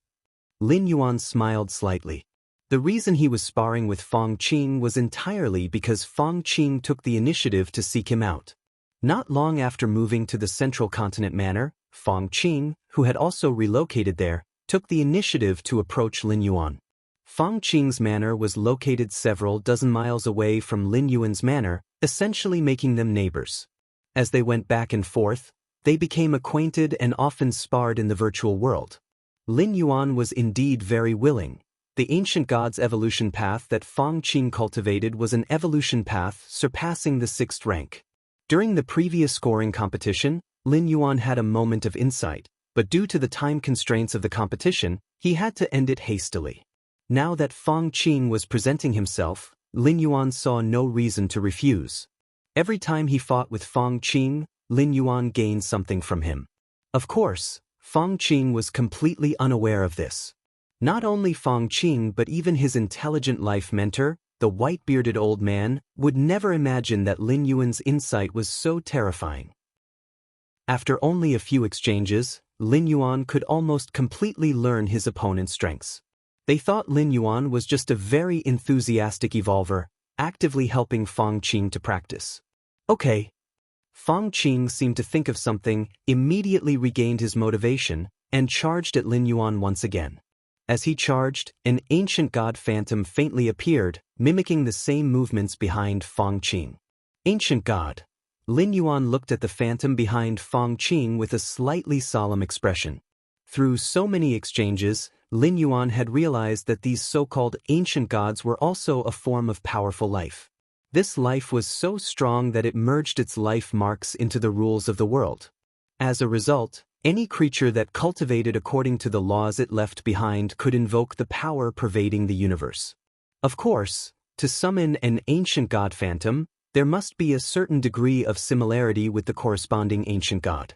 Lin Yuan smiled slightly. The reason he was sparring with Feng Qing was entirely because Feng Qing took the initiative to seek him out. Not long after moving to the Central Continent Manor, Feng Qing, who had also relocated there, took the initiative to approach Lin Yuan. Feng Qing's manor was located several dozen miles away from Lin Yuan's manor, essentially making them neighbors. As they went back and forth, they became acquainted and often sparred in the virtual world. Lin Yuan was indeed very willing. The ancient god's evolution path that Feng Qing cultivated was an evolution path surpassing the 6th rank. During the previous scoring competition, Lin Yuan had a moment of insight, but due to the time constraints of the competition, he had to end it hastily. Now that Feng Qing was presenting himself, Lin Yuan saw no reason to refuse. Every time he fought with Feng Qing, Lin Yuan gained something from him. Of course, Feng Qing was completely unaware of this. Not only Feng Qing but even his intelligent life mentor, the white-bearded old man, would never imagine that Lin Yuan's insight was so terrifying. After only a few exchanges, Lin Yuan could almost completely learn his opponent's strengths. They thought Lin Yuan was just a very enthusiastic evolver, actively helping Feng Qing to practice. Okay. Feng Qing seemed to think of something, immediately regained his motivation, and charged at Lin Yuan once again. As he charged, an ancient god phantom faintly appeared, mimicking the same movements behind Feng Qing. Ancient god. Lin Yuan looked at the phantom behind Feng Qing with a slightly solemn expression. Through so many exchanges, Lin Yuan had realized that these so-called ancient gods were also a form of powerful life. This life was so strong that it merged its life marks into the rules of the world. As a result, any creature that cultivated according to the laws it left behind could invoke the power pervading the universe. Of course, to summon an ancient god phantom, there must be a certain degree of similarity with the corresponding ancient god.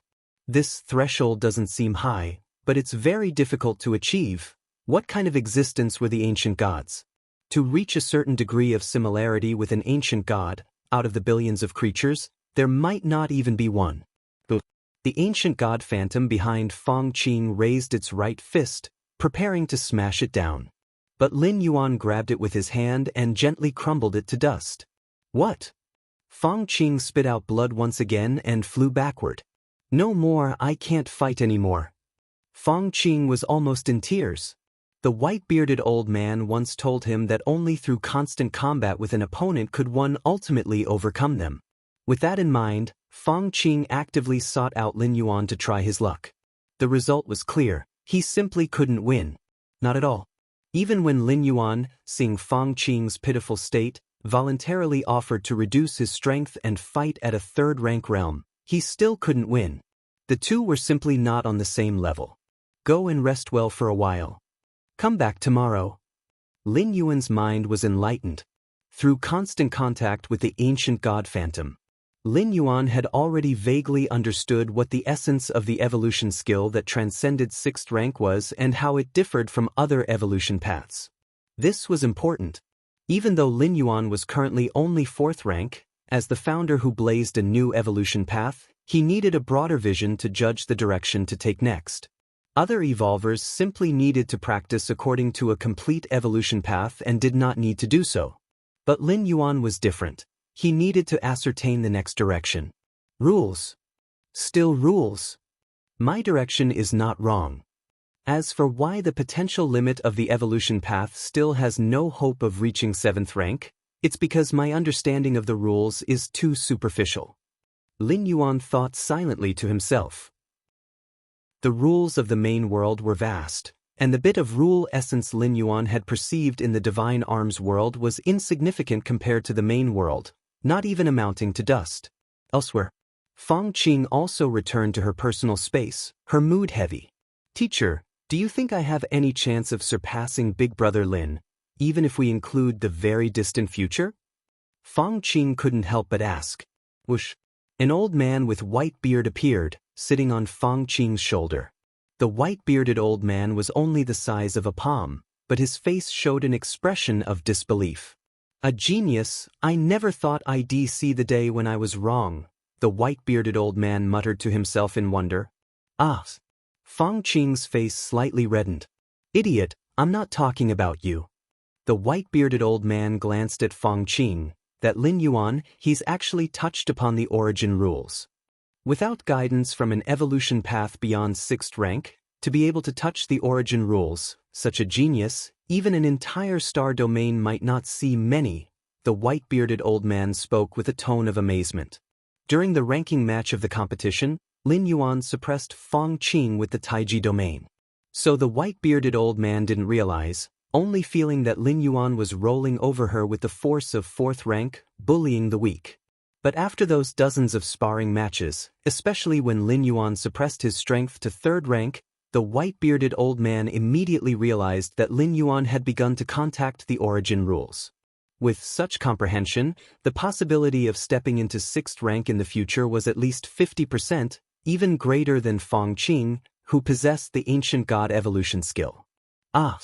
This threshold doesn't seem high, but it's very difficult to achieve. What kind of existence were the ancient gods? To reach a certain degree of similarity with an ancient god, out of the billions of creatures, there might not even be one. The ancient god phantom behind Feng Qing raised its right fist, preparing to smash it down. But Lin Yuan grabbed it with his hand and gently crumbled it to dust. What? Feng Qing spit out blood once again and flew backward. No more, I can't fight anymore. Feng Qing was almost in tears. The white-bearded old man once told him that only through constant combat with an opponent could one ultimately overcome them. With that in mind, Feng Qing actively sought out Lin Yuan to try his luck. The result was clear. He simply couldn't win. Not at all. Even when Lin Yuan, seeing Feng Qing's pitiful state, voluntarily offered to reduce his strength and fight at a third-rank realm, he still couldn't win. The two were simply not on the same level. Go and rest well for a while. Come back tomorrow. Lin Yuan's mind was enlightened. Through constant contact with the ancient god phantom, Lin Yuan had already vaguely understood what the essence of the evolution skill that transcended 6th rank was and how it differed from other evolution paths. This was important. Even though Lin Yuan was currently only 4th rank, as the founder who blazed a new evolution path, he needed a broader vision to judge the direction to take next. Other evolvers simply needed to practice according to a complete evolution path and did not need to do so. But Lin Yuan was different. He needed to ascertain the next direction. Rules. Still rules. My direction is not wrong. As for why the potential limit of the evolution path still has no hope of reaching 7th rank, It's because my understanding of the rules is too superficial. Lin Yuan thought silently to himself. The rules of the main world were vast, and the bit of rule essence Lin Yuan had perceived in the divine arms world was insignificant compared to the main world, not even amounting to dust. Elsewhere, Fang Qing also returned to her personal space, her mood heavy. Teacher, do you think I have any chance of surpassing Big Brother Lin, even if we include the very distant future? Fang Qing couldn't help but ask. Whoosh! An old man with white beard appeared, sitting on Fang Qing's shoulder. The white-bearded old man was only the size of a palm, but his face showed an expression of disbelief. A genius, I never thought I'd see the day when I was wrong, the white-bearded old man muttered to himself in wonder. Ah! Fang Qing's face slightly reddened. Idiot, I'm not talking about you. The white-bearded old man glanced at Fang Qing. That Lin Yuan, he's actually touched upon the origin rules. Without guidance from an evolution path beyond 6th rank, to be able to touch the origin rules, such a genius, even an entire star domain might not see many, the white-bearded old man spoke with a tone of amazement. During the ranking match of the competition, Lin Yuan suppressed Fang Qing with the Taiji domain. So the white-bearded old man didn't realize, only feeling that Lin Yuan was rolling over her with the force of 4th rank, bullying the weak. But after those dozens of sparring matches, especially when Lin Yuan suppressed his strength to 3rd rank, the white-bearded old man immediately realized that Lin Yuan had begun to contact the origin rules. With such comprehension, the possibility of stepping into 6th rank in the future was at least 50%, even greater than Fang Qing, who possessed the ancient god evolution skill. Ah!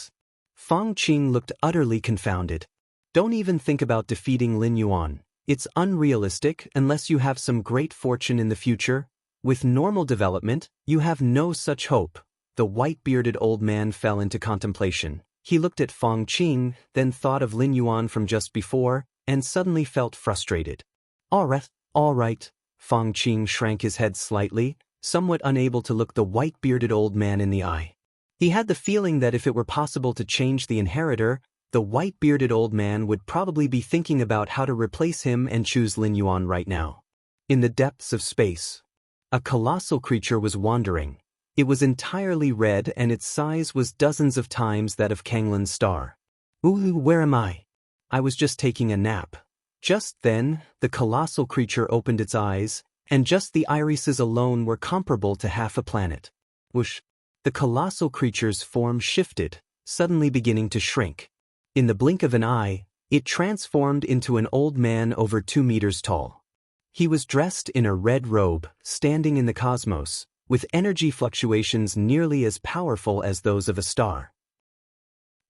Fang Qing looked utterly confounded. Don't even think about defeating Lin Yuan. It's unrealistic unless you have some great fortune in the future. With normal development, you have no such hope. The white-bearded old man fell into contemplation. He looked at Fang Qing, then thought of Lin Yuan from just before, and suddenly felt frustrated. All right. Fang Qing shrank his head slightly, somewhat unable to look the white-bearded old man in the eye. He had the feeling that if it were possible to change the inheritor, the white-bearded old man would probably be thinking about how to replace him and choose Lin Yuan right now. In the depths of space, a colossal creature was wandering. It was entirely red and its size was dozens of times that of Kanglin's star. Ooh, where am I? I was just taking a nap. Just then, the colossal creature opened its eyes, and just the irises alone were comparable to half a planet. Whoosh! The colossal creature's form shifted, suddenly beginning to shrink. In the blink of an eye, it transformed into an old man over 2 meters tall. He was dressed in a red robe, standing in the cosmos, with energy fluctuations nearly as powerful as those of a star.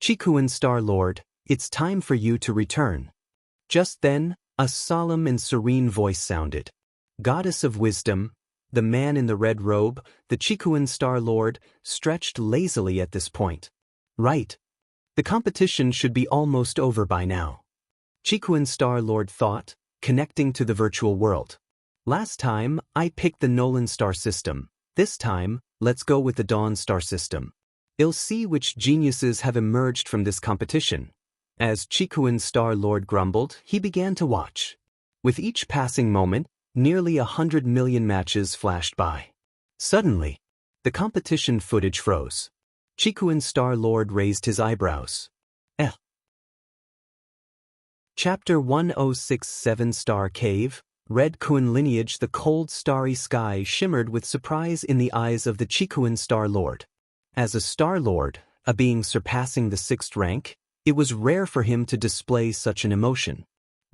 Qikuan Star Lord, it's time for you to return. Just then, a solemn and serene voice sounded. Goddess of wisdom, the man in the red robe, the Qikuan Star Lord, stretched lazily at this point. Right. The competition should be almost over by now. Qikuan Star Lord thought, connecting to the virtual world. Last time, I picked the Nolan star system. This time, let's go with the Dawn star system. I'll see which geniuses have emerged from this competition. As Qikuan Star Lord grumbled, he began to watch. With each passing moment, nearly 100 million matches flashed by. Suddenly, the competition footage froze. Qikuan Star Lord raised his eyebrows. Chapter 1067 Star Cave, Red Kun Lineage. The cold starry sky shimmered with surprise in the eyes of the Qikuan Star Lord. As a Star Lord, a being surpassing the 6th rank, it was rare for him to display such an emotion.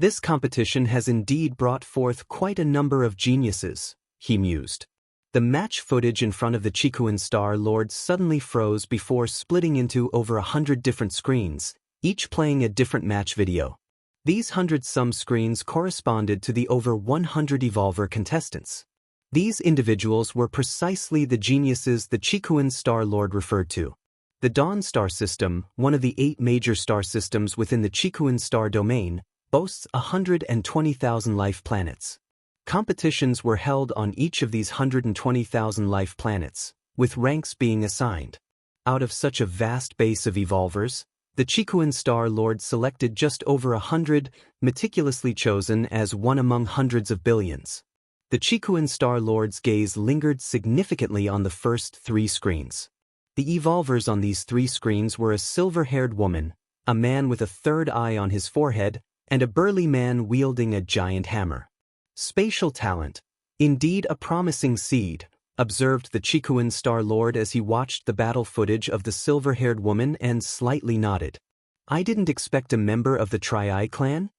This competition has indeed brought forth quite a number of geniuses, he mused. The match footage in front of the Qikuan Star Lord suddenly froze before splitting into over 100 different screens, each playing a different match video. These 100-some screens corresponded to the over 100 Evolver contestants. These individuals were precisely the geniuses the Qikuan Star Lord referred to. The Dawn star system, one of the 8 major star systems within the Qikuan star domain, boasts 120,000 life planets. Competitions were held on each of these 120,000 life planets, with ranks being assigned. Out of such a vast base of evolvers, The Qikuan Star Lord selected just over 100, meticulously chosen as one among hundreds of billions. The Qikuan Star Lord's gaze lingered significantly on the first 3 screens. The evolvers on these 3 screens were a silver-haired woman, a man with a third eye on his forehead, and a burly man wielding a giant hammer. Spatial talent. Indeed a promising seed, observed the Qikuan Star Lord as he watched the battle footage of the silver-haired woman and slightly nodded. I didn't expect a member of the Tri-Eye clan?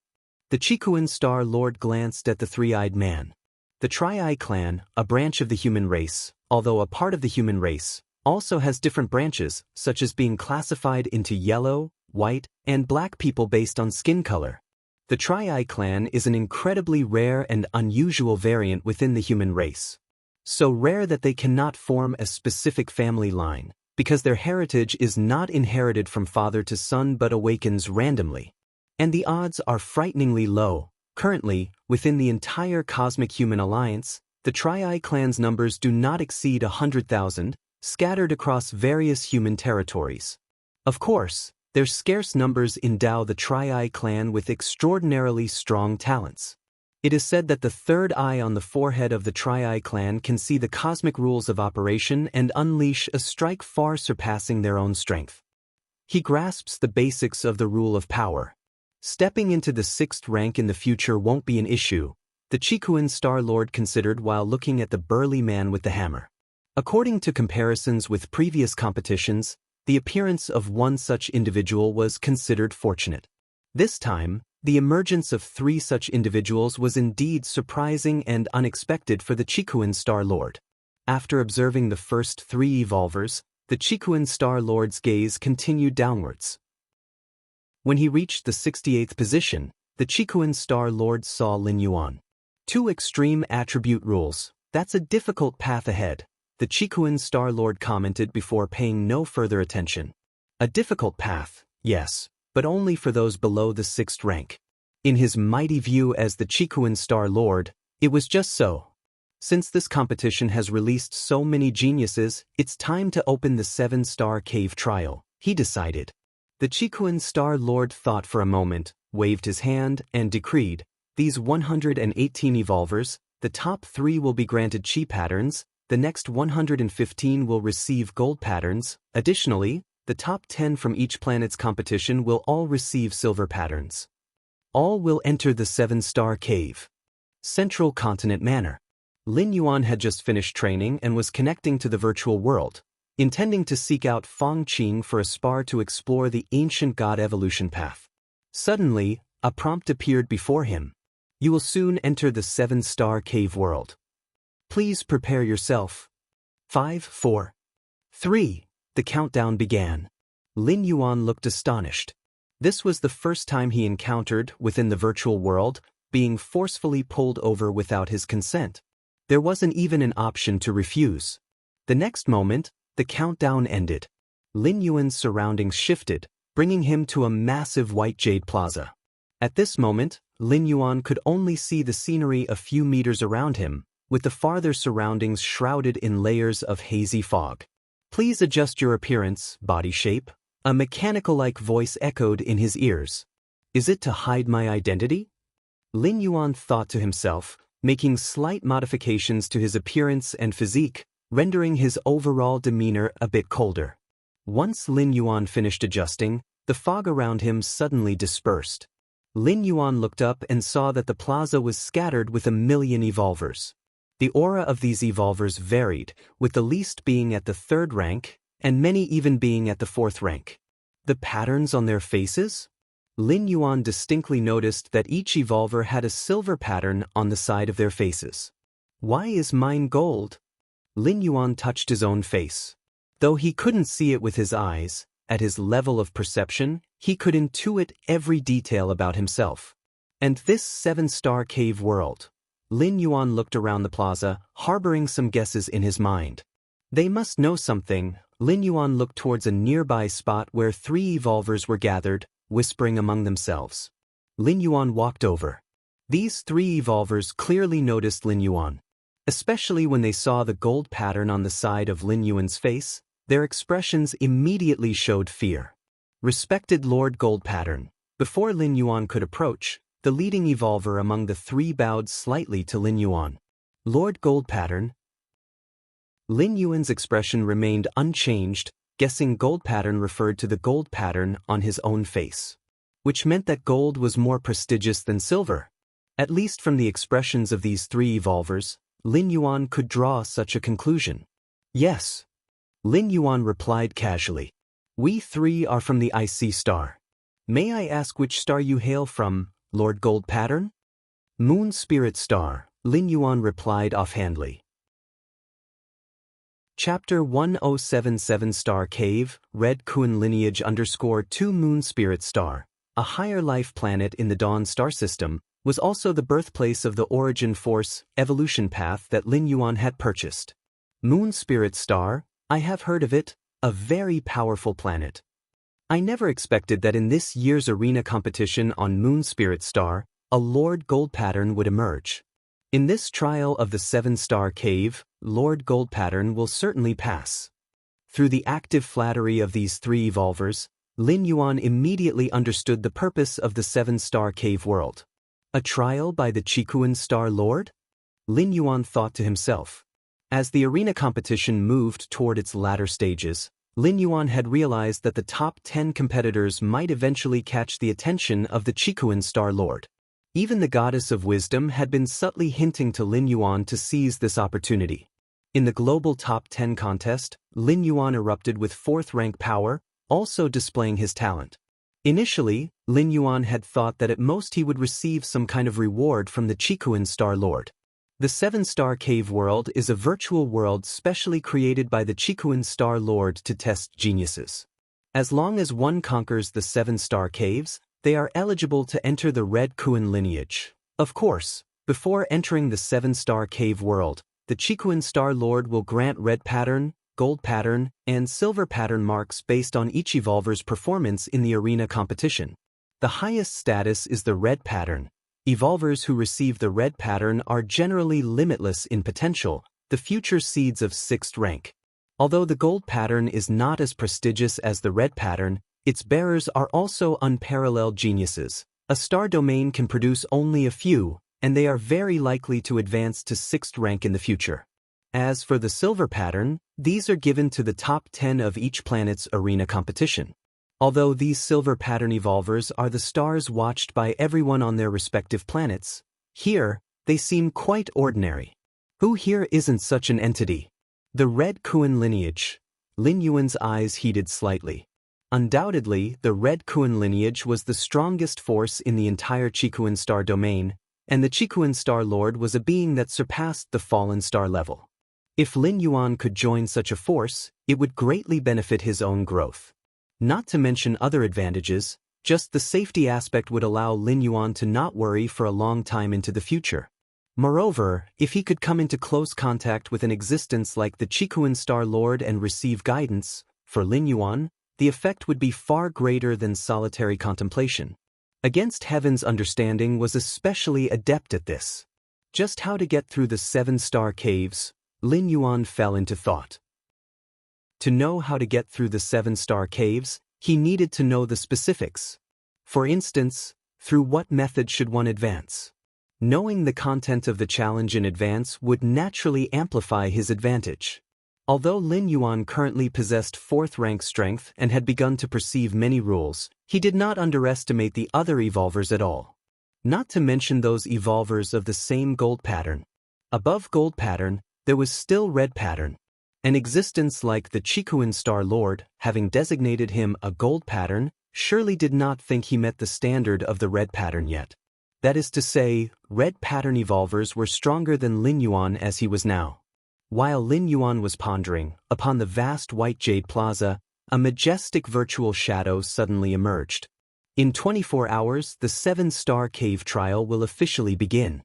The Qikuan Star Lord glanced at the three-eyed man. The Tri-Eye clan, a branch of the human race, although a part of the human race, also has different branches, such as being classified into yellow, white, and black people based on skin color. The Tri-Eye clan is an incredibly rare and unusual variant within the human race. So rare that they cannot form a specific family line, because their heritage is not inherited from father to son but awakens randomly. And the odds are frighteningly low. Currently, within the entire Cosmic Human Alliance, the Tri-Eye clan's numbers do not exceed 100,000, scattered across various human territories. Of course, their scarce numbers endow the Tri-Eye clan with extraordinarily strong talents. It is said that the third eye on the forehead of the Tri-Eye clan can see the cosmic rules of operation and unleash a strike far surpassing their own strength. He grasps the basics of the rule of power. Stepping into the 6th rank in the future won't be an issue, the Qikuan Star Lord considered while looking at the burly man with the hammer. According to comparisons with previous competitions, the appearance of one such individual was considered fortunate. This time, the emergence of 3 such individuals was indeed surprising and unexpected for the Qikuan Star Lord. After observing the first 3 evolvers, the Qikuan Star Lord's gaze continued downwards. When he reached the 68th position, the Qikuan Star Lord saw Lin Yuan. 2 extreme attribute rules, that's a difficult path ahead, the Qikuan Star Lord commented before paying no further attention. A difficult path, yes, but only for those below the 6th rank. In his mighty view as the Qikuan Star Lord, it was just so. Since this competition has released so many geniuses, it's time to open the 7-star cave trial, he decided. The Qikuan Star Lord thought for a moment, waved his hand, and decreed, these 118 evolvers, the top 3 will be granted chi patterns, the next 115 will receive gold patterns. Additionally, the top 10 from each planet's competition will all receive silver patterns. All will enter the 7-star cave. Central Continent Manor. Lin Yuan had just finished training and was connecting to the virtual world, intending to seek out Feng Qing for a spar to explore the ancient god evolution path. Suddenly, a prompt appeared before him. You will soon enter the 7-star cave world. Please prepare yourself. 5, 4, 3. The countdown began. Lin Yuan looked astonished. This was the first time he encountered, within the virtual world, being forcefully pulled over without his consent. There wasn't even an option to refuse. The next moment, the countdown ended. Lin Yuan's surroundings shifted, bringing him to a massive white jade plaza. At this moment, Lin Yuan could only see the scenery a few meters around him, with the farther surroundings shrouded in layers of hazy fog. Please adjust your appearance, body shape. A mechanical-like voice echoed in his ears. Is it to hide my identity? Lin Yuan thought to himself, making slight modifications to his appearance and physique, rendering his overall demeanor a bit colder. Once Lin Yuan finished adjusting, the fog around him suddenly dispersed. Lin Yuan looked up and saw that the plaza was scattered with 1,000,000 evolvers. The aura of these evolvers varied, with the least being at the 3rd rank, and many even being at the 4th rank. The patterns on their faces? Lin Yuan distinctly noticed that each evolver had a silver pattern on the side of their faces. Why is mine gold? Lin Yuan touched his own face. Though he couldn't see it with his eyes, at his level of perception, he could intuit every detail about himself. And this 7-star cave world. Lin Yuan looked around the plaza, harboring some guesses in his mind. They must know something. Lin Yuan looked towards a nearby spot where 3 evolvers were gathered, whispering among themselves. Lin Yuan walked over. These 3 evolvers clearly noticed Lin Yuan. Especially when they saw the gold pattern on the side of Lin Yuan's face, their expressions immediately showed fear. Respected Lord Gold Pattern. Before Lin Yuan could approach, the leading evolver among the three bowed slightly to Lin Yuan. Lord Gold Pattern. Lin Yuan's expression remained unchanged, guessing Gold Pattern referred to the gold pattern on his own face, which meant that gold was more prestigious than silver. At least from the expressions of these three evolvers, Lin Yuan could draw such a conclusion. Yes. Lin Yuan replied casually. We three are from the IC star. May I ask which star you hail from, Lord Gold Pattern? Moon Spirit Star, Lin Yuan replied offhandedly. Chapter 1077 Star Cave, Red Kun Lineage _2 Moon Spirit Star, a higher life planet in the Dawn star system, was also the birthplace of the origin force, evolution path that Lin Yuan had purchased. Moon Spirit Star, I have heard of it, a very powerful planet. I never expected that in this year's arena competition on Moon Spirit Star, a Lord Gold Pattern would emerge. In this trial of the 7-star cave, Lord Gold Pattern will certainly pass. Through the active flattery of these three evolvers, Lin Yuan immediately understood the purpose of the 7-star cave world. A trial by the Qikuan Star Lord? Lin Yuan thought to himself. As the arena competition moved toward its latter stages, Lin Yuan had realized that the top 10 competitors might eventually catch the attention of the Qikuan Star Lord. Even the Goddess of Wisdom had been subtly hinting to Lin Yuan to seize this opportunity. In the global top 10 contest, Lin Yuan erupted with 4th-rank power, also displaying his talent. Initially, Lin Yuan had thought that at most he would receive some kind of reward from the Qikuan Star Lord. The 7-star cave world is a virtual world specially created by the Qikuan Star Lord to test geniuses. As long as one conquers the 7-star caves, they are eligible to enter the Red Kun lineage. Of course, before entering the 7-star cave world, the Qikuan Star Lord will grant red pattern, gold pattern, and silver pattern marks based on each evolver's performance in the arena competition. The highest status is the red pattern. Evolvers who receive the red pattern are generally limitless in potential, the future seeds of 6th rank. Although the gold pattern is not as prestigious as the red pattern, its bearers are also unparalleled geniuses. A star domain can produce only a few, and they are very likely to advance to 6th rank in the future. As for the silver pattern, these are given to the top 10 of each planet's arena competition. Although these silver pattern evolvers are the stars watched by everyone on their respective planets, here, they seem quite ordinary. Who here isn't such an entity? The Red Kun lineage. Lin Yuan's eyes heated slightly. Undoubtedly, the Red Kun lineage was the strongest force in the entire Qikuan star domain, and the Qikuan Star Lord was a being that surpassed the fallen star level. If Lin Yuan could join such a force, it would greatly benefit his own growth. Not to mention other advantages, just the safety aspect would allow Lin Yuan to not worry for a long time into the future. Moreover, if he could come into close contact with an existence like the Qikuan Star Lord and receive guidance, for Lin Yuan, the effect would be far greater than solitary contemplation. Against Heaven's understanding was especially adept at this. Just how to get through the 7-star caves, Lin Yuan fell into thought. To know how to get through the 7-star caves, he needed to know the specifics. For instance, through what method should one advance? Knowing the content of the challenge in advance would naturally amplify his advantage. Although Lin Yuan currently possessed 4th-rank strength and had begun to perceive many rules, he did not underestimate the other evolvers at all. Not to mention those evolvers of the same gold pattern. Above gold pattern, there was still red pattern. An existence like the Qikuan Star Lord, having designated him a gold pattern, surely did not think he met the standard of the red pattern yet. That is to say, red pattern evolvers were stronger than Lin Yuan as he was now. While Lin Yuan was pondering, upon the vast white jade plaza, a majestic virtual shadow suddenly emerged. In 24 hours, the 7-star cave trial will officially begin.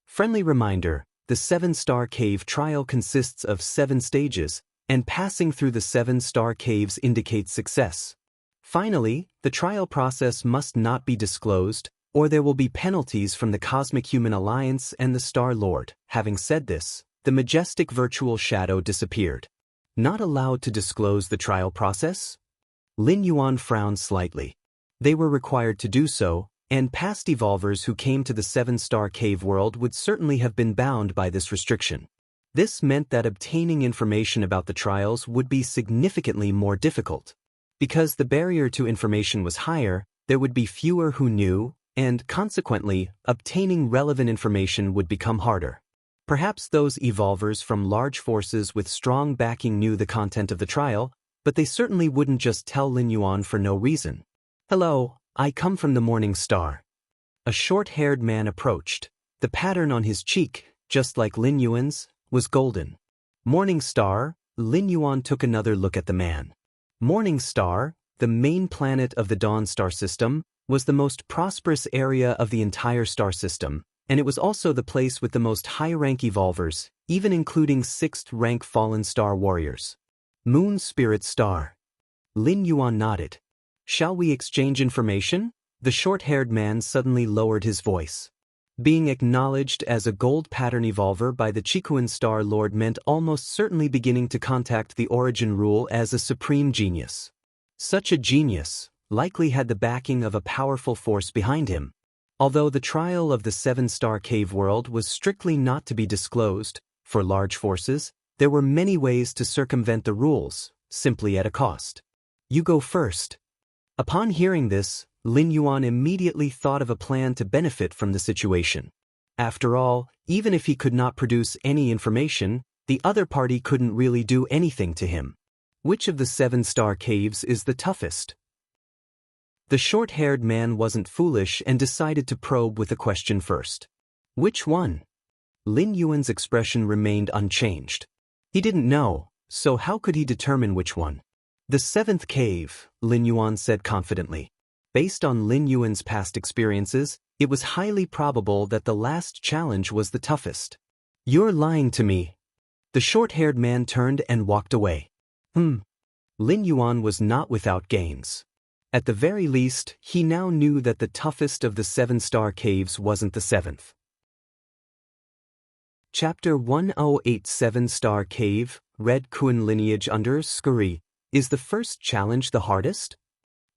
Friendly reminder, the 7-star cave trial consists of 7 stages, and passing through the 7-star caves indicates success. Finally, the trial process must not be disclosed, or there will be penalties from the Cosmic Human Alliance and the Star Lord. Having said this, the majestic virtual shadow disappeared. Not allowed to disclose the trial process? Lin Yuan frowned slightly. They were required to do so, and past evolvers who came to the 7-star cave world would certainly have been bound by this restriction. This meant that obtaining information about the trials would be significantly more difficult. Because the barrier to information was higher, there would be fewer who knew, and consequently, obtaining relevant information would become harder. Perhaps those evolvers from large forces with strong backing knew the content of the trial, but they certainly wouldn't just tell Lin Yuan for no reason. "Hello, I come from the Morning Star." A short-haired man approached. The pattern on his cheek, just like Lin Yuan's, was golden. Morning Star. Lin Yuan took another look at the man. Morning Star, the main planet of the Dawn star system, was the most prosperous area of the entire star system, and it was also the place with the most high-rank evolvers, even including 6th-rank fallen star warriors. Moon Spirit Star. Lin Yuan nodded. "Shall we exchange information?" The short-haired man suddenly lowered his voice. Being acknowledged as a gold pattern evolver by the Chikuan Star Lord meant almost certainly beginning to contact the Origin Rule as a supreme genius. Such a genius likely had the backing of a powerful force behind him. Although the trial of the 7-star cave world was strictly not to be disclosed, for large forces, there were many ways to circumvent the rules, simply at a cost. "You go first." Upon hearing this, Lin Yuan immediately thought of a plan to benefit from the situation. After all, even if he could not produce any information, the other party couldn't really do anything to him. Which of the 7-star caves is the toughest? The short-haired man wasn't foolish and decided to probe with a question first. Which one? Lin Yuan's expression remained unchanged. He didn't know, so how could he determine which one? "The 7th cave," Lin Yuan said confidently. Based on Lin Yuan's past experiences, it was highly probable that the last challenge was the toughest. "You're lying to me." The short-haired man turned and walked away. Lin Yuan was not without gains. At the very least, he now knew that the toughest of the 7-star caves wasn't the 7th. Chapter 108 7-Star Cave, Red Kuan Lineage under Scurry. Is the first challenge the hardest?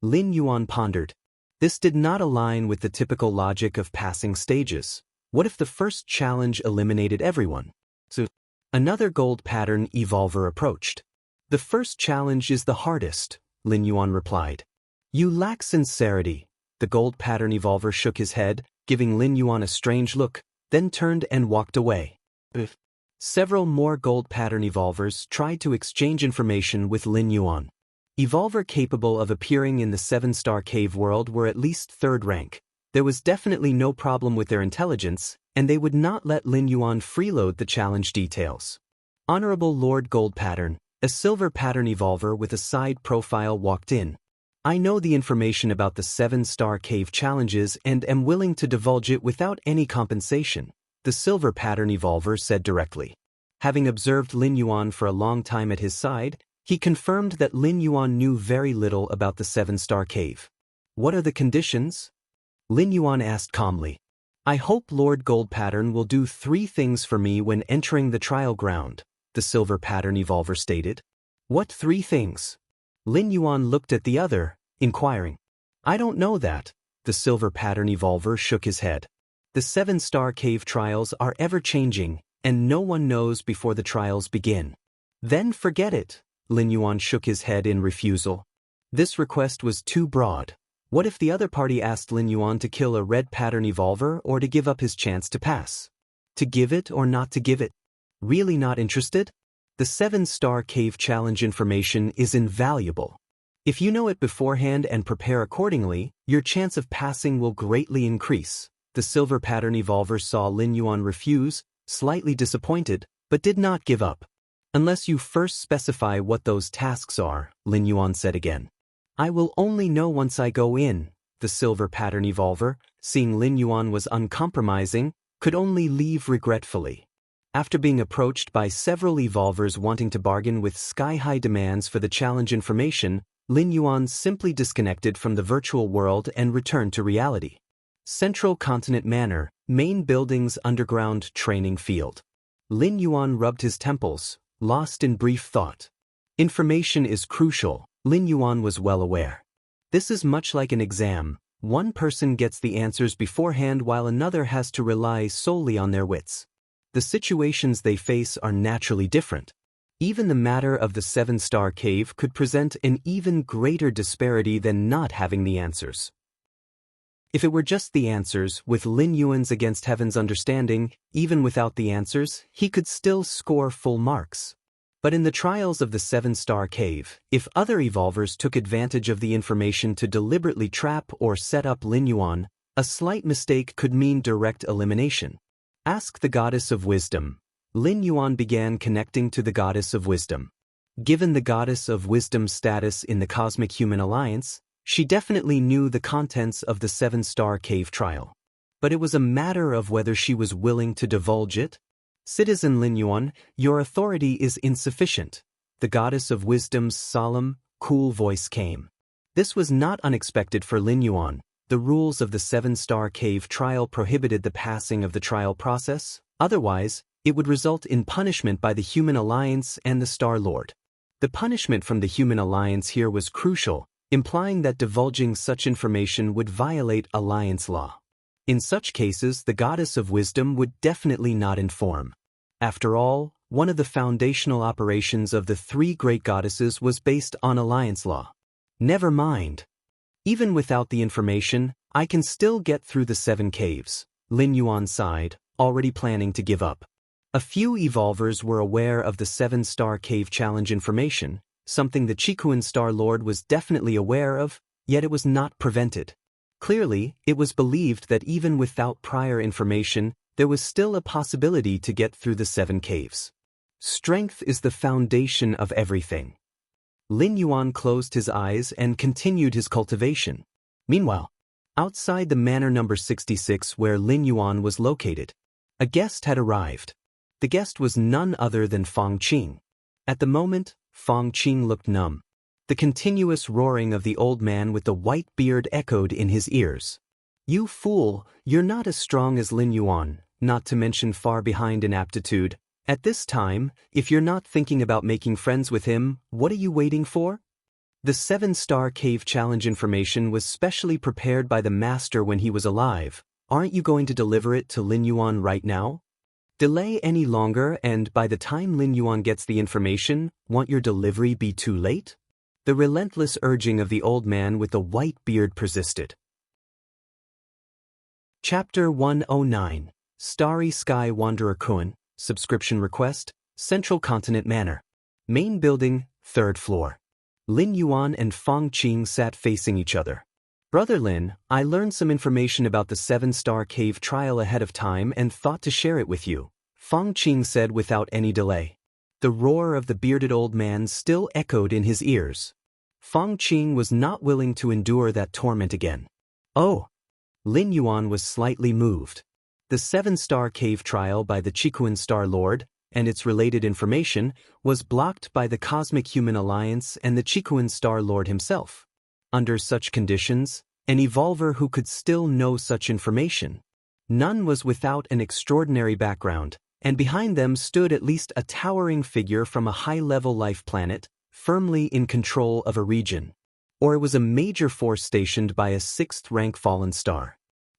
Lin Yuan pondered. This did not align with the typical logic of passing stages. What if the first challenge eliminated everyone? So, another gold pattern evolver approached. "The first challenge is the hardest," Lin Yuan replied. "You lack sincerity." The gold pattern evolver shook his head, giving Lin Yuan a strange look, then turned and walked away. Several more gold pattern evolvers tried to exchange information with Lin Yuan. Evolver capable of appearing in the 7-star cave world were at least 3rd rank. There was definitely no problem with their intelligence, and they would not let Lin Yuan freeload the challenge details. Honorable Lord Gold Pattern, a silver pattern evolver with a side profile walked in. "I know the information about the 7-star cave challenges and am willing to divulge it without any compensation," the silver pattern evolver said directly. Having observed Lin Yuan for a long time at his side, he confirmed that Lin Yuan knew very little about the 7-star cave. "What are the conditions?" Lin Yuan asked calmly. "I hope Lord Gold Pattern will do 3 things for me when entering the trial ground," the silver pattern evolver stated. "What 3 things?" Lin Yuan looked at the other, inquiring. "I don't know that," the silver pattern evolver shook his head. "The 7-star cave trials are ever-changing, and no one knows before the trials begin." "Then forget it," Lin Yuan shook his head in refusal. This request was too broad. What if the other party asked Lin Yuan to kill a red pattern evolver or to give up his chance to pass? To give it or not to give it? Really not interested? The 7-star cave challenge information is invaluable. If you know it beforehand and prepare accordingly, your chance of passing will greatly increase. The silver pattern evolver saw Lin Yuan refuse, slightly disappointed, but did not give up. "Unless you first specify what those tasks are," Lin Yuan said again. "I will only know once I go in," the silver pattern evolver, seeing Lin Yuan was uncompromising, could only leave regretfully. After being approached by several evolvers wanting to bargain with sky-high demands for the challenge information, Lin Yuan simply disconnected from the virtual world and returned to reality. Central Continent Manor, main building's underground training field. Lin Yuan rubbed his temples, lost in brief thought. "Information is crucial," Lin Yuan was well aware. This is much like an exam. One person gets the answers beforehand while another has to rely solely on their wits. The situations they face are naturally different. Even the matter of the 7-star cave could present an even greater disparity than not having the answers. If it were just the answers, with Lin Yuan's against heaven's understanding, even without the answers, he could still score full marks. But in the trials of the 7-star cave, if other evolvers took advantage of the information to deliberately trap or set up Lin Yuan, a slight mistake could mean direct elimination. Ask the Goddess of Wisdom. Lin Yuan began connecting to the Goddess of Wisdom. Given the Goddess of Wisdom's status in the Cosmic Human Alliance, she definitely knew the contents of the 7-star cave trial. But it was a matter of whether she was willing to divulge it. Citizen Lin Yuan, your authority is insufficient. The Goddess of Wisdom's solemn, cool voice came. This was not unexpected for Lin Yuan. The rules of the 7-star cave trial prohibited the passing of the trial process, otherwise, it would result in punishment by the Human Alliance and the Star Lord. The punishment from the Human Alliance here was crucial, implying that divulging such information would violate Alliance law. In such cases, the Goddess of Wisdom would definitely not inform. After all, one of the foundational operations of the 3 great goddesses was based on Alliance law. Never mind. Even without the information, I can still get through the 7 caves, Lin Yuan sighed, already planning to give up. A few evolvers were aware of the 7-star cave challenge information, something the Qikuan Star Lord was definitely aware of, yet it was not prevented. Clearly, it was believed that even without prior information, there was still a possibility to get through the 7 caves. Strength is the foundation of everything. Lin Yuan closed his eyes and continued his cultivation. Meanwhile, outside the manor number 66 where Lin Yuan was located, a guest had arrived. The guest was none other than Fang Qing. At the moment, Fang Qing looked numb. The continuous roaring of the old man with the white beard echoed in his ears. You fool, you're not as strong as Lin Yuan, not to mention far behind in aptitude. At this time, if you're not thinking about making friends with him, what are you waiting for? The 7-star cave challenge information was specially prepared by the master when he was alive. Aren't you going to deliver it to Lin Yuan right now? Delay any longer and by the time Lin Yuan gets the information, won't your delivery be too late? The relentless urging of the old man with the white beard persisted. Chapter 109, Starry Sky Wanderer Kun, Subscription Request, Central Continent Manor. Main building, 3rd floor. Lin Yuan and Fang Qing sat facing each other. Brother Lin, I learned some information about the 7-star cave trial ahead of time and thought to share it with you, Fang Qing said without any delay. The roar of the bearded old man still echoed in his ears. Fang Qing was not willing to endure that torment again. Oh! Lin Yuan was slightly moved. The 7-star cave trial by the Qikuan Star Lord, and its related information, was blocked by the Cosmic Human Alliance and the Qikuan Star Lord himself. Under such conditions, an evolver who could still know such information. None was without an extraordinary background, and behind them stood at least a towering figure from a high-level life planet, firmly in control of a region. Or it was a major force stationed by a 6th-rank fallen star.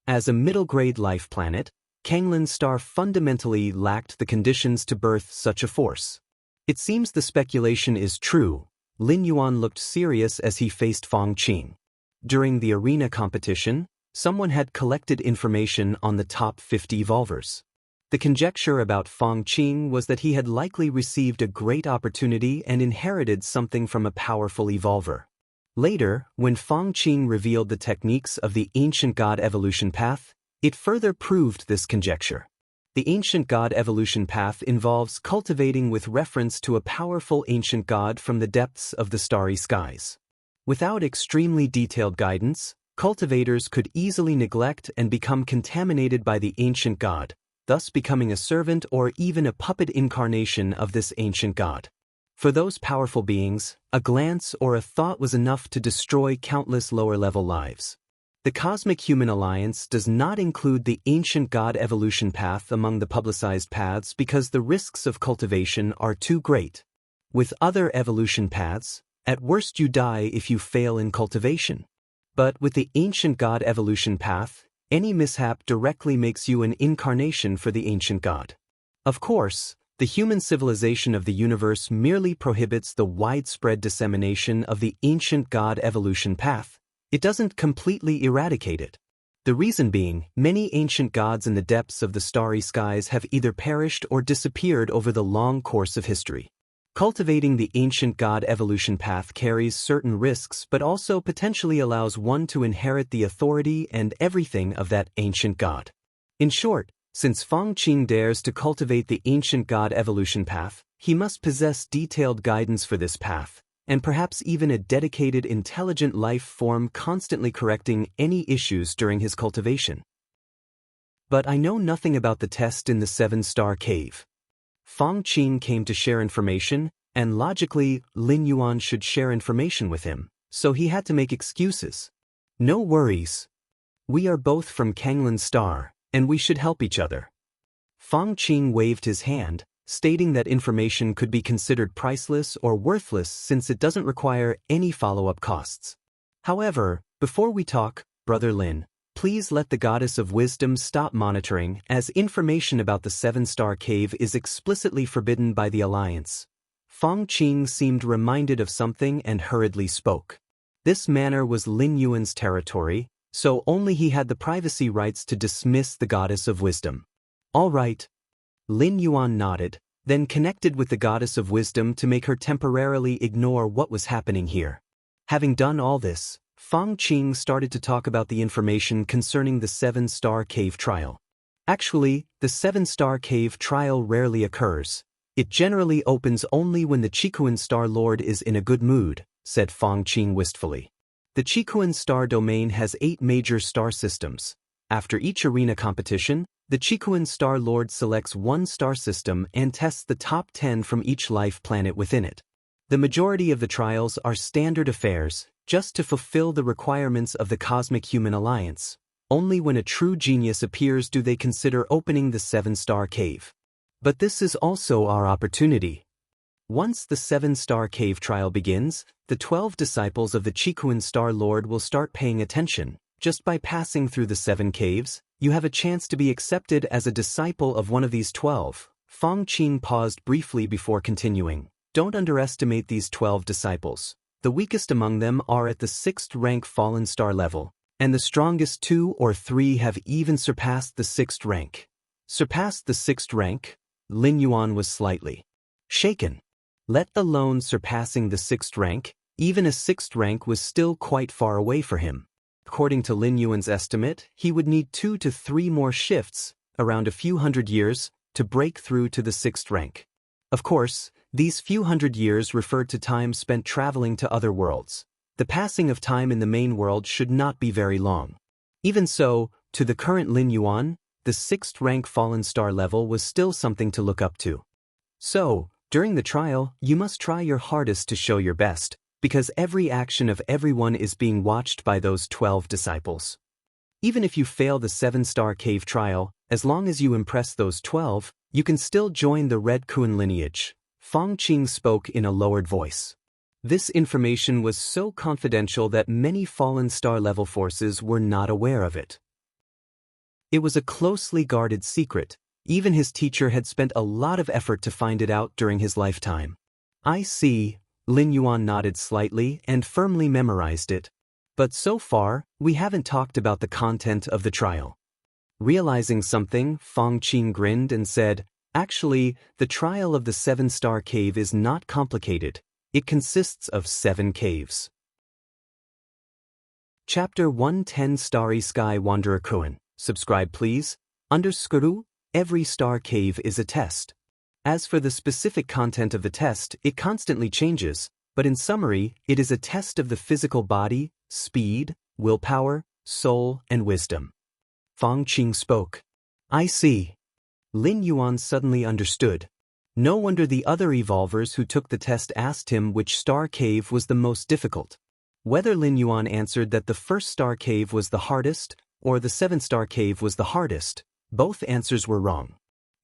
As a middle-grade life planet, Kanglin's star fundamentally lacked the conditions to birth such a force. It seems the speculation is true. Lin Yuan looked serious as he faced Fang Qing. During the arena competition, someone had collected information on the top 50 evolvers. The conjecture about Fang Qing was that he had likely received a great opportunity and inherited something from a powerful evolver. Later, when Fang Qing revealed the techniques of the ancient god evolution path, it further proved this conjecture. The ancient god evolution path involves cultivating with reference to a powerful ancient god from the depths of the starry skies. Without extremely detailed guidance, cultivators could easily neglect and become contaminated by the ancient god, thus becoming a servant or even a puppet incarnation of this ancient god. For those powerful beings, a glance or a thought was enough to destroy countless lower-level lives. The Cosmic Human Alliance does not include the ancient god evolution path among the publicized paths because the risks of cultivation are too great. With other evolution paths, At worst you die if you fail in cultivation. But with the ancient god evolution path, any mishap directly makes you an incarnation for the ancient god. Of course, the human civilization of the universe merely prohibits the widespread dissemination of the ancient god evolution path. It doesn't completely eradicate it. The reason being, many ancient gods in the depths of the starry skies have either perished or disappeared over the long course of history. Cultivating the ancient god evolution path carries certain risks but also potentially allows one to inherit the authority and everything of that ancient god. In short, since Fangqing dares to cultivate the ancient god evolution path, he must possess detailed guidance for this path, and perhaps even a dedicated intelligent life form constantly correcting any issues during his cultivation. But I know nothing about the test in the 7-star cave. Fangqing came to share information, and logically, Lin Yuan should share information with him, so he had to make excuses. No worries. We are both from Kanglin Star, and we should help each other. Fangqing waved his hand, stating that information could be considered priceless or worthless since it doesn't require any follow-up costs. However, before we talk, Brother Lin, please let the Goddess of Wisdom stop monitoring, as information about the 7-star cave is explicitly forbidden by the Alliance. Fangqing seemed reminded of something and hurriedly spoke. This manor was Lin Yuan's territory, so only he had the privacy rights to dismiss the Goddess of Wisdom. All right. Lin Yuan nodded, then connected with the Goddess of Wisdom to make her temporarily ignore what was happening here. Having done all this, Fangqing started to talk about the information concerning the 7-star cave trial. Actually, the 7-star cave trial rarely occurs. It generally opens only when the Qikuan Star Lord is in a good mood, said Fangqing wistfully. The Qikuan Star Domain has 8 major star systems. After each arena competition, the Qikuan Star Lord selects one star system and tests the top 10 from each life planet within it. The majority of the trials are standard affairs, just to fulfill the requirements of the Cosmic Human Alliance. Only when a true genius appears do they consider opening the 7-star cave. But this is also our opportunity. Once the 7-star cave trial begins, the 12 disciples of the Qikuan Star Lord will start paying attention. Just by passing through the 7 caves, you have a chance to be accepted as a disciple of one of these 12. Fangqing paused briefly before continuing. Don't underestimate these 12 disciples. The weakest among them are at the 6th rank fallen star level, and the strongest 2 or 3 have even surpassed the 6th rank. Surpassed the 6th rank? Lin Yuan was slightly shaken. Let alone surpassing the 6th rank, even a 6th rank was still quite far away for him. According to Lin Yuan's estimate, he would need 2 to 3 more shifts, around a few hundred years, to break through to the 6th rank. Of course, these few hundred years referred to time spent traveling to other worlds. The passing of time in the main world should not be very long. Even so, to the current Lin Yuan, the 6th rank fallen star level was still something to look up to. So, during the trial, you must try your hardest to show your best, because every action of everyone is being watched by those 12 disciples. Even if you fail the 7-star cave trial, as long as you impress those 12, you can still join the Red Kuan lineage. Fangqing spoke in a lowered voice. This information was so confidential that many fallen star level forces were not aware of it. It was a closely guarded secret. Even his teacher had spent a lot of effort to find it out during his lifetime. I see, Lin Yuan nodded slightly and firmly memorized it. But so far, we haven't talked about the content of the trial. Realizing something, Fangqing grinned and said, actually, the trial of the 7-star cave is not complicated. It consists of 7 caves. Chapter 110 Starry Sky Wanderer Kuan. Subscribe please. Every star cave is a test. As for the specific content of the test, it constantly changes, but in summary, it is a test of the physical body, speed, willpower, soul, and wisdom. Fangqing spoke. I see. Lin Yuan suddenly understood. No wonder the other evolvers who took the test asked him which star cave was the most difficult. Whether Lin Yuan answered that the first star cave was the hardest, or the 7-star cave was the hardest, both answers were wrong.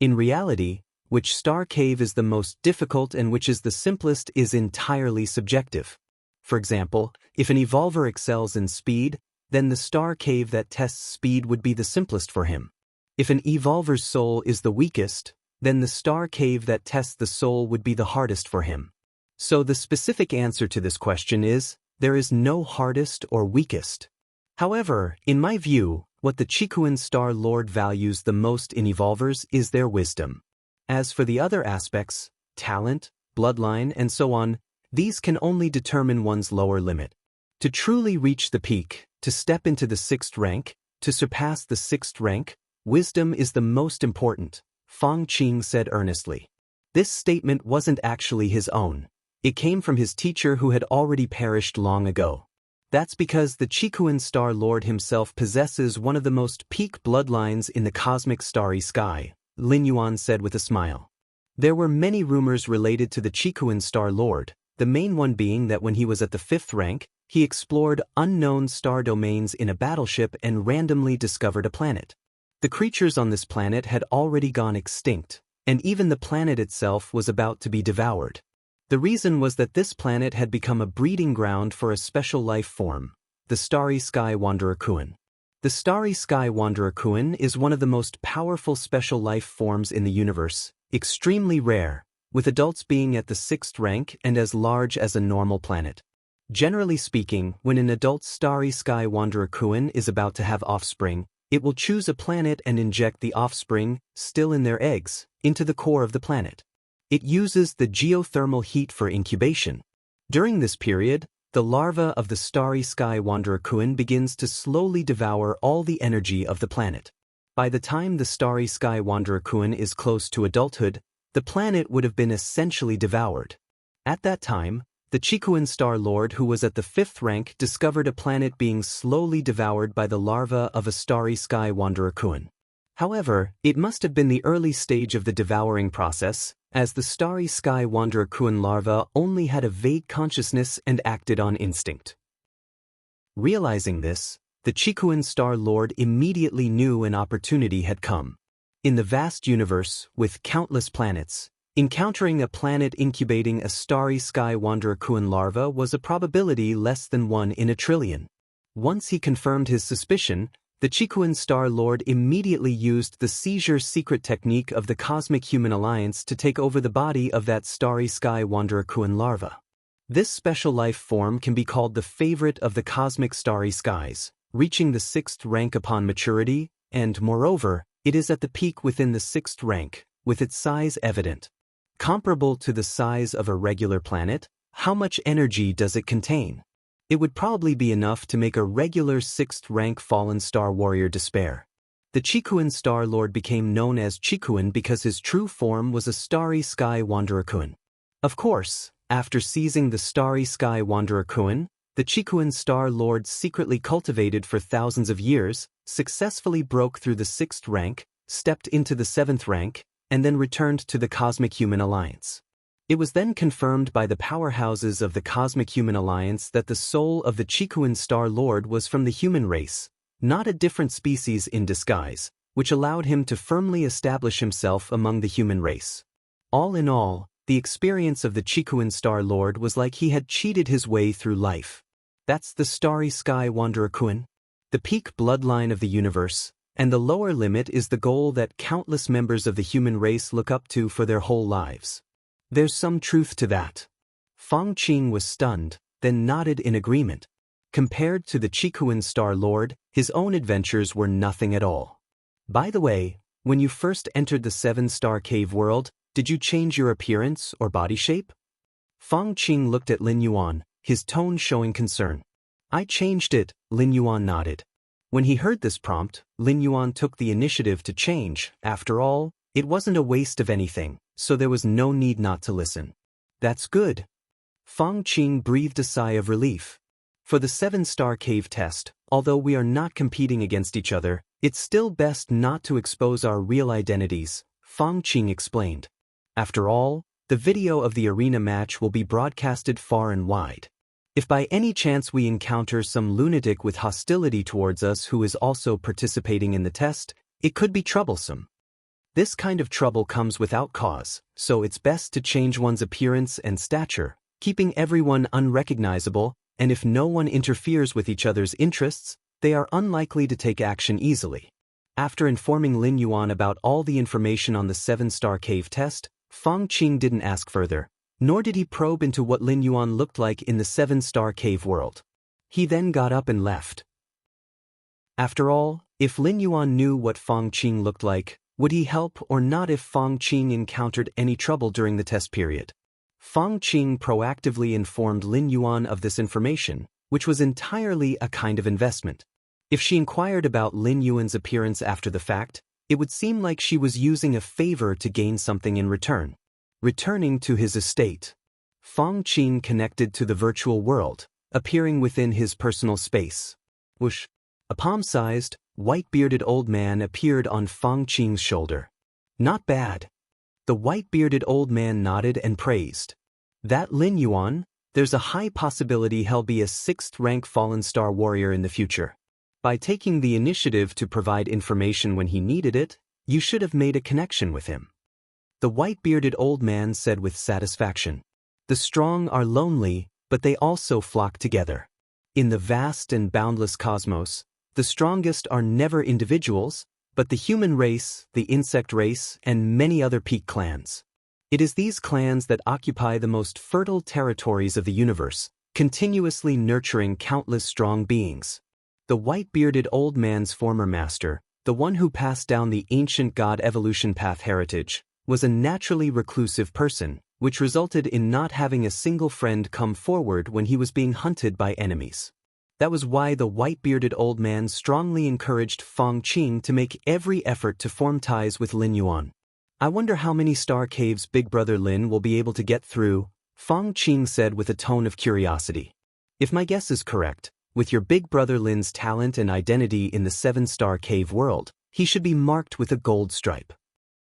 In reality, which star cave is the most difficult and which is the simplest is entirely subjective. For example, if an evolver excels in speed, then the star cave that tests speed would be the simplest for him. If an evolver's soul is the weakest, then the star cave that tests the soul would be the hardest for him. So the specific answer to this question is, there is no hardest or weakest. However, in my view, what the Chikuan Star Lord values the most in evolvers is their wisdom. As for the other aspects, talent, bloodline, and so on, these can only determine one's lower limit. To truly reach the peak, to step into the 6th rank, to surpass the 6th rank, wisdom is the most important, Fang Qing said earnestly. This statement wasn't actually his own. It came from his teacher who had already perished long ago. That's because the Chikuan Star Lord himself possesses one of the most peak bloodlines in the cosmic starry sky, Lin Yuan said with a smile. There were many rumors related to the Chikuan Star Lord, the main one being that when he was at the 5th rank, he explored unknown star domains in a battleship and randomly discovered a planet. The creatures on this planet had already gone extinct, and even the planet itself was about to be devoured. The reason was that this planet had become a breeding ground for a special life form, the Starry Sky Wanderer Kuan. The Starry Sky Wanderer Kuan is one of the most powerful special life forms in the universe, extremely rare, with adults being at the 6th rank and as large as a normal planet. Generally speaking, when an adult Starry Sky Wanderer Kuan is about to have offspring, it will choose a planet and inject the offspring, still in their eggs, into the core of the planet. It uses the geothermal heat for incubation. During this period, the larva of the Starry Sky Wanderer Kuan begins to slowly devour all the energy of the planet. By the time the Starry Sky Wanderer Kuan is close to adulthood, the planet would have been essentially devoured. At that time, the Chikuan Star Lord who was at the 5th rank discovered a planet being slowly devoured by the larva of a Starry Sky Wanderer Kuan. However, it must have been the early stage of the devouring process, as the Starry Sky Wanderer Kuan larva only had a vague consciousness and acted on instinct. Realizing this, the Chikuan Star Lord immediately knew an opportunity had come. In the vast universe, with countless planets, encountering a planet incubating a Starry Sky Wanderer Kuan larva was a probability less than 1 in a trillion. Once he confirmed his suspicion, the Chikuan Star Lord immediately used the seizure secret technique of the Cosmic Human Alliance to take over the body of that Starry Sky Wanderer Kuan larva. This special life form can be called the favorite of the cosmic starry skies, reaching the 6th rank upon maturity, and moreover, it is at the peak within the 6th rank, with its size evident. Comparable to the size of a regular planet, how much energy does it contain? It would probably be enough to make a regular 6th rank fallen star warrior despair. The Chikuan Star Lord became known as Chikuan because his true form was a Starry Sky Wanderer Kuan. Of course, after seizing the Starry Sky Wanderer Kuan, the Chikuan Star Lord secretly cultivated for thousands of years, successfully broke through the 6th rank, stepped into the 7th rank, and then returned to the Cosmic Human Alliance. It was then confirmed by the powerhouses of the Cosmic Human Alliance that the soul of the Chikuan Star Lord was from the human race, not a different species in disguise, which allowed him to firmly establish himself among the human race. All in all, the experience of the Chikuan Star Lord was like he had cheated his way through life. That's the Starry Sky Wanderer Kuan, the peak bloodline of the universe, and the lower limit is the goal that countless members of the human race look up to for their whole lives. There's some truth to that. Fang Qing was stunned, then nodded in agreement. Compared to the Chikuan Star Lord, his own adventures were nothing at all. By the way, when you first entered the 7-star cave world, did you change your appearance or body shape? Fang Qing looked at Lin Yuan, his tone showing concern. I changed it, Lin Yuan nodded. When he heard this prompt, Lin Yuan took the initiative to change. After all, it wasn't a waste of anything, so there was no need not to listen. That's good. Fang Qing breathed a sigh of relief. For the 7-star cave test, although we are not competing against each other, it's still best not to expose our real identities, Fang Qing explained. After all, the video of the arena match will be broadcasted far and wide. If by any chance we encounter some lunatic with hostility towards us who is also participating in the test, it could be troublesome. This kind of trouble comes without cause, so it's best to change one's appearance and stature, keeping everyone unrecognizable, and if no one interferes with each other's interests, they are unlikely to take action easily. After informing Lin Yuan about all the information on the 7-star cave test, Fang Qing didn't ask further, nor did he probe into what Lin Yuan looked like in the 7-star cave world. He then got up and left. After all, if Lin Yuan knew what Fang Qing looked like, would he help or not if Fang Qing encountered any trouble during the test period? Fang Qing proactively informed Lin Yuan of this information, which was entirely a kind of investment. If she inquired about Lin Yuan's appearance after the fact, it would seem like she was using a favor to gain something in return. Returning to his estate, Fang Qing connected to the virtual world, appearing within his personal space. Whoosh! A palm-sized, white-bearded old man appeared on Fang Qing's shoulder. Not bad. The white-bearded old man nodded and praised. That Lin Yuan, there's a high possibility he'll be a 6th-rank fallen star warrior in the future. By taking the initiative to provide information when he needed it, you should have made a connection with him. The white-bearded old man said with satisfaction. The strong are lonely, but they also flock together. In the vast and boundless cosmos, the strongest are never individuals, but the human race, the insect race, and many other peak clans. It is these clans that occupy the most fertile territories of the universe, continuously nurturing countless strong beings. The white-bearded old man's former master, the one who passed down the ancient god evolution path heritage, was a naturally reclusive person, which resulted in not having a single friend come forward when he was being hunted by enemies. That was why the white-bearded old man strongly encouraged Fang Qing to make every effort to form ties with Lin Yuan. I wonder how many star caves Big Brother Lin will be able to get through, Fang Qing said with a tone of curiosity. If my guess is correct, with your Big Brother Lin's talent and identity in the 7-star cave world, he should be marked with a gold stripe.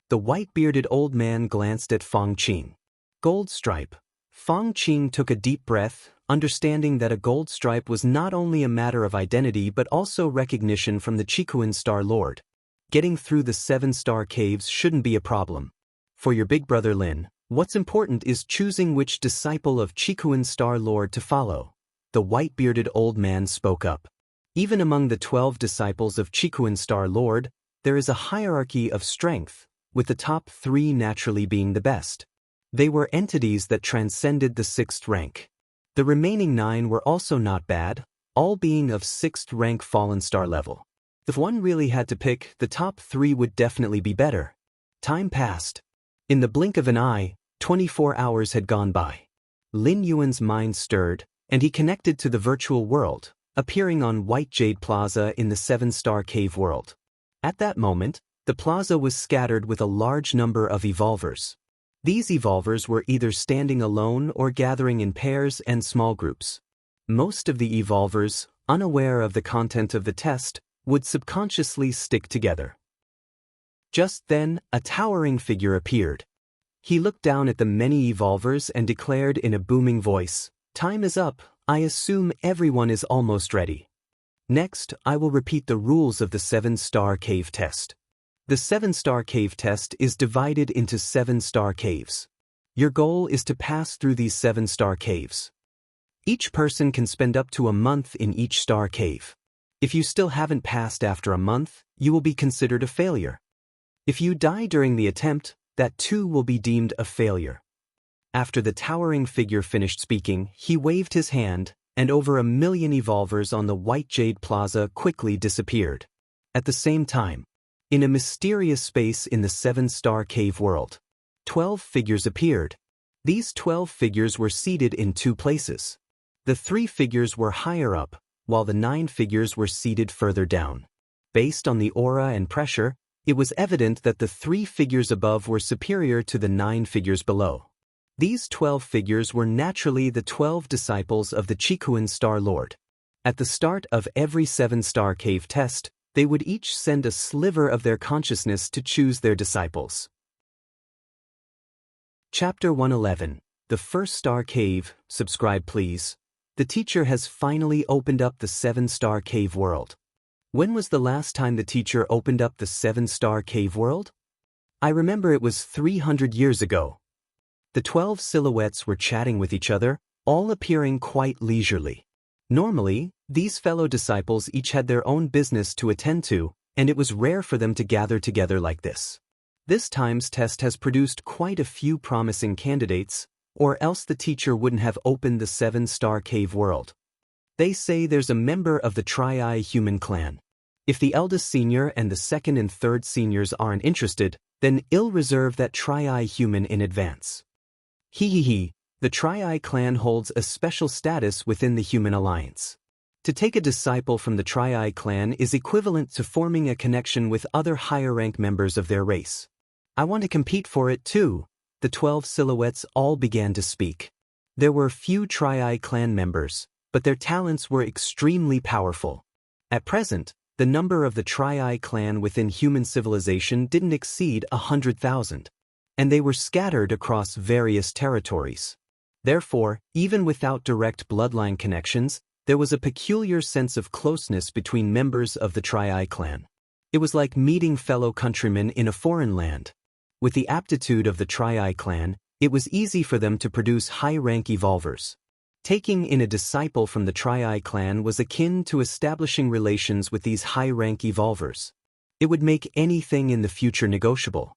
The white-bearded old man glanced at Fang Qing. Gold stripe. Fang Qing took a deep breath, understanding that a gold stripe was not only a matter of identity but also recognition from the Qikuan Star Lord. Getting through the 7-star caves shouldn't be a problem. For your Big Brother Lin, what's important is choosing which disciple of Qikuan Star Lord to follow. The white-bearded old man spoke up. Even among the 12 disciples of Qikuan Star Lord, there is a hierarchy of strength, with the top 3 naturally being the best. They were entities that transcended the 6th rank. The remaining 9 were also not bad, all being of 6th rank fallen star level. If one really had to pick, the top 3 would definitely be better. Time passed. In the blink of an eye, 24 hours had gone by. Lin Yuan's mind stirred, and he connected to the virtual world, appearing on White Jade Plaza in the 7-star cave world. At that moment, the plaza was scattered with a large number of evolvers. These evolvers were either standing alone or gathering in pairs and small groups. Most of the evolvers, unaware of the content of the test, would subconsciously stick together. Just then, a towering figure appeared. He looked down at the many evolvers and declared in a booming voice, "Time is up, I assume everyone is almost ready. Next, I will repeat the rules of the 7-star cave test. The 7-star cave test is divided into 7-star caves. Your goal is to pass through these 7-star caves. Each person can spend up to a month in each star cave. If you still haven't passed after a month, you will be considered a failure. If you die during the attempt, that too will be deemed a failure." After the towering figure finished speaking, he waved his hand, and over 1 million evolvers on the White Jade Plaza quickly disappeared. At the same time, in a mysterious space in the 7-star cave world, 12 figures appeared. These 12 figures were seated in 2 places. The 3 figures were higher up, while the 9 figures were seated further down. Based on the aura and pressure, it was evident that the 3 figures above were superior to the 9 figures below. These 12 figures were naturally the 12 disciples of the Qikuan Star Lord. At the start of every 7-star cave test, they would each send a sliver of their consciousness to choose their disciples. Chapter 111, The First Star Cave, subscribe please. The teacher has finally opened up the 7-star cave world. When was the last time the teacher opened up the 7-star cave world? I remember it was 300 years ago. The 12 silhouettes were chatting with each other, all appearing quite leisurely. Normally, these fellow disciples each had their own business to attend to, and it was rare for them to gather together like this. This time's test has produced quite a few promising candidates, or else the teacher wouldn't have opened the 7-star cave world. They say there's a member of the Tri-Eye human clan. If the eldest senior and the second and third seniors aren't interested, then I'll reserve that Tri-Eye human in advance. The Tri-Eye clan holds a special status within the human alliance. To take a disciple from the Tri-Eye clan is equivalent to forming a connection with other higher-rank members of their race. I want to compete for it too. The 12 silhouettes all began to speak. There were few Tri-Eye clan members, but their talents were extremely powerful. At present, the number of the Tri-Eye clan within human civilization didn't exceed 100,000, and they were scattered across various territories. Therefore, even without direct bloodline connections, there was a peculiar sense of closeness between members of the Tri-Eye clan. It was like meeting fellow countrymen in a foreign land. With the aptitude of the Tri-Eye clan, it was easy for them to produce high-rank evolvers. Taking in a disciple from the Tri-Eye clan was akin to establishing relations with these high-rank evolvers. It would make anything in the future negotiable.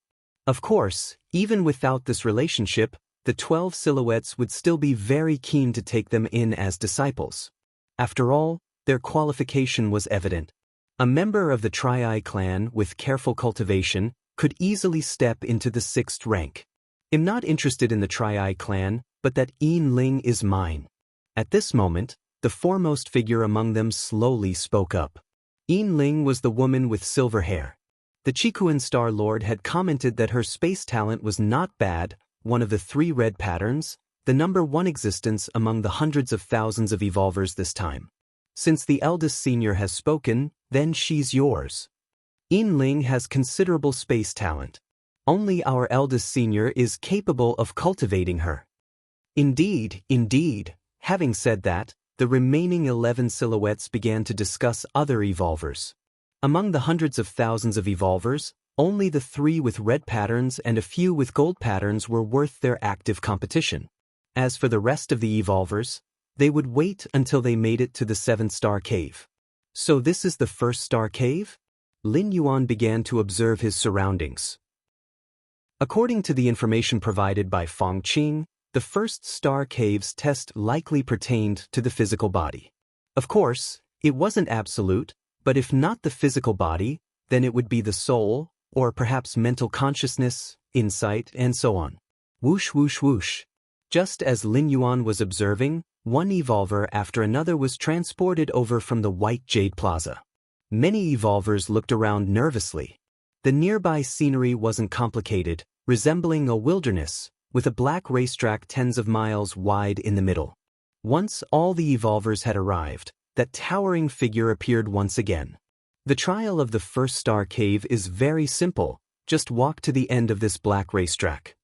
Of course, even without this relationship, the 12 silhouettes would still be very keen to take them in as disciples. After all, their qualification was evident. A member of the Tri-Eye clan with careful cultivation could easily step into the 6th rank. I'm not interested in the Tri-Eye clan, but that Ling is mine. At this moment, the foremost figure among them slowly spoke up. Ling was the woman with silver hair. The Chikuan Star Lord had commented that her space talent was not bad, one of the 3 red patterns, the number 1 existence among the hundreds of thousands of evolvers this time. Since the eldest senior has spoken, then she's yours. Ling has considerable space talent. Only our eldest senior is capable of cultivating her. Indeed. Having said that, the remaining 11 silhouettes began to discuss other evolvers. Among the hundreds of thousands of evolvers, only the 3 with red patterns and a few with gold patterns were worth their active competition. As for the rest of the evolvers, they would wait until they made it to the 7-star cave. So this is the 1st-star cave? Lin Yuan began to observe his surroundings. According to the information provided by Feng Qing, the 1st-star cave's test likely pertained to the physical body. Of course, it wasn't absolute, but if not the physical body, then it would be the soul, or perhaps mental consciousness, insight, and so on. Whoosh whoosh whoosh. Just as Lin Yuan was observing, one evolver after another was transported over from the White Jade Plaza. Many evolvers looked around nervously. The nearby scenery wasn't complicated, resembling a wilderness, with a black racetrack tens of miles wide in the middle. Once all the evolvers had arrived, that towering figure appeared once again. The trial of the 1st-star cave is very simple, just walk to the end of this black racetrack.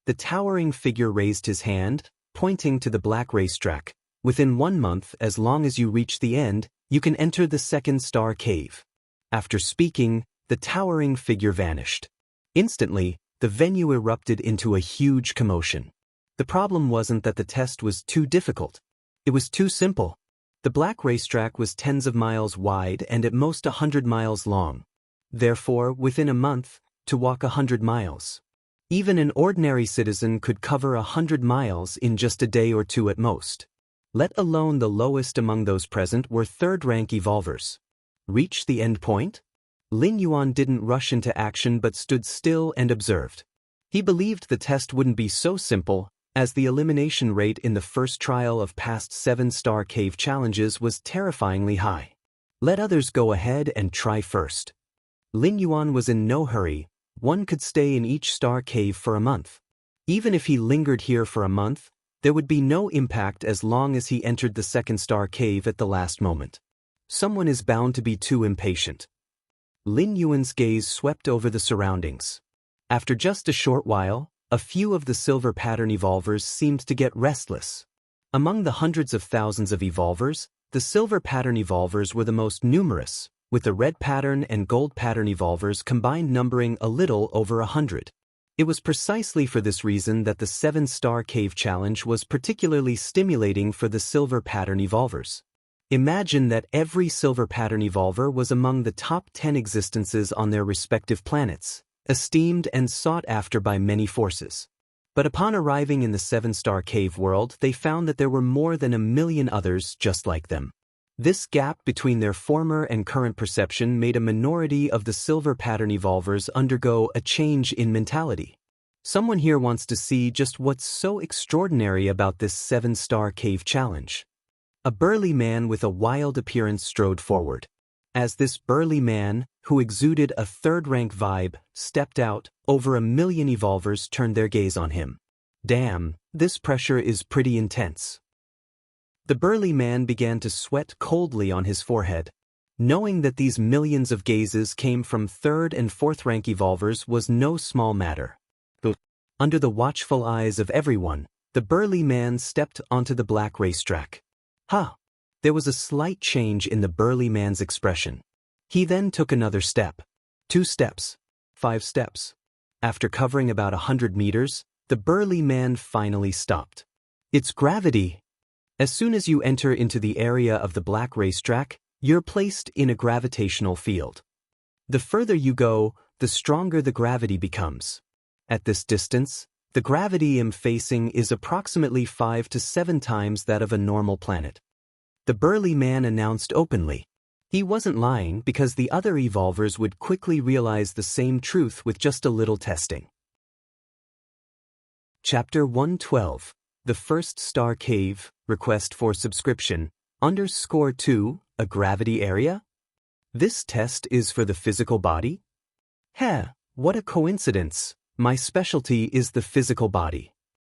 The towering figure raised his hand, pointing to the black racetrack. Within 1 month, as long as you reach the end, you can enter the 2nd-star cave. After speaking, the towering figure vanished. Instantly, the venue erupted into a huge commotion. The problem wasn't that the test was too difficult. It was too simple. The black racetrack was tens of miles wide and at most 100 miles long. Therefore, within a month, to walk 100 miles. Even an ordinary citizen could cover 100 miles in just a day or 2 at most. Let alone the lowest among those present were 3rd-rank evolvers. Reach the end point? Lin Yuan didn't rush into action but stood still and observed. He believed the test wouldn't be so simple, as the elimination rate in the first trial of past 7-star cave challenges was terrifyingly high. Let others go ahead and try first. Lin Yuan was in no hurry. One could stay in each star cave for a month. Even if he lingered here for a month, there would be no impact as long as he entered the 2nd-star cave at the last moment. Someone is bound to be too impatient. Lin Yuan's gaze swept over the surroundings. After just a short while, a few of the silver pattern evolvers seemed to get restless. Among the hundreds of thousands of evolvers, the silver pattern evolvers were the most numerous, with the red pattern and gold pattern evolvers combined numbering a little over 100. It was precisely for this reason that the 7-star cave challenge was particularly stimulating for the silver pattern evolvers. Imagine that every silver pattern evolver was among the top 10 existences on their respective planets, esteemed and sought after by many forces. But upon arriving in the 7-star cave world, they found that there were more than 1 million others just like them. This gap between their former and current perception made a minority of the silver pattern evolvers undergo a change in mentality. Someone here wants to see just what's so extraordinary about this 7-star cave challenge. A burly man with a wild appearance strode forward. As this burly man, who exuded a third-rank vibe, stepped out, over 1 million evolvers turned their gaze on him. Damn, this pressure is pretty intense. The burly man began to sweat coldly on his forehead. Knowing that these millions of gazes came from 3rd and 4th rank evolvers was no small matter. Under the watchful eyes of everyone, the burly man stepped onto the black racetrack. There was a slight change in the burly man's expression. He then took another step. 2 steps. 5 steps. After covering about 100 meters, the burly man finally stopped. It's gravity. As soon as you enter into the area of the black racetrack, you're placed in a gravitational field. The further you go, the stronger the gravity becomes. At this distance, the gravity I'm facing is approximately 5 to 7 times that of a normal planet. The burly man announced openly. He wasn't lying because the other evolvers would quickly realize the same truth with just a little testing. Chapter 112. The 1st Star Cave, Request for Subscription, _2, a gravity area? This test is for the physical body? What a coincidence. My specialty is the physical body.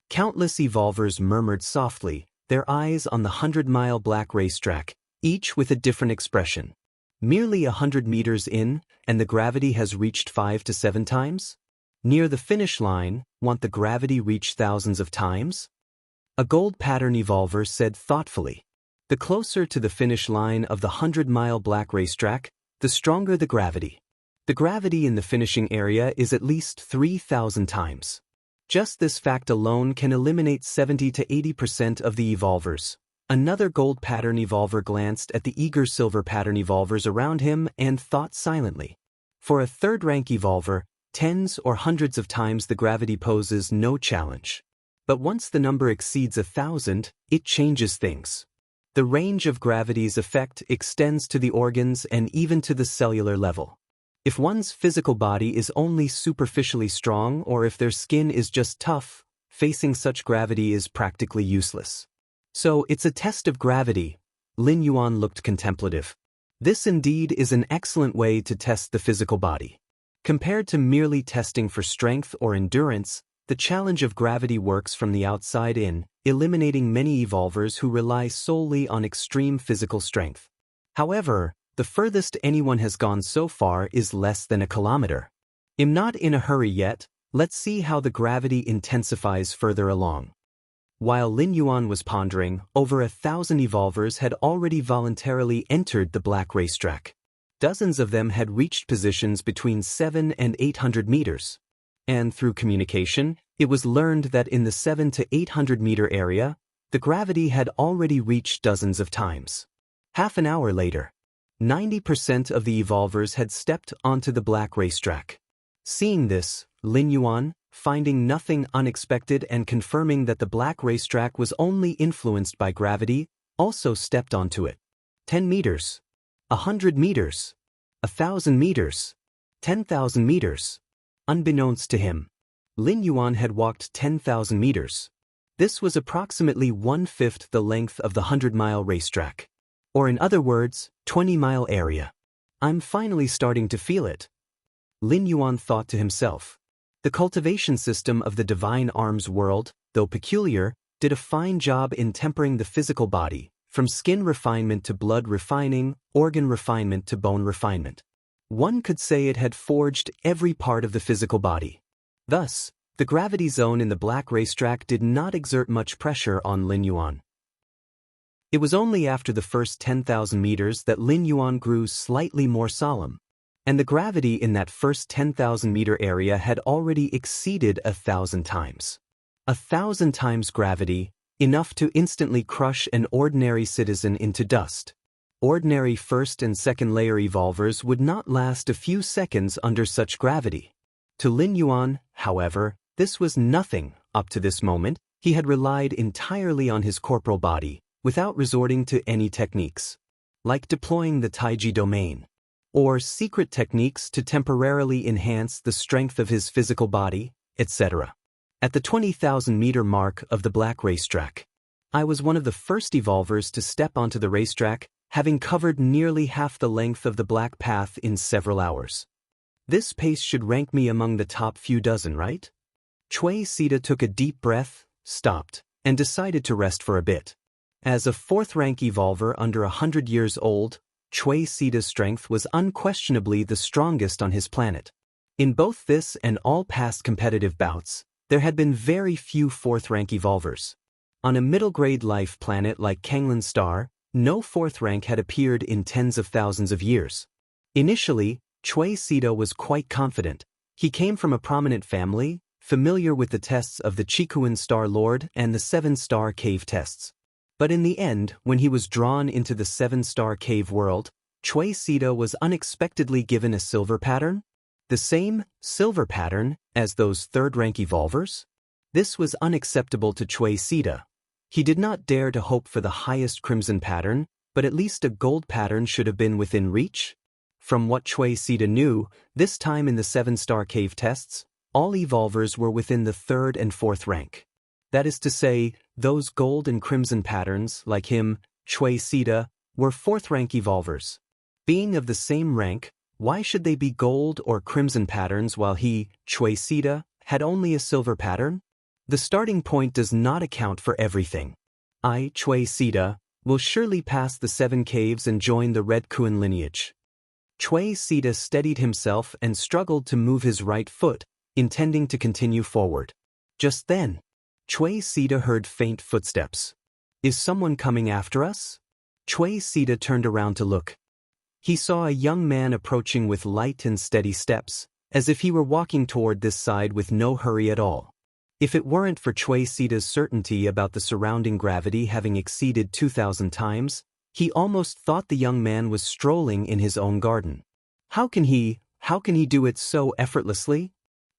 Countless evolvers murmured softly, their eyes on the 100-mile black racetrack, each with a different expression. Merely 100 meters in, and the gravity has reached 5 to 7 times? Near the finish line, want the gravity reach thousands of times? A gold pattern evolver said thoughtfully. The closer to the finish line of the 100-mile black racetrack, the stronger the gravity. The gravity in the finishing area is at least 3,000 times. Just this fact alone can eliminate 70 to 80% of the evolvers. Another gold pattern evolver glanced at the eager silver pattern evolvers around him and thought silently. For a 3rd rank evolver, tens or hundreds of times the gravity poses no challenge. But once the number exceeds 1,000, it changes things. The range of gravity's effect extends to the organs and even to the cellular level. If one's physical body is only superficially strong or if their skin is just tough, facing such gravity is practically useless. So it's a test of gravity. Lin Yuan looked contemplative. This indeed is an excellent way to test the physical body. Compared to merely testing for strength or endurance, the challenge of gravity works from the outside in, eliminating many evolvers who rely solely on extreme physical strength. However, the furthest anyone has gone so far is less than 1 kilometer. I'm not in a hurry yet, let's see how the gravity intensifies further along. While Lin Yuan was pondering, over 1,000 evolvers had already voluntarily entered the black racetrack. Dozens of them had reached positions between 7 and 800 meters. And through communication, it was learned that in the 7 to 800 meter area, the gravity had already reached dozens of times. Half an hour later, 90% of the evolvers had stepped onto the black racetrack. Seeing this, Lin Yuan, finding nothing unexpected and confirming that the black racetrack was only influenced by gravity, also stepped onto it. 10 meters. 100 meters. 1,000 meters. 10,000 meters. Unbeknownst to him, Lin Yuan had walked 10,000 meters. This was approximately 1/5 the length of the 100-mile racetrack. Or in other words, 20-mile area. I'm finally starting to feel it. Lin Yuan thought to himself. The cultivation system of the divine arms world, though peculiar, did a fine job in tempering the physical body, from skin refinement to blood refining, organ refinement to bone refinement. One could say it had forged every part of the physical body. Thus, the gravity zone in the black racetrack did not exert much pressure on Lin Yuan. It was only after the first 10,000 meters that Lin Yuan grew slightly more solemn. and the gravity in that first 10,000-meter area had already exceeded 1,000 times. 1,000 times gravity, enough to instantly crush an ordinary citizen into dust. Ordinary first and second layer evolvers would not last a few seconds under such gravity. To Lin Yuan, however, this was nothing. Up to this moment, he had relied entirely on his corporal body, without resorting to any techniques, like deploying the Taiji domain, or secret techniques to temporarily enhance the strength of his physical body, etc. At the 20,000-meter mark of the black racetrack, I was one of the first evolvers to step onto the racetrack, having covered nearly half the length of the black path in several hours. This pace should rank me among the top few dozen, right? Cui Sida took a deep breath, stopped, and decided to rest for a bit. As a fourth-rank evolver under 100 years old, Cui Sida's strength was unquestionably the strongest on his planet. In both this and all past competitive bouts, there had been very few fourth-rank evolvers. On a middle-grade life planet like Kanglin Star, no fourth rank had appeared in tens of thousands of years. Initially, Cui Sida was quite confident. He came from a prominent family, familiar with the tests of the Chikuan Star Lord and the 7-star cave tests. But in the end, when he was drawn into the 7-star cave world, Cui Sida was unexpectedly given a silver pattern. The same silver pattern as those third-rank evolvers? This was unacceptable to Cui Sida. He did not dare to hope for the highest crimson pattern, but at least a gold pattern should have been within reach. From what Cui Sida knew, this time in the 7-star cave tests, all evolvers were within the 3rd and 4th rank. That is to say, those gold and crimson patterns, like him, Cui Sida, were 4th-rank evolvers. Being of the same rank, why should they be gold or crimson patterns while he, Cui Sida, had only a silver pattern? The starting point does not account for everything. I, Cui Sida, will surely pass the 7 caves and join the Red Kuan lineage. Cui Sida steadied himself and struggled to move his right foot, intending to continue forward. Just then, Cui Sida heard faint footsteps. Is someone coming after us? Cui Sida turned around to look. He saw a young man approaching with light and steady steps, as if he were walking toward this side with no hurry at all. If it weren't for Cui Sida's certainty about the surrounding gravity having exceeded 2,000 times, he almost thought the young man was strolling in his own garden. How can he do it so effortlessly?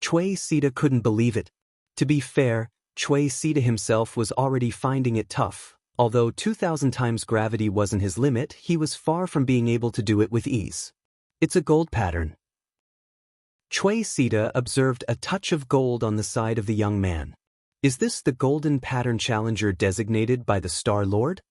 Cui Sida couldn't believe it. To be fair, Cui Sida himself was already finding it tough. Although 2,000 times gravity wasn't his limit, he was far from being able to do it with ease. It's a gold pattern. Cui Sida observed a touch of gold on the side of the young man. Is this the golden pattern challenger designated by the Star Lord?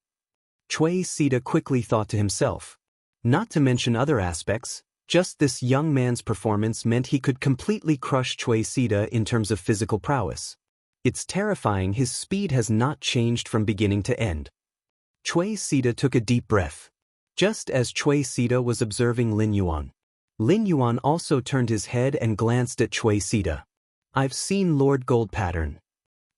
Cui Sida quickly thought to himself. Not to mention other aspects, just this young man's performance meant he could completely crush Cui Sida in terms of physical prowess. It's terrifying his speed has not changed from beginning to end. Cui Sida took a deep breath. Just as Cui Sida was observing Lin Yuan, Lin Yuan also turned his head and glanced at Cui Sida. I've seen Lord Gold Pattern.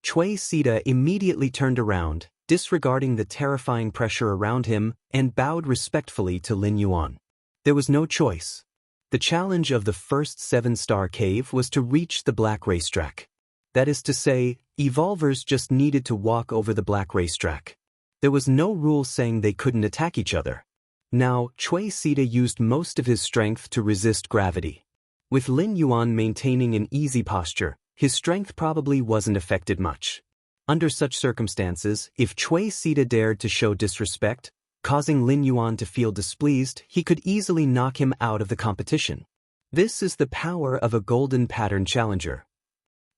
Cui Sida immediately turned around, disregarding the terrifying pressure around him, and bowed respectfully to Lin Yuan. There was no choice. The challenge of the first 7-star cave was to reach the black racetrack. That is to say, evolvers just needed to walk over the black racetrack. There was no rule saying they couldn't attack each other. Now, Cui Sida used most of his strength to resist gravity. With Lin Yuan maintaining an easy posture, his strength probably wasn't affected much. Under such circumstances, if Cui Sida dared to show disrespect, causing Lin Yuan to feel displeased, he could easily knock him out of the competition. This is the power of a golden pattern challenger.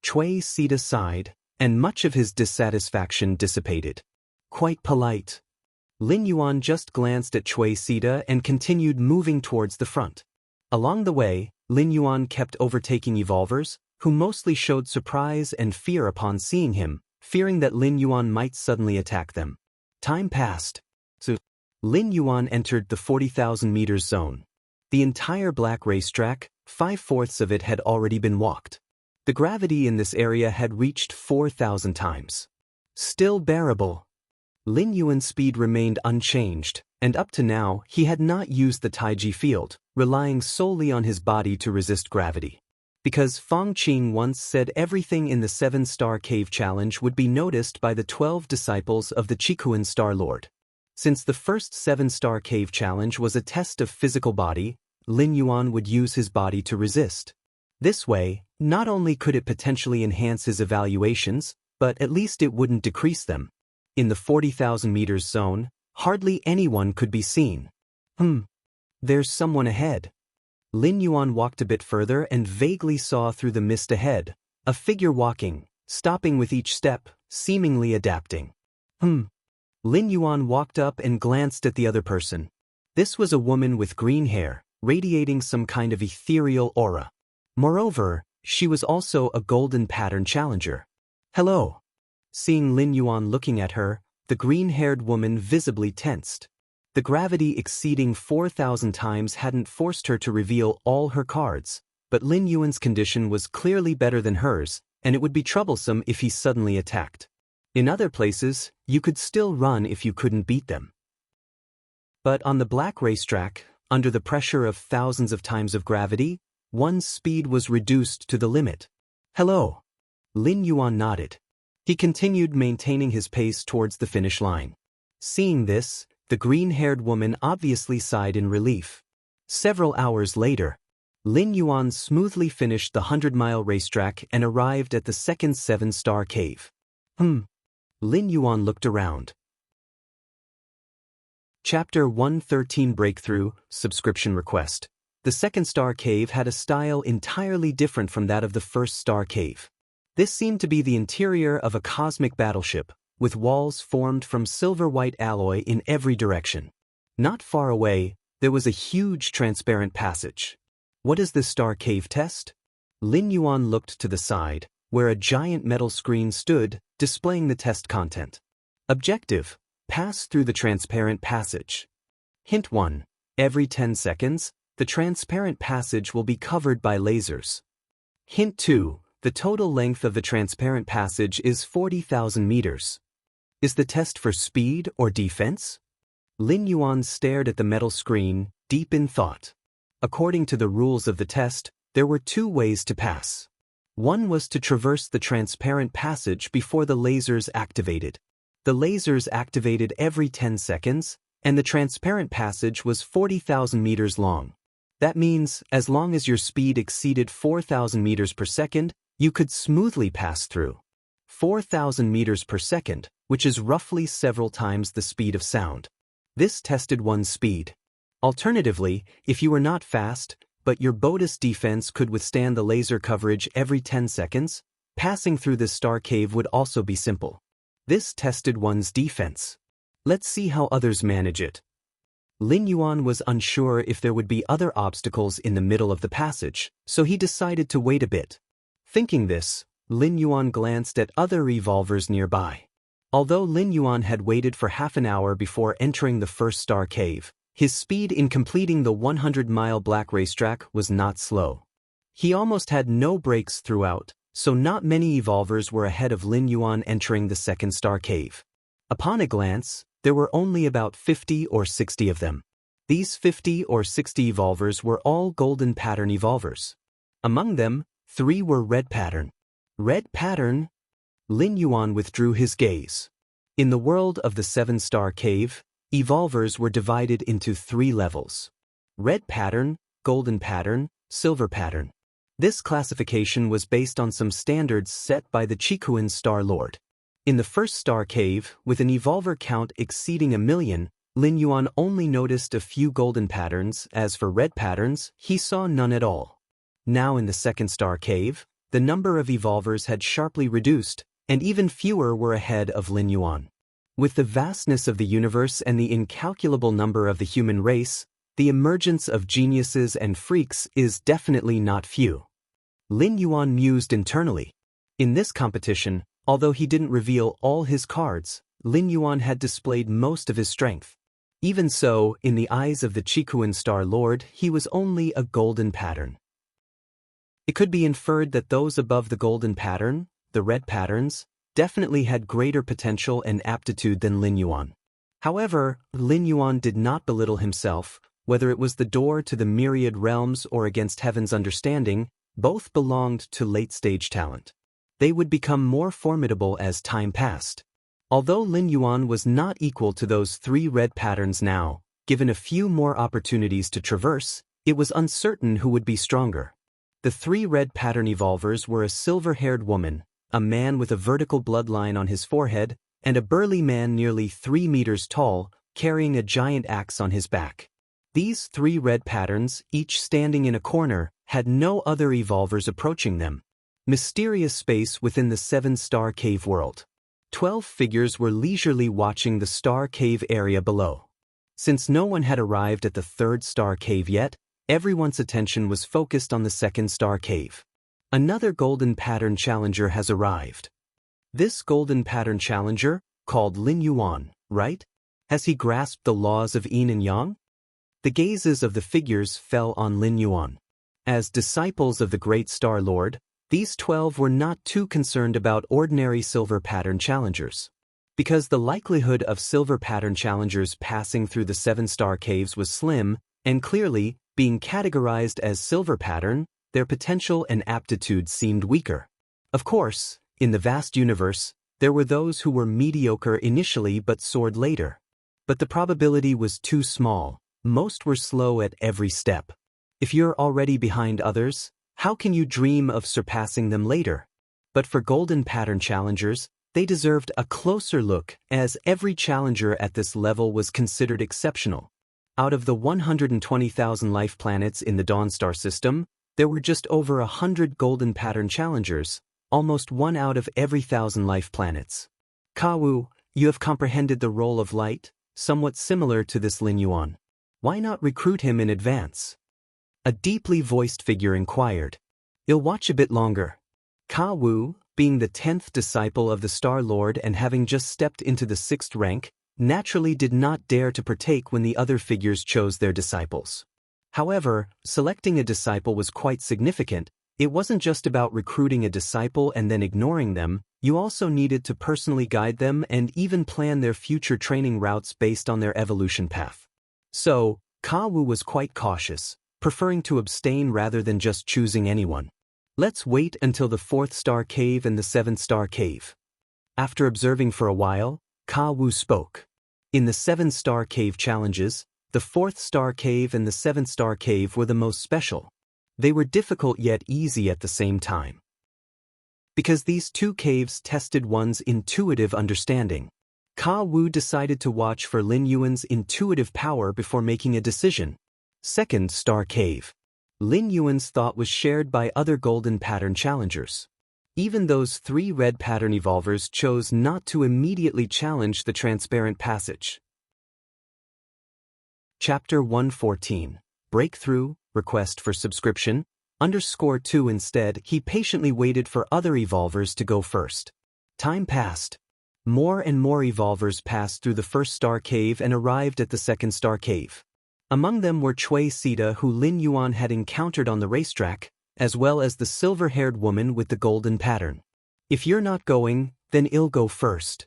Cui Sida sighed, and much of his dissatisfaction dissipated. Quite polite. Lin Yuan just glanced at Cui Sida and continued moving towards the front. Along the way, Lin Yuan kept overtaking evolvers, who mostly showed surprise and fear upon seeing him, fearing that Lin Yuan might suddenly attack them. Time passed. So, Lin Yuan entered the 40,000 meters zone. The entire black racetrack, 5/4 of it had already been walked. The gravity in this area had reached 4,000 times. Still bearable. Lin Yuan's speed remained unchanged, and up to now he had not used the Taiji field, relying solely on his body to resist gravity. Because Fang Qing once said everything in the 7-star cave challenge would be noticed by the 12 disciples of the Qikuan Star Lord. Since the first 7-star cave challenge was a test of physical body, Lin Yuan would use his body to resist. This way, not only could it potentially enhance his evaluations, but at least it wouldn't decrease them. In the 40,000 meters zone, hardly anyone could be seen. There's someone ahead. Lin Yuan walked a bit further and vaguely saw through the mist ahead, a figure walking, stopping with each step, seemingly adapting. Lin Yuan walked up and glanced at the other person. This was a woman with green hair, radiating some kind of ethereal aura. Moreover, she was also a golden pattern challenger. Hello. Seeing Lin Yuan looking at her, the green-haired woman visibly tensed. The gravity exceeding 4,000 times hadn't forced her to reveal all her cards, but Lin Yuan's condition was clearly better than hers, and it would be troublesome if he suddenly attacked. In other places, you could still run if you couldn't beat them. But on the black racetrack, under the pressure of thousands of times of gravity, one's speed was reduced to the limit. Hello. Lin Yuan nodded. He continued maintaining his pace towards the finish line. Seeing this, the green-haired woman obviously sighed in relief. Several hours later, Lin Yuan smoothly finished the 100-mile racetrack and arrived at the second 7-star cave. Lin Yuan looked around. Chapter 113 Breakthrough, Subscription Request. The second-star cave had a style entirely different from that of the first-star cave. This seemed to be the interior of a cosmic battleship, with walls formed from silver-white alloy in every direction. Not far away, there was a huge transparent passage. What is this star cave test? Lin Yuan looked to the side, where a giant metal screen stood, displaying the test content. Objective: pass through the transparent passage. Hint 1. Every 10 seconds, the transparent passage will be covered by lasers. Hint 2. The total length of the transparent passage is 40,000 meters. Is the test for speed or defense? Lin Yuan stared at the metal screen, deep in thought. According to the rules of the test, there were 2 ways to pass. One was to traverse the transparent passage before the lasers activated. The lasers activated every 10 seconds, and the transparent passage was 40,000 meters long. That means, as long as your speed exceeded 4,000 meters per second, you could smoothly pass through. 4,000 meters per second, which is roughly several times the speed of sound. This tested one's speed. Alternatively, if you were not fast, but your Daoist defense could withstand the laser coverage every 10 seconds, passing through this star cave would also be simple. This tested one's defense. Let's see how others manage it. Lin Yuan was unsure if there would be other obstacles in the middle of the passage, so he decided to wait a bit. Thinking this, Lin Yuan glanced at other revolvers nearby. Although Lin Yuan had waited for half an hour before entering the first star cave, his speed in completing the 100-mile black racetrack was not slow. He almost had no breaks throughout, so not many evolvers were ahead of Lin Yuan entering the second star cave. Upon a glance, there were only about 50 or 60 of them. These 50 or 60 evolvers were all golden pattern evolvers. Among them, 3 were red pattern. Red pattern? Lin Yuan withdrew his gaze. In the world of the 7-star cave, evolvers were divided into 3 levels. Red pattern, golden pattern, silver pattern. This classification was based on some standards set by the Qikuan Star Lord. In the first star cave, with an evolver count exceeding 1,000,000, Lin Yuan only noticed a few golden patterns. As for red patterns, he saw none at all. Now in the second star cave, the number of evolvers had sharply reduced, and even fewer were ahead of Lin Yuan. With the vastness of the universe and the incalculable number of the human race, the emergence of geniuses and freaks is definitely not few. Lin Yuan mused internally. In this competition, although he didn't reveal all his cards, Lin Yuan had displayed most of his strength. Even so, in the eyes of the Qikuan Star Lord, he was only a golden pattern. It could be inferred that those above the golden pattern, the red patterns, definitely had greater potential and aptitude than Lin Yuan. However, Lin Yuan did not belittle himself, whether it was the door to the myriad realms or against heaven's understanding, both belonged to late-stage talent. They would become more formidable as time passed. Although Lin Yuan was not equal to those 3 red patterns now, given a few more opportunities to traverse, it was uncertain who would be stronger. The 3 red pattern evolvers were a silver-haired woman, a man with a vertical bloodline on his forehead, and a burly man nearly 3 meters tall, carrying a giant axe on his back. These 3 red patterns, each standing in a corner, had no other evolvers approaching them. Mysterious space within the 7-star cave world. 12 figures were leisurely watching the star cave area below. Since no one had arrived at the 3rd star cave yet, everyone's attention was focused on the 2nd star cave. Another golden pattern challenger has arrived. This golden pattern challenger, called Lin Yuan, right? Has he grasped the laws of yin and yang? The gazes of the figures fell on Lin Yuan. As disciples of the great Star Lord, these 12 were not too concerned about ordinary silver pattern challengers. Because the likelihood of silver pattern challengers passing through the 7-star caves was slim, and clearly, being categorized as silver pattern, their potential and aptitude seemed weaker. Of course, in the vast universe, there were those who were mediocre initially but soared later. But the probability was too small. Most were slow at every step. If you're already behind others, how can you dream of surpassing them later? But for golden pattern challengers, they deserved a closer look, as every challenger at this level was considered exceptional. Out of the 120,000 life planets in the Dawn Star system, there were just over 100 golden pattern challengers, almost 1 out of every 1,000 life planets. Kawu, you have comprehended the role of light, somewhat similar to this Lin Yuan. Why not recruit him in advance? A deeply voiced figure inquired. You'll watch a bit longer. Kawu, being the 10th disciple of the Star Lord and having just stepped into the 6th rank, naturally did not dare to partake when the other figures chose their disciples. However, selecting a disciple was quite significant. It wasn't just about recruiting a disciple and then ignoring them, you also needed to personally guide them and even plan their future training routes based on their evolution path. So, Kawu was quite cautious, preferring to abstain rather than just choosing anyone. Let's wait until the 4th star cave and the 7th star cave. After observing for a while, Kawu spoke. In the 7-star cave challenges, the 4th star cave and the 7th star cave were the most special. They were difficult yet easy at the same time. Because these 2 caves tested one's intuitive understanding, Kawu decided to watch for Lin Yuan's intuitive power before making a decision. 2nd star cave. Lin Yuan's thought was shared by other golden pattern challengers. Even those 3 red pattern evolvers chose not to immediately challenge the transparent passage. Chapter 114. Breakthrough, request for subscription, _2 instead, he patiently waited for other evolvers to go first. Time passed. More and more evolvers passed through the 1st star cave and arrived at the 2nd star cave. Among them were Cui Sita, who Lin Yuan had encountered on the racetrack, as well as the silver-haired woman with the golden pattern. If you're not going, then I'll go first.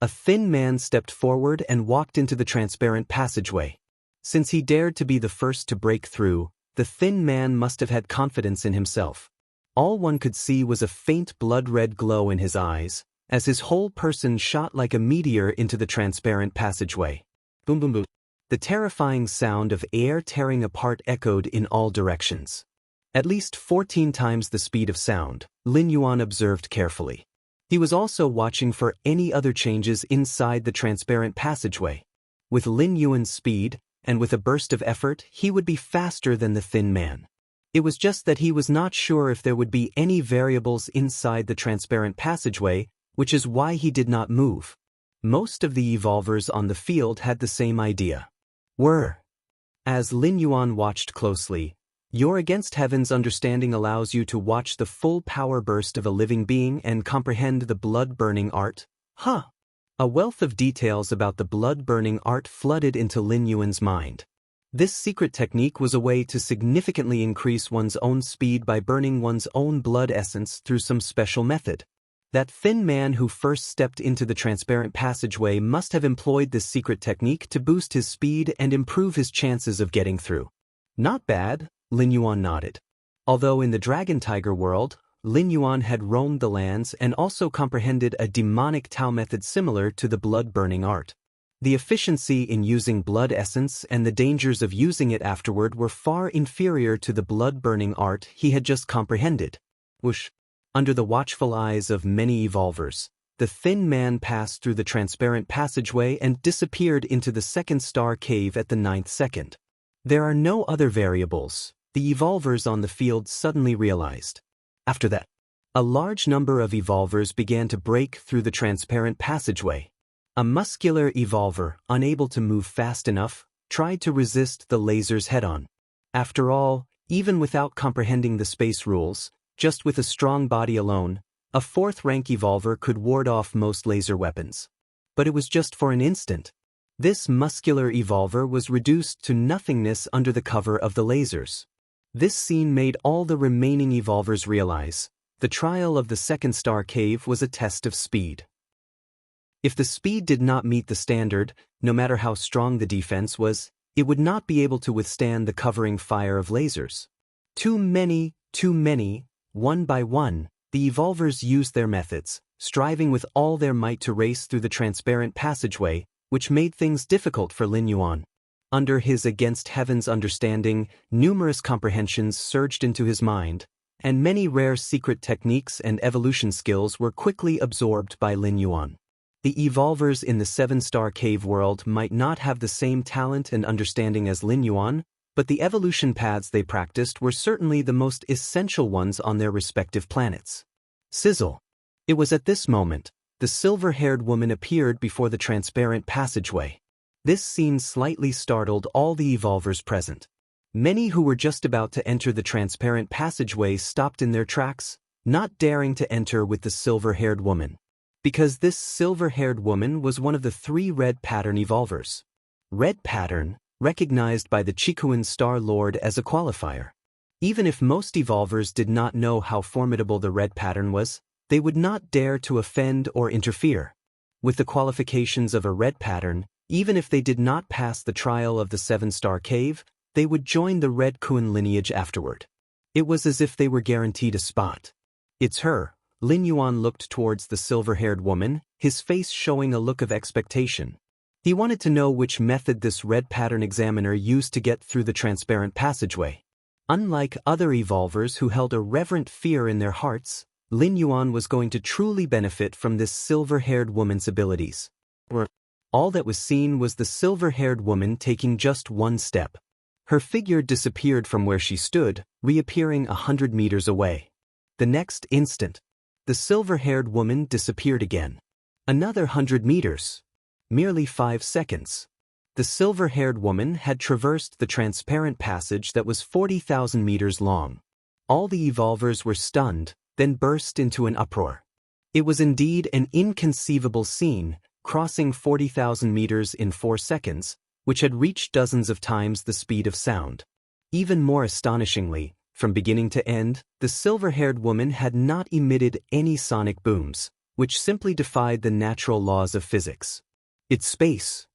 A thin man stepped forward and walked into the transparent passageway. Since he dared to be the first to break through, the thin man must have had confidence in himself. All one could see was a faint blood-red glow in his eyes, as his whole person shot like a meteor into the transparent passageway. Boom boom boom. The terrifying sound of air tearing apart echoed in all directions. At least 14 times the speed of sound, Lin Yuan observed carefully. He was also watching for any other changes inside the transparent passageway. With Lin Yuan's speed, and with a burst of effort, he would be faster than the thin man. It was just that he was not sure if there would be any variables inside the transparent passageway, which is why he did not move. Most of the evolvers on the field had the same idea. As Lin Yuan watched closely, your against heaven's understanding allows you to watch the full power burst of a living being and comprehend the blood-burning art. A wealth of details about the blood-burning art flooded into Lin Yuan's mind. This secret technique was a way to significantly increase one's own speed by burning one's own blood essence through some special method. That thin man who first stepped into the transparent passageway must have employed this secret technique to boost his speed and improve his chances of getting through. Not bad, Lin Yuan nodded. Although in the Dragon Tiger world, Lin Yuan had roamed the lands and also comprehended a demonic Tao method similar to the blood-burning art. The efficiency in using blood essence and the dangers of using it afterward were far inferior to the blood-burning art he had just comprehended. Whoosh! Under the watchful eyes of many evolvers, the thin man passed through the transparent passageway and disappeared into the second star cave at the 9th second. There are no other variables, the evolvers on the field suddenly realized. After that, a large number of evolvers began to break through the transparent passageway. A muscular evolver, unable to move fast enough, tried to resist the lasers head-on. After all, even without comprehending the space rules, just with a strong body alone, a 4th-rank evolver could ward off most laser weapons. But it was just for an instant. This muscular evolver was reduced to nothingness under the cover of the lasers. This scene made all the remaining evolvers realize the trial of the second star cave was a test of speed. If the speed did not meet the standard, no matter how strong the defense was, it would not be able to withstand the covering fire of lasers. Too many, one by one, the evolvers used their methods, striving with all their might to race through the transparent passageway, which made things difficult for Lin Yuan. Under his against heaven's understanding, numerous comprehensions surged into his mind, and many rare secret techniques and evolution skills were quickly absorbed by Lin Yuan. The evolvers in the 7-star cave world might not have the same talent and understanding as Lin Yuan, but the evolution paths they practiced were certainly the most essential ones on their respective planets. Sizzle. It was at this moment, the silver-haired woman appeared before the transparent passageway. This scene slightly startled all the evolvers present. Many who were just about to enter the transparent passageway stopped in their tracks, not daring to enter with the silver-haired woman. Because this silver-haired woman was one of the 3 red pattern evolvers. Red pattern, recognized by the Chikuan Star Lord as a qualifier. Even if most evolvers did not know how formidable the red pattern was, they would not dare to offend or interfere. With the qualifications of a red pattern, even if they did not pass the trial of the 7-star cave, they would join the red Kuan lineage afterward. It was as if they were guaranteed a spot. It's her. Lin Yuan looked towards the silver-haired woman, his face showing a look of expectation. He wanted to know which method this red pattern examiner used to get through the transparent passageway. Unlike other evolvers who held a reverent fear in their hearts, Lin Yuan was going to truly benefit from this silver-haired woman's abilities. All that was seen was the silver-haired woman taking just one step. Her figure disappeared from where she stood, reappearing 100 meters away. The next instant, the silver-haired woman disappeared again. Another 100 meters. Merely 5 seconds. The silver-haired woman had traversed the transparent passage that was 40,000 meters long. All the evolvers were stunned, then burst into an uproar. It was indeed an inconceivable scene, crossing 40,000 meters in 4 seconds, which had reached dozens of times the speed of sound. Even more astonishingly, from beginning to end, the silver-haired woman had not emitted any sonic booms, which simply defied the natural laws of physics. It's space.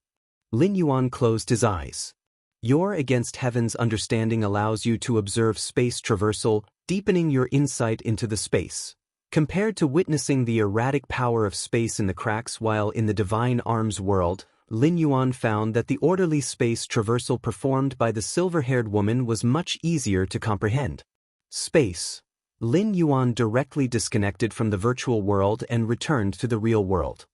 Lin Yuan closed his eyes. Your against heaven's understanding allows you to observe space traversal, deepening your insight into the space. Compared to witnessing the erratic power of space in the cracks while in the divine arms world, Lin Yuan found that the orderly space traversal performed by the silver-haired woman was much easier to comprehend. Space. Lin Yuan directly disconnected from the virtual world and returned to the real world.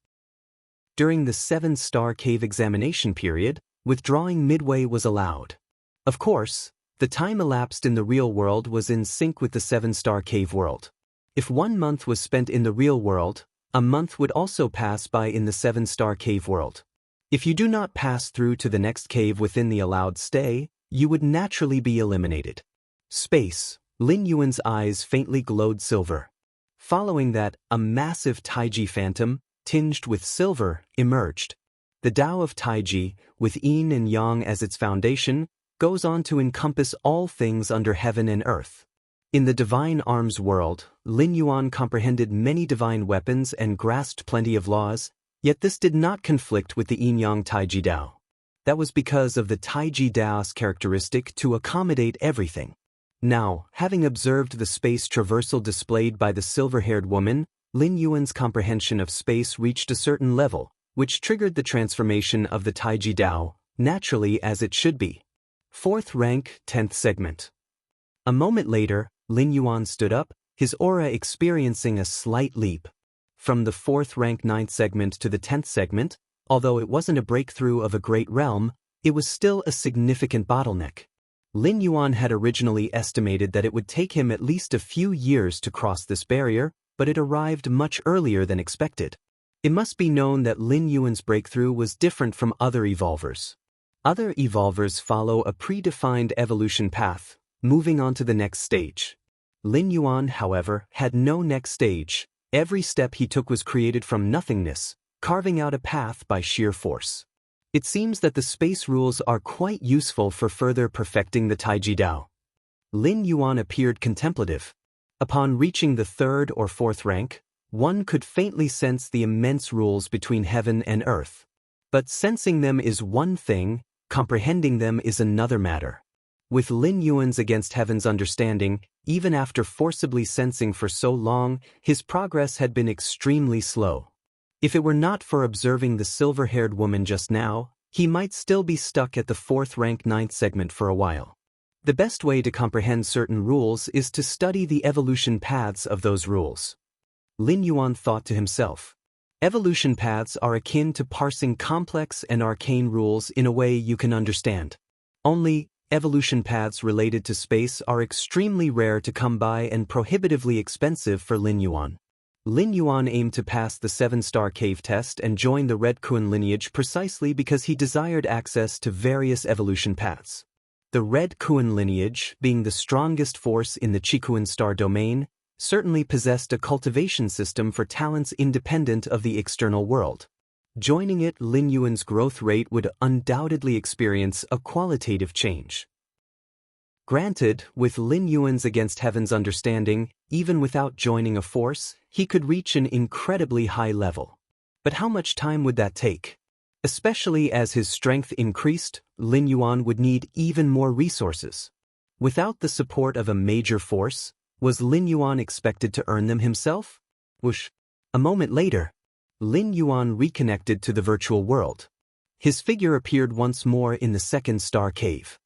During the 7-star cave examination period, withdrawing midway was allowed. Of course, the time elapsed in the real world was in sync with the 7-star cave world. If 1 month was spent in the real world, a month would also pass by in the 7-star cave world. If you do not pass through to the next cave within the allowed stay, you would naturally be eliminated. Space. Lin Yuan's eyes faintly glowed silver. Following that, a massive Taiji phantom, tinged with silver, emerged. The Tao of Taiji, with yin and yang as its foundation, goes on to encompass all things under heaven and earth. In the divine arms world, Lin Yuan comprehended many divine weapons and grasped plenty of laws, yet this did not conflict with the yin-yang Taiji Dao. That was because of the Taiji Daoist characteristic to accommodate everything. Now, having observed the space traversal displayed by the silver-haired woman, Lin Yuan's comprehension of space reached a certain level, which triggered the transformation of the Taiji Dao, naturally as it should be. 4th rank, 10th segment. A moment later, Lin Yuan stood up, his aura experiencing a slight leap. From the 4th rank 9th segment to the 10th segment, although it wasn't a breakthrough of a great realm, it was still a significant bottleneck. Lin Yuan had originally estimated that it would take him at least a few years to cross this barrier, but it arrived much earlier than expected. It must be known that Lin Yuan's breakthrough was different from other evolvers. Other evolvers follow a predefined evolution path, moving on to the next stage. Lin Yuan, however, had no next stage. Every step he took was created from nothingness, carving out a path by sheer force. It seems that the space rules are quite useful for further perfecting the Taiji Dao. Lin Yuan appeared contemplative. Upon reaching the 3rd or 4th rank, one could faintly sense the immense rules between heaven and earth. But sensing them is one thing, comprehending them is another matter. With Lin Yuan's against heaven's understanding, even after forcibly sensing for so long, his progress had been extremely slow. If it were not for observing the silver-haired woman just now, he might still be stuck at the 4th rank 9th segment for a while. The best way to comprehend certain rules is to study the evolution paths of those rules. Lin Yuan thought to himself. Evolution paths are akin to parsing complex and arcane rules in a way you can understand. Only, evolution paths related to space are extremely rare to come by and prohibitively expensive for Lin Yuan. Lin Yuan aimed to pass the 7-star cave test and join the Red Kun lineage precisely because he desired access to various evolution paths. The Red Kun lineage, being the strongest force in the Qikun star domain, certainly possessed a cultivation system for talents independent of the external world. Joining it, Lin Yuan's growth rate would undoubtedly experience a qualitative change. Granted, with Lin Yuan's against heaven's understanding, even without joining a force, he could reach an incredibly high level. But how much time would that take? Especially as his strength increased, Lin Yuan would need even more resources. Without the support of a major force, was Lin Yuan expected to earn them himself? Whoosh! A moment later, Lin Yuan reconnected to the virtual world. His figure appeared once more in the 2nd star cave,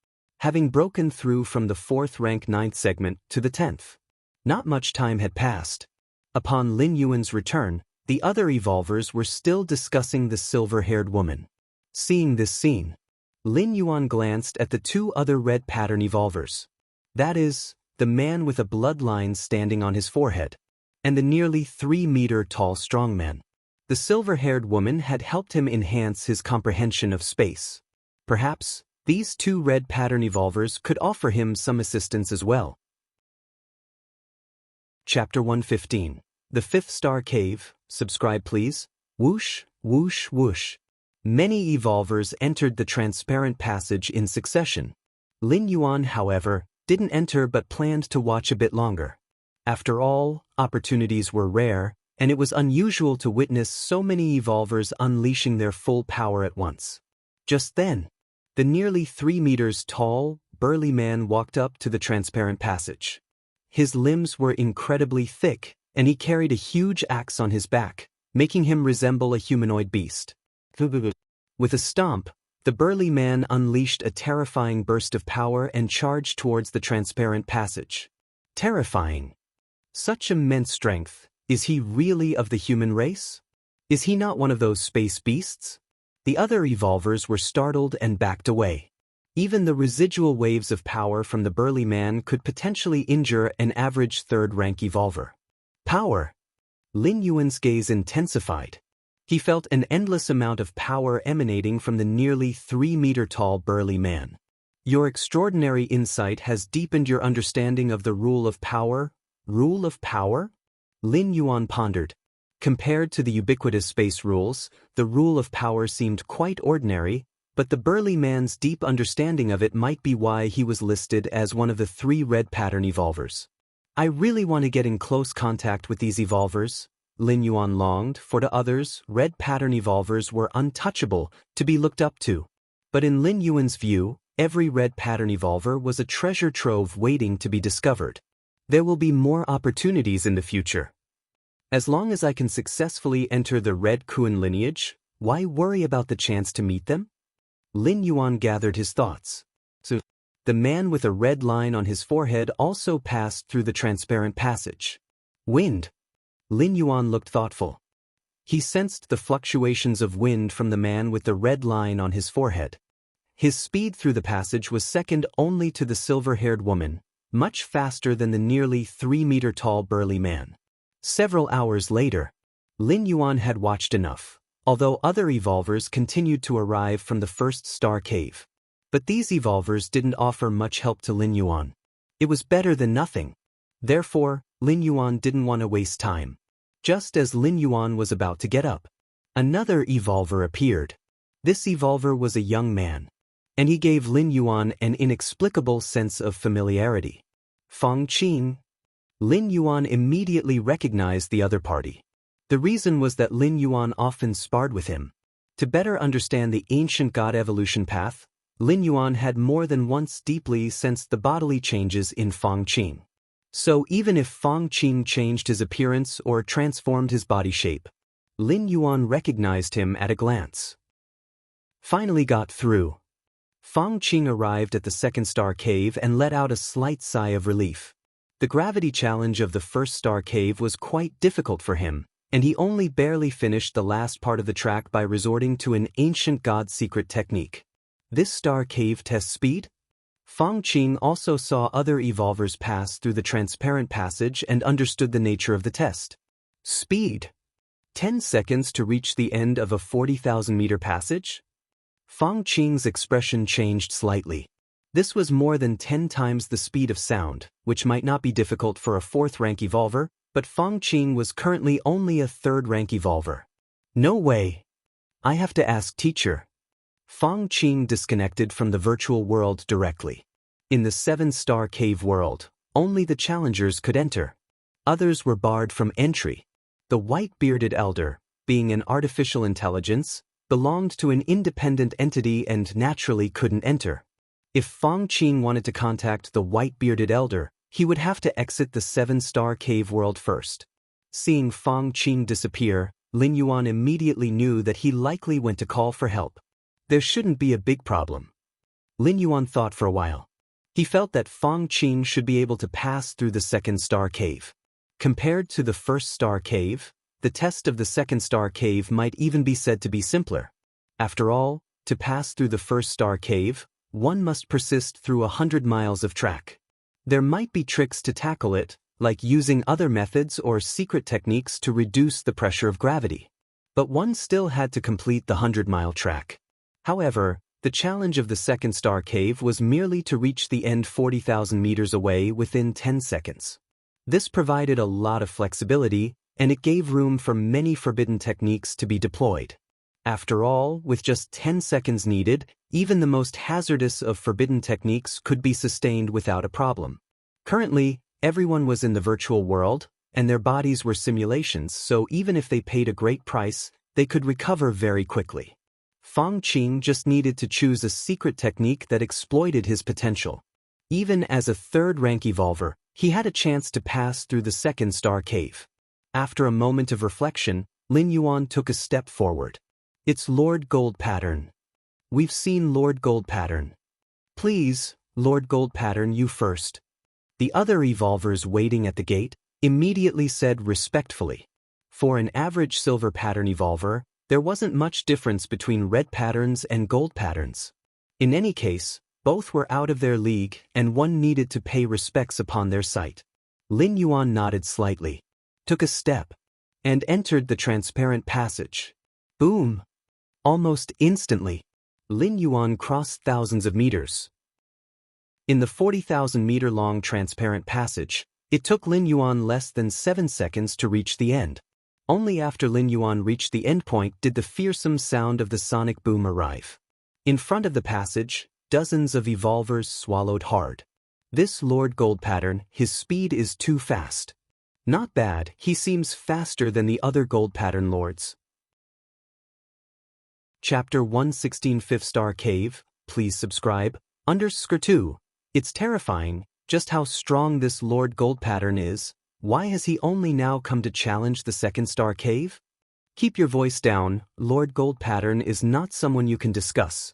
having broken through from the 4th rank 9th segment to the 10th. Not much time had passed. Upon Lin Yuan's return, the other evolvers were still discussing the silver-haired woman. Seeing this scene, Lin Yuan glanced at the 2 other red pattern evolvers. That is, the man with a bloodline standing on his forehead, and the nearly 3-meter-tall strongman. The silver-haired woman had helped him enhance his comprehension of space. Perhaps, these 2 red pattern evolvers could offer him some assistance as well. Chapter 115. The 5th Star Cave. Subscribe please. Whoosh, whoosh, whoosh. Many evolvers entered the transparent passage in succession. Lin Yuan, however, didn't enter but planned to watch a bit longer. After all, opportunities were rare, and it was unusual to witness so many evolvers unleashing their full power at once. Just then, the nearly 3 meters tall, burly man walked up to the transparent passage. His limbs were incredibly thick, and he carried a huge axe on his back, making him resemble a humanoid beast. With a stomp, the burly man unleashed a terrifying burst of power and charged towards the transparent passage. Terrifying. Such immense strength. Is he really of the human race? Is he not one of those space beasts? The other evolvers were startled and backed away. Even the residual waves of power from the burly man could potentially injure an average 3rd-rank evolver. Power. Lin Yuan's gaze intensified. He felt an endless amount of power emanating from the nearly 3-meter-tall burly man. Your extraordinary insight has deepened your understanding of the rule of power. Rule of power? Lin Yuan pondered. Compared to the ubiquitous space rules, the rule of power seemed quite ordinary, but the burly man's deep understanding of it might be why he was listed as one of the 3 red pattern evolvers. I really want to get in close contact with these evolvers, Lin Yuan longed, for to others, red pattern evolvers were untouchable, to be looked up to. But in Lin Yuan's view, every red pattern evolver was a treasure trove waiting to be discovered. There will be more opportunities in the future. As long as I can successfully enter the Red Kuan lineage, why worry about the chance to meet them? Lin Yuan gathered his thoughts. So, the man with a red line on his forehead also passed through the transparent passage. Wind. Lin Yuan looked thoughtful. He sensed the fluctuations of wind from the man with the red line on his forehead. His speed through the passage was second only to the silver-haired woman, much faster than the nearly 3-meter-tall burly man. Several hours later, Lin Yuan had watched enough, although other evolvers continued to arrive from the first star cave. But these evolvers didn't offer much help to Lin Yuan. It was better than nothing. Therefore, Lin Yuan didn't want to waste time. Just as Lin Yuan was about to get up, another evolver appeared. This evolver was a young man, and he gave Lin Yuan an inexplicable sense of familiarity. Fang Qing. Lin Yuan immediately recognized the other party. The reason was that Lin Yuan often sparred with him. To better understand the ancient god evolution path, Lin Yuan had more than once deeply sensed the bodily changes in Fang Qing. So even if Fang Qing changed his appearance or transformed his body shape, Lin Yuan recognized him at a glance. Finally got through. Fang Qing arrived at the second star cave and let out a slight sigh of relief. The gravity challenge of the first star cave was quite difficult for him, and he only barely finished the last part of the track by resorting to an ancient god secret technique. This star cave tests speed? Fang Qing also saw other evolvers pass through the transparent passage and understood the nature of the test. Speed. 10 seconds to reach the end of a 40,000-meter passage? Fang Qing's expression changed slightly. This was more than 10 times the speed of sound, which might not be difficult for a 4th-rank evolver, but Fang Qing was currently only a 3rd-rank evolver. No way. I have to ask teacher. Fang Qing disconnected from the virtual world directly. In the 7-star cave world, only the challengers could enter. Others were barred from entry. The white-bearded elder, being an artificial intelligence, belonged to an independent entity and naturally couldn't enter. If Fang Qing wanted to contact the white-bearded elder, he would have to exit the 7-star cave world first. Seeing Fang Qing disappear, Lin Yuan immediately knew that he likely went to call for help. There shouldn't be a big problem. Lin Yuan thought for a while. He felt that Fang Qing should be able to pass through the 2nd star cave. Compared to the 1st star cave, the test of the 2nd star cave might even be said to be simpler. After all, to pass through the 1st star cave, one must persist through 100 miles of track. There might be tricks to tackle it, like using other methods or secret techniques to reduce the pressure of gravity. But one still had to complete the 100-mile track. However, the challenge of the 2nd star cave was merely to reach the end 40,000 meters away within 10 seconds. This provided a lot of flexibility, and it gave room for many forbidden techniques to be deployed. After all, with just 10 seconds needed, even the most hazardous of forbidden techniques could be sustained without a problem. Currently, everyone was in the virtual world, and their bodies were simulations, so even if they paid a great price, they could recover very quickly. Fang Qing just needed to choose a secret technique that exploited his potential. Even as a 3rd-rank evolver, he had a chance to pass through the 2nd star cave. After a moment of reflection, Lin Yuan took a step forward. It's Lord Gold Pattern. We've seen Lord Gold Pattern. Please, Lord Gold Pattern, you first. The other evolvers waiting at the gate immediately said respectfully. For an average silver pattern evolver, there wasn't much difference between red patterns and gold patterns. In any case, both were out of their league and one needed to pay respects upon their sight. Lin Yuan nodded slightly, took a step, and entered the transparent passage. Boom! Almost instantly, Lin Yuan crossed thousands of meters. In the 40,000-meter-long transparent passage, it took Lin Yuan less than 7 seconds to reach the end. Only after Lin Yuan reached the endpoint did the fearsome sound of the sonic boom arrive. In front of the passage, dozens of evolvers swallowed hard. This Lord Gold pattern, his speed is too fast. Not bad, he seems faster than the other gold pattern lords. Chapter 116 5th Star Cave, please subscribe. Underscore 2. It's terrifying, just how strong this Lord Gold pattern is. Why has he only now come to challenge the 2nd Star Cave? Keep your voice down, Lord Gold pattern is not someone you can discuss.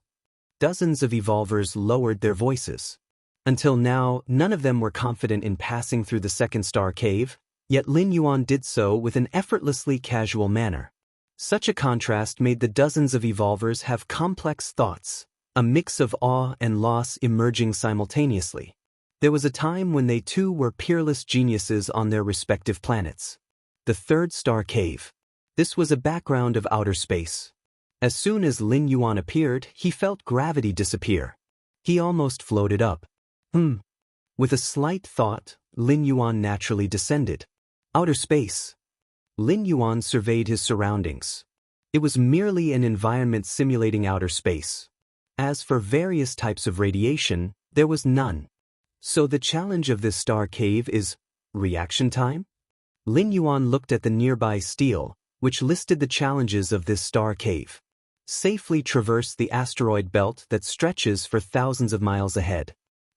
Dozens of evolvers lowered their voices. Until now, none of them were confident in passing through the 2nd Star Cave, yet Lin Yuan did so with an effortlessly casual manner. Such a contrast made the dozens of evolvers have complex thoughts, a mix of awe and loss emerging simultaneously. There was a time when they too were peerless geniuses on their respective planets. The 3rd Star Cave. This was a background of outer space. As soon as Lin Yuan appeared, he felt gravity disappear. He almost floated up. With a slight thought, Lin Yuan naturally descended. Outer space. Lin Yuan surveyed his surroundings. It was merely an environment simulating outer space. As for various types of radiation, there was none. So the challenge of this star cave is reaction time? Lin Yuan looked at the nearby stele, which listed the challenges of this star cave. Safely traverse the asteroid belt that stretches for thousands of miles ahead.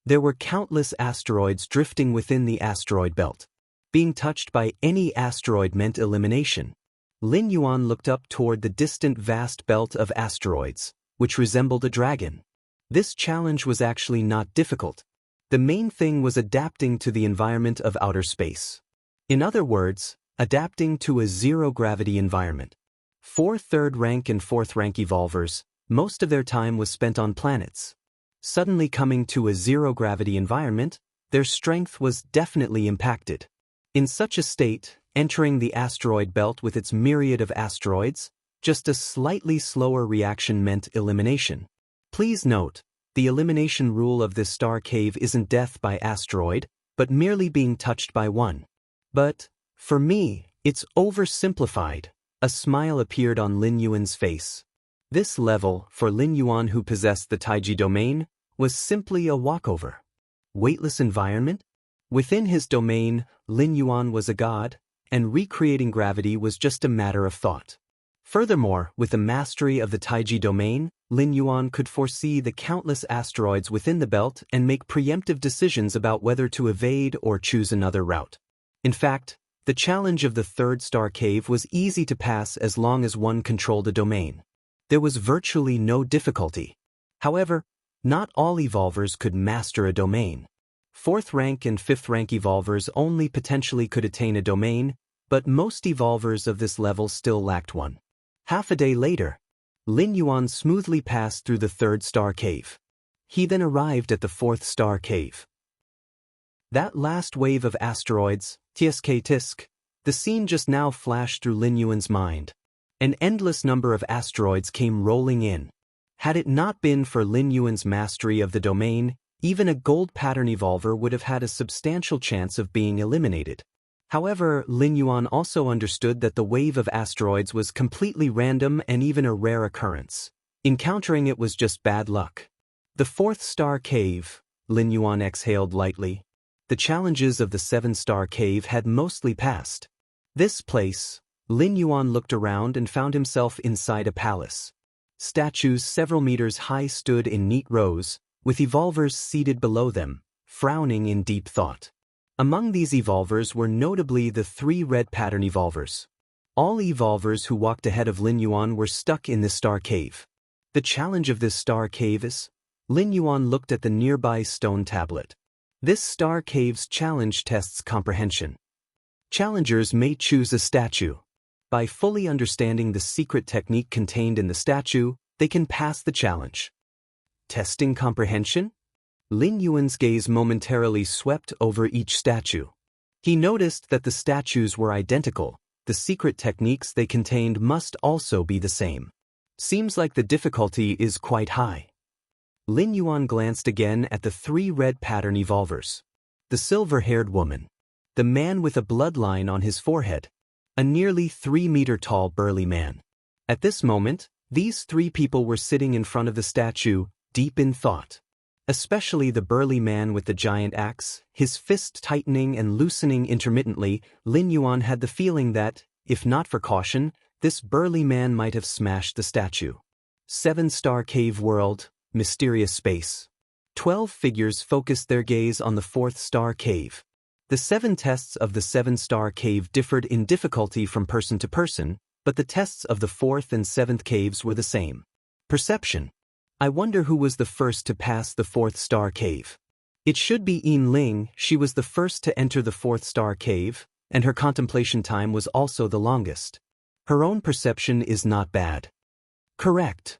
There were countless asteroids drifting within the asteroid belt. Being touched by any asteroid meant elimination. Lin Yuan looked up toward the distant vast belt of asteroids, which resembled a dragon. This challenge was actually not difficult. The main thing was adapting to the environment of outer space. In other words, adapting to a zero-gravity environment. 4 3rd-rank and 4th-rank evolvers, most of their time was spent on planets. Suddenly coming to a zero-gravity environment, their strength was definitely impacted. In such a state, entering the asteroid belt with its myriad of asteroids, just a slightly slower reaction meant elimination. Please note, the elimination rule of this star cave isn't death by asteroid, but merely being touched by one. But, for me, it's oversimplified. A smile appeared on Lin Yuan's face. This level, for Lin Yuan who possessed the Taiji domain, was simply a walkover. Weightless environment? Within his domain, Lin Yuan was a god, and recreating gravity was just a matter of thought. Furthermore, with the mastery of the Taiji domain, Lin Yuan could foresee the countless asteroids within the belt and make preemptive decisions about whether to evade or choose another route. In fact, the challenge of the 3rd Star Cave was easy to pass as long as one controlled a domain. There was virtually no difficulty. However, not all evolvers could master a domain. 4th-rank and 5th-rank evolvers only potentially could attain a domain, but most evolvers of this level still lacked one. Half a day later, Lin Yuan smoothly passed through the 3rd Star Cave. He then arrived at the 4th Star Cave. That last wave of asteroids, Tisk, the scene just now flashed through Lin Yuan's mind. An endless number of asteroids came rolling in. Had it not been for Lin Yuan's mastery of the domain, even a gold pattern evolver would have had a substantial chance of being eliminated. However, Lin Yuan also understood that the wave of asteroids was completely random and even a rare occurrence. Encountering it was just bad luck. The 4th Star Cave, Lin Yuan exhaled lightly. The challenges of the 7th Star Cave had mostly passed. This place, Lin Yuan looked around and found himself inside a palace. Statues several meters high stood in neat rows, with evolvers seated below them, frowning in deep thought. Among these evolvers were notably the 3 red pattern evolvers. All evolvers who walked ahead of Lin Yuan were stuck in this star cave. The challenge of this star cave is... Lin Yuan looked at the nearby stone tablet. This star cave's challenge tests comprehension. Challengers may choose a statue. By fully understanding the secret technique contained in the statue, they can pass the challenge. Testing comprehension? Lin Yuan's gaze momentarily swept over each statue. He noticed that the statues were identical. The secret techniques they contained must also be the same. Seems like the difficulty is quite high. Lin Yuan glanced again at the 3 red pattern evolvers. The silver-haired woman. The man with a bloodline on his forehead. A nearly 3-meter-tall burly man. At this moment, these 3 people were sitting in front of the statue, deep in thought. Especially the burly man with the giant axe, his fist tightening and loosening intermittently. Lin Yuan had the feeling that, if not for caution, this burly man might have smashed the statue. 7-star cave world, mysterious space. 12 figures focused their gaze on the 4th-star cave. The 7 tests of the 7-star cave differed in difficulty from person to person, but the tests of the 4th and 7th caves were the same. Perception. I wonder who was the first to pass the 4th-star cave. It should be Yin Ling. She was the first to enter the 4th-star cave, and her contemplation time was also the longest. Her own perception is not bad. Correct.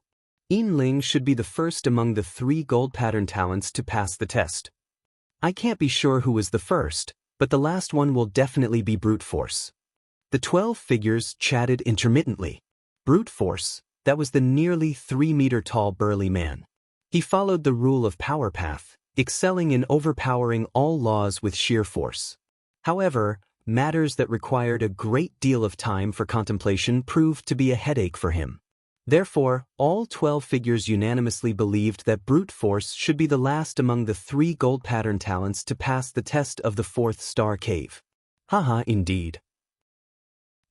Yin Ling should be the first among the 3 gold pattern talents to pass the test. I can't be sure who was the first, but the last one will definitely be brute force. The 12 figures chatted intermittently. Brute force, that was the nearly 3-meter-tall burly man. He followed the rule of power path, excelling in overpowering all laws with sheer force. However, matters that required a great deal of time for contemplation proved to be a headache for him. Therefore, all 12 figures unanimously believed that brute force should be the last among the 3 gold pattern talents to pass the test of the 4th-star cave. Haha, indeed.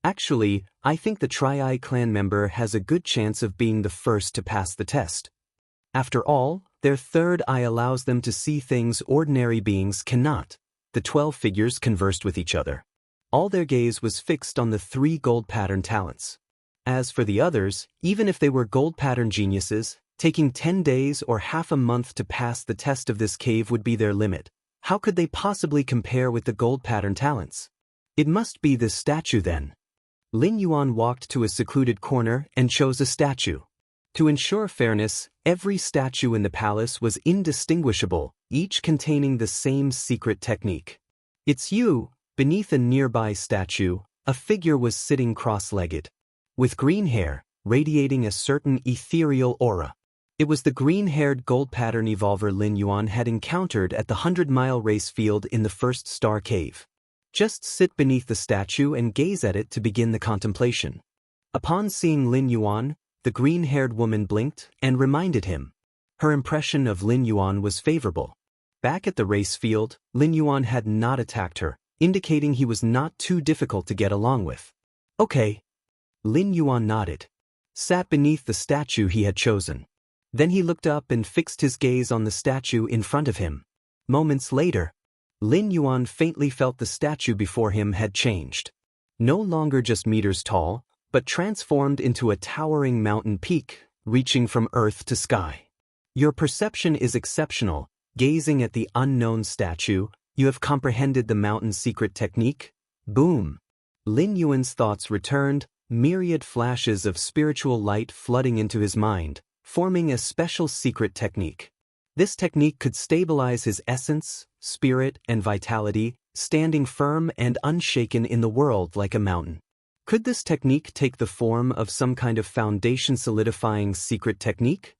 Actually, I think the Tri-Eye clan member has a good chance of being the first to pass the test. After all, their third eye allows them to see things ordinary beings cannot. The 12 figures conversed with each other. All their gaze was fixed on the 3 gold pattern talents. As for the others, even if they were gold pattern geniuses, taking 10 days or half a month to pass the test of this cave would be their limit. How could they possibly compare with the gold pattern talents? It must be this statue then. Lin Yuan walked to a secluded corner and chose a statue. To ensure fairness, every statue in the palace was indistinguishable, each containing the same secret technique. It's you. Beneath a nearby statue, a figure was sitting cross-legged. With green hair, radiating a certain ethereal aura. It was the green-haired gold pattern evolver Lin Yuan had encountered at the 100-mile race field in the 1st-star cave. Just sit beneath the statue and gaze at it to begin the contemplation. Upon seeing Lin Yuan, the green-haired woman blinked and reminded him. Her impression of Lin Yuan was favorable. Back at the race field, Lin Yuan had not attacked her, indicating he was not too difficult to get along with. Okay. Lin Yuan nodded. Sat beneath the statue he had chosen. Then he looked up and fixed his gaze on the statue in front of him. Moments later, Lin Yuan faintly felt the statue before him had changed. No longer just meters tall, but transformed into a towering mountain peak, reaching from earth to sky. Your perception is exceptional. Gazing at the unknown statue, you have comprehended the mountain's secret technique. Boom. Lin Yuan's thoughts returned, myriad flashes of spiritual light flooding into his mind, forming a special secret technique. This technique could stabilize his essence, spirit, and vitality, standing firm and unshaken in the world like a mountain. Could this technique take the form of some kind of foundation-solidifying secret technique?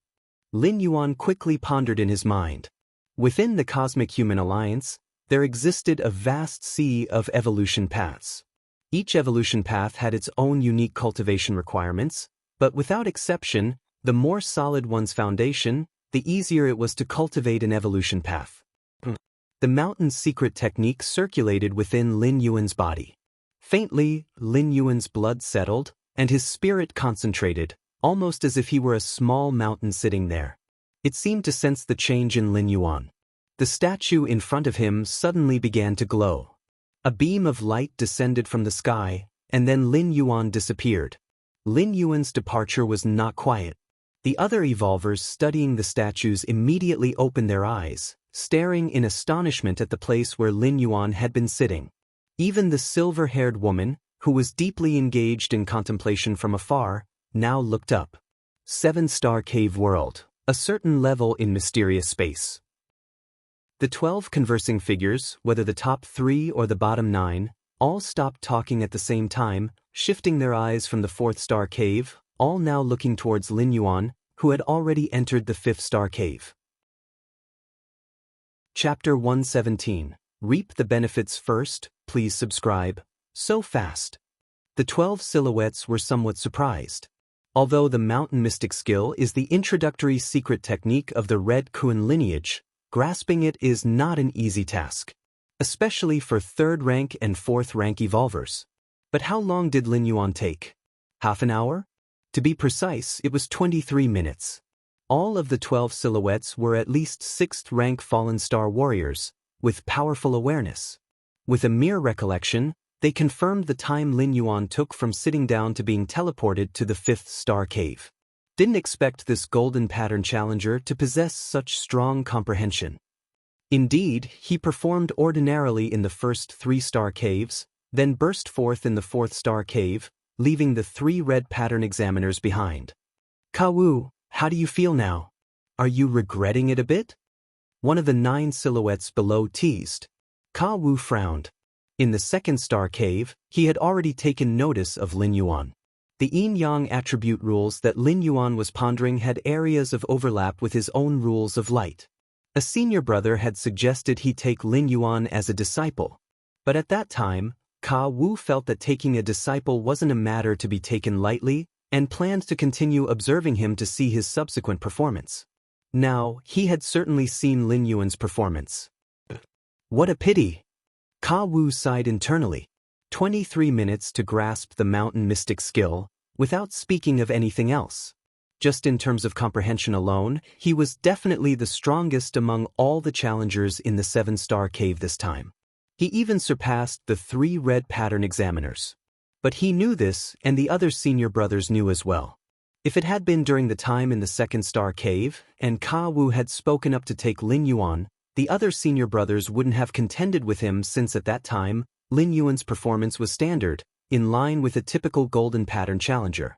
Lin Yuan quickly pondered in his mind. Within the Cosmic Human Alliance, there existed a vast sea of evolution paths. Each evolution path had its own unique cultivation requirements, but without exception, the more solid one's foundation, the easier it was to cultivate an evolution path. The mountain's secret technique circulated within Lin Yuan's body. Faintly, Lin Yuan's blood settled, and his spirit concentrated, almost as if he were a small mountain sitting there. It seemed to sense the change in Lin Yuan. The statue in front of him suddenly began to glow. A beam of light descended from the sky, and then Lin Yuan disappeared. Lin Yuan's departure was not quiet. The other evolvers studying the statues immediately opened their eyes, staring in astonishment at the place where Lin Yuan had been sitting. Even the silver-haired woman, who was deeply engaged in contemplation from afar, now looked up. 7-star cave world, a certain level in mysterious space. The 12 conversing figures, whether the top 3 or the bottom 9, all stopped talking at the same time, shifting their eyes from the 4th-star cave, all now looking towards Lin Yuan, who had already entered the 5th-star cave. Chapter 117. Reap the benefits first, please subscribe. So fast. The 12 silhouettes were somewhat surprised. Although the mountain mystic skill is the introductory secret technique of the Red Kuan lineage, grasping it is not an easy task, especially for 3rd rank and 4th rank evolvers. But how long did Lin Yuan take? Half an hour? To be precise, it was 23 minutes. All of the 12 silhouettes were at least 6th rank fallen star warriors, with powerful awareness. With a mere recollection, they confirmed the time Lin Yuan took from sitting down to being teleported to the 5th star cave. Didn't expect this golden pattern challenger to possess such strong comprehension. Indeed, he performed ordinarily in the first 3-star caves, then burst forth in the 4th star cave, leaving the 3 red pattern examiners behind. Ka Wu, how do you feel now? Are you regretting it a bit? One of the 9 silhouettes below teased. Ka Wu frowned. In the 2nd star cave, he had already taken notice of Lin Yuan. The yin-yang attribute rules that Lin Yuan was pondering had areas of overlap with his own rules of light. A senior brother had suggested he take Lin Yuan as a disciple. But at that time, Ka Wu felt that taking a disciple wasn't a matter to be taken lightly, and planned to continue observing him to see his subsequent performance. Now, he had certainly seen Lin Yuan's performance. What a pity! Ka Wu sighed internally. 23 minutes to grasp the mountain mystic skill, without speaking of anything else. Just in terms of comprehension alone, he was definitely the strongest among all the challengers in the 7-star cave this time. He even surpassed the 3 red pattern examiners. But he knew this, and the other senior brothers knew as well. If it had been during the time in the 2nd-star cave, and Ka Wu had spoken up to take Lin Yuan, the other senior brothers wouldn't have contended with him since at that time, Lin Yuan's performance was standard, in line with a typical golden pattern challenger.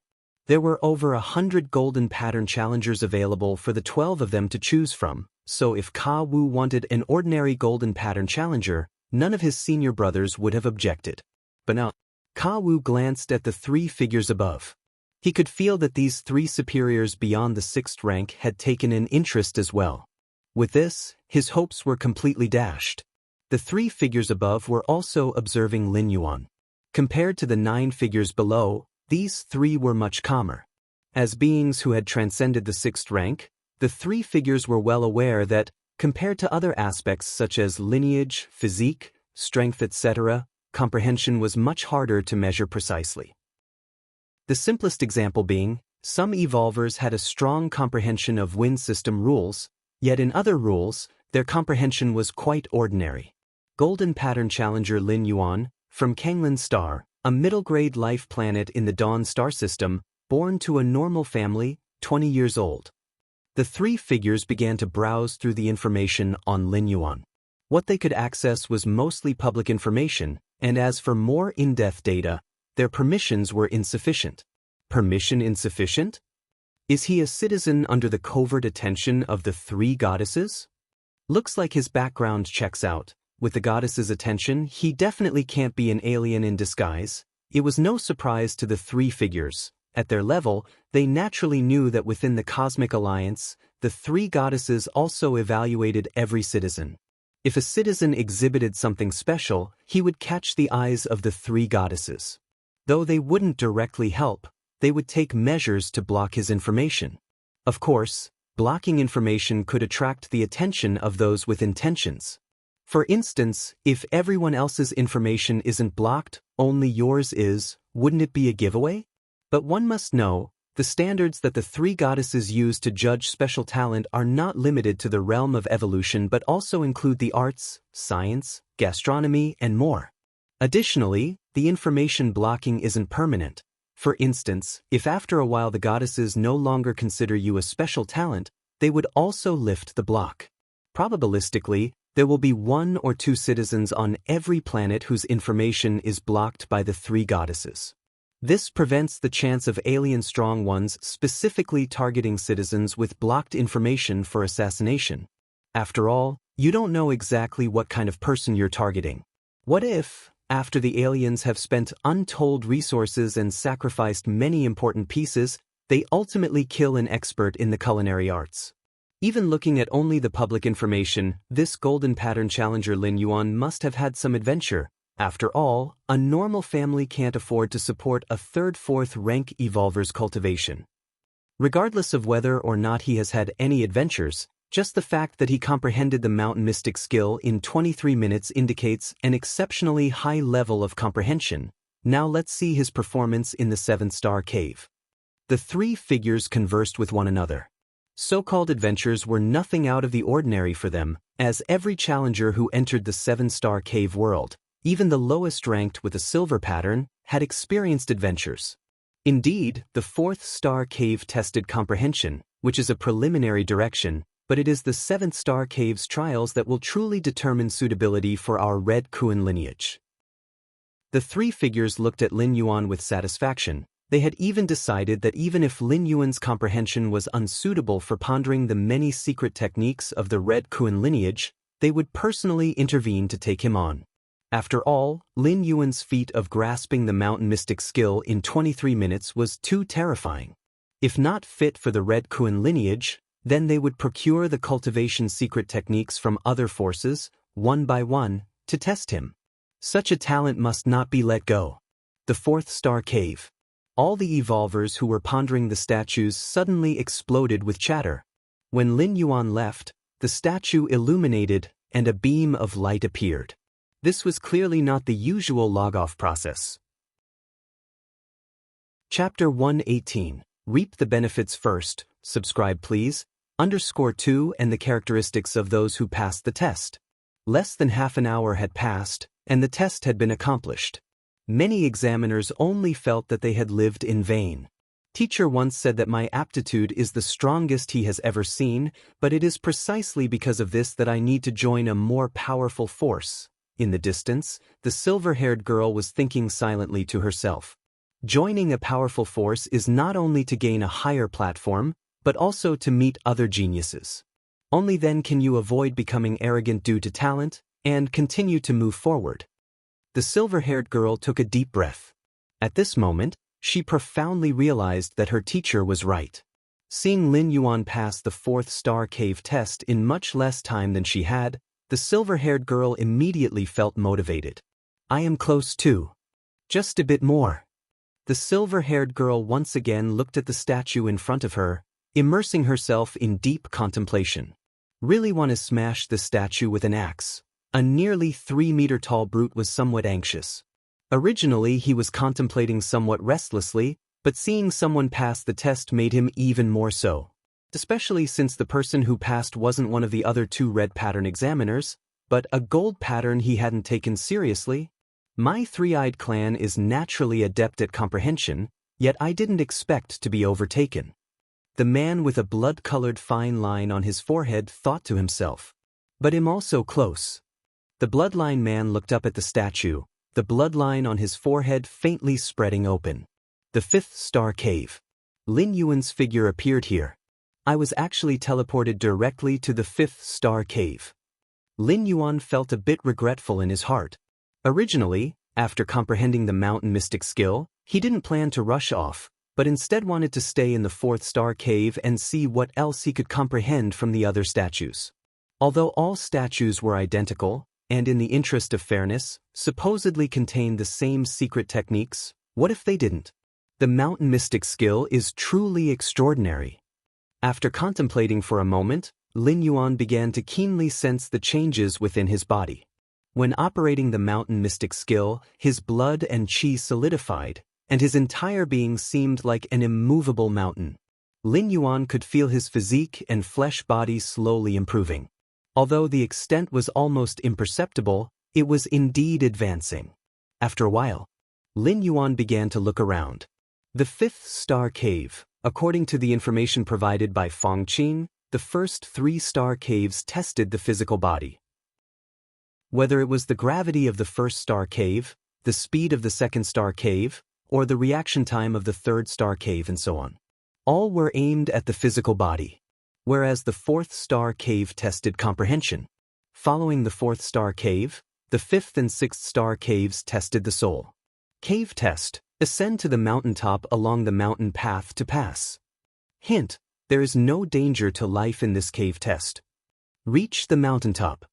There were over 100 golden pattern challengers available for the 12 of them to choose from, so if Ka Wu wanted an ordinary golden pattern challenger, none of his senior brothers would have objected. But now, Ka Wu glanced at the 3 figures above. He could feel that these 3 superiors beyond the 6th rank had taken an interest as well. With this, his hopes were completely dashed. The 3 figures above were also observing Lin Yuan. Compared to the 9 figures below, these 3 were much calmer. As beings who had transcended the 6th rank, the 3 figures were well aware that, compared to other aspects such as lineage, physique, strength, etc., comprehension was much harder to measure precisely. The simplest example being, some evolvers had a strong comprehension of wind system rules, yet in other rules, their comprehension was quite ordinary. Golden Pattern Challenger Lin Yuan, from Kanglin Star, a middle-grade life planet in the Dawn star system, born to a normal family, 20 years old. The 3 figures began to browse through the information on Lin Yuan. What they could access was mostly public information, and as for more in-depth data, their permissions were insufficient. Permission insufficient? Is he a citizen under the covert attention of the 3 goddesses? Looks like his background checks out. With the goddesses' attention, he definitely can't be an alien in disguise. It was no surprise to the 3 figures. At their level, they naturally knew that within the Cosmic Alliance, the 3 goddesses also evaluated every citizen. If a citizen exhibited something special, he would catch the eyes of the 3 goddesses. Though they wouldn't directly help, they would take measures to block his information. Of course, blocking information could attract the attention of those with intentions. For instance, if everyone else's information isn't blocked, only yours is, wouldn't it be a giveaway? But one must know, the standards that the 3 goddesses use to judge special talent are not limited to the realm of evolution but also include the arts, science, gastronomy, and more. Additionally, the information blocking isn't permanent. For instance, if after a while the goddesses no longer consider you a special talent, they would also lift the block. Probabilistically, there will be 1 or 2 citizens on every planet whose information is blocked by the 3 goddesses. This prevents the chance of alien strong ones specifically targeting citizens with blocked information for assassination. After all, you don't know exactly what kind of person you're targeting. What if, after the aliens have spent untold resources and sacrificed many important pieces, they ultimately kill an expert in the culinary arts? Even looking at only the public information, this golden pattern challenger Lin Yuan must have had some adventure. After all, a normal family can't afford to support a 3rd, 4th rank evolver's cultivation. Regardless of whether or not he has had any adventures, Just the fact that he comprehended the mountain mystic skill in 23 minutes indicates an exceptionally high level of comprehension. Now let's see his performance in the 7-star cave. The three figures conversed with one another. So-called adventures were nothing out of the ordinary for them, as every challenger who entered the 7-star cave world, even the lowest ranked with a silver pattern, had experienced adventures. Indeed, the 4th-star cave tested comprehension, which is a preliminary direction, but it is the 7th-star cave's trials that will truly determine suitability for our Red Kuan lineage. The three figures looked at Lin Yuan with satisfaction. They had even decided that even if Lin Yuan's comprehension was unsuitable for pondering the many secret techniques of the Red Kuan lineage, they would personally intervene to take him on. After all, Lin Yuan's feat of grasping the mountain mystic skill in 23 minutes was too terrifying. If not fit for the Red Kuan lineage, then they would procure the cultivation secret techniques from other forces, one by one, to test him. Such a talent must not be let go. The 4th-star cave. All the evolvers who were pondering the statues suddenly exploded with chatter. When Lin Yuan left, the statue illuminated and a beam of light appeared. This was clearly not the usual log-off process. Chapter 118. Reap the benefits first. Subscribe please. _2 and the characteristics of those who passed the test. Less than half an hour had passed, and the test had been accomplished. Many examiners only felt that they had lived in vain. Teacher once said that my aptitude is the strongest he has ever seen, but it is precisely because of this that I need to join a more powerful force. In the distance, the silver-haired girl was thinking silently to herself. Joining a powerful force is not only to gain a higher platform, but also to meet other geniuses. Only then can you avoid becoming arrogant due to talent, and continue to move forward. The silver-haired girl took a deep breath. At this moment, she profoundly realized that her teacher was right. Seeing Lin Yuan pass the 4th-star cave test in much less time than she had, the silver-haired girl immediately felt motivated. I am close too. Just a bit more. The silver-haired girl once again looked at the statue in front of her, immersing herself in deep contemplation. Really want to smash the statue with an axe. A nearly 3-meter-tall brute was somewhat anxious. Originally he was contemplating somewhat restlessly, but seeing someone pass the test made him even more so. Especially since the person who passed wasn't one of the other 2 red pattern examiners, but a gold pattern he hadn't taken seriously. My three-eyed clan is naturally adept at comprehension, yet I didn't expect to be overtaken. The man with a blood-colored fine line on his forehead thought to himself. But I'm also close. The bloodline man looked up at the statue, the bloodline on his forehead faintly spreading open. The 5th-star cave. Lin Yuan's figure appeared here. I was actually teleported directly to the 5th-star cave. Lin Yuan felt a bit regretful in his heart. Originally, after comprehending the mountain mystic skill, he didn't plan to rush off, but instead wanted to stay in the 4th-star cave and see what else he could comprehend from the other statues. Although all statues were identical, and in the interest of fairness, supposedly contained the same secret techniques, what if they didn't? The mountain mystic skill is truly extraordinary. After contemplating for a moment, Lin Yuan began to keenly sense the changes within his body. When operating the mountain mystic skill, his blood and qi solidified, and his entire being seemed like an immovable mountain. Lin Yuan could feel his physique and flesh body slowly improving. Although the extent was almost imperceptible, it was indeed advancing. After a while, Lin Yuan began to look around. The 5th-star cave. According to the information provided by Feng Qing, the first 3-star caves tested the physical body. Whether it was the gravity of the 1st-star cave, the speed of the 2nd-star cave, or the reaction time of the 3rd-star cave and so on. All were aimed at the physical body. Whereas the 4th-star cave tested comprehension. Following the 4th-star cave, the 5th and 6th-star caves tested the soul. Cave test. Ascend to the mountaintop along the mountain path to pass. Hint: there is no danger to life in this cave test. Reach the mountaintop.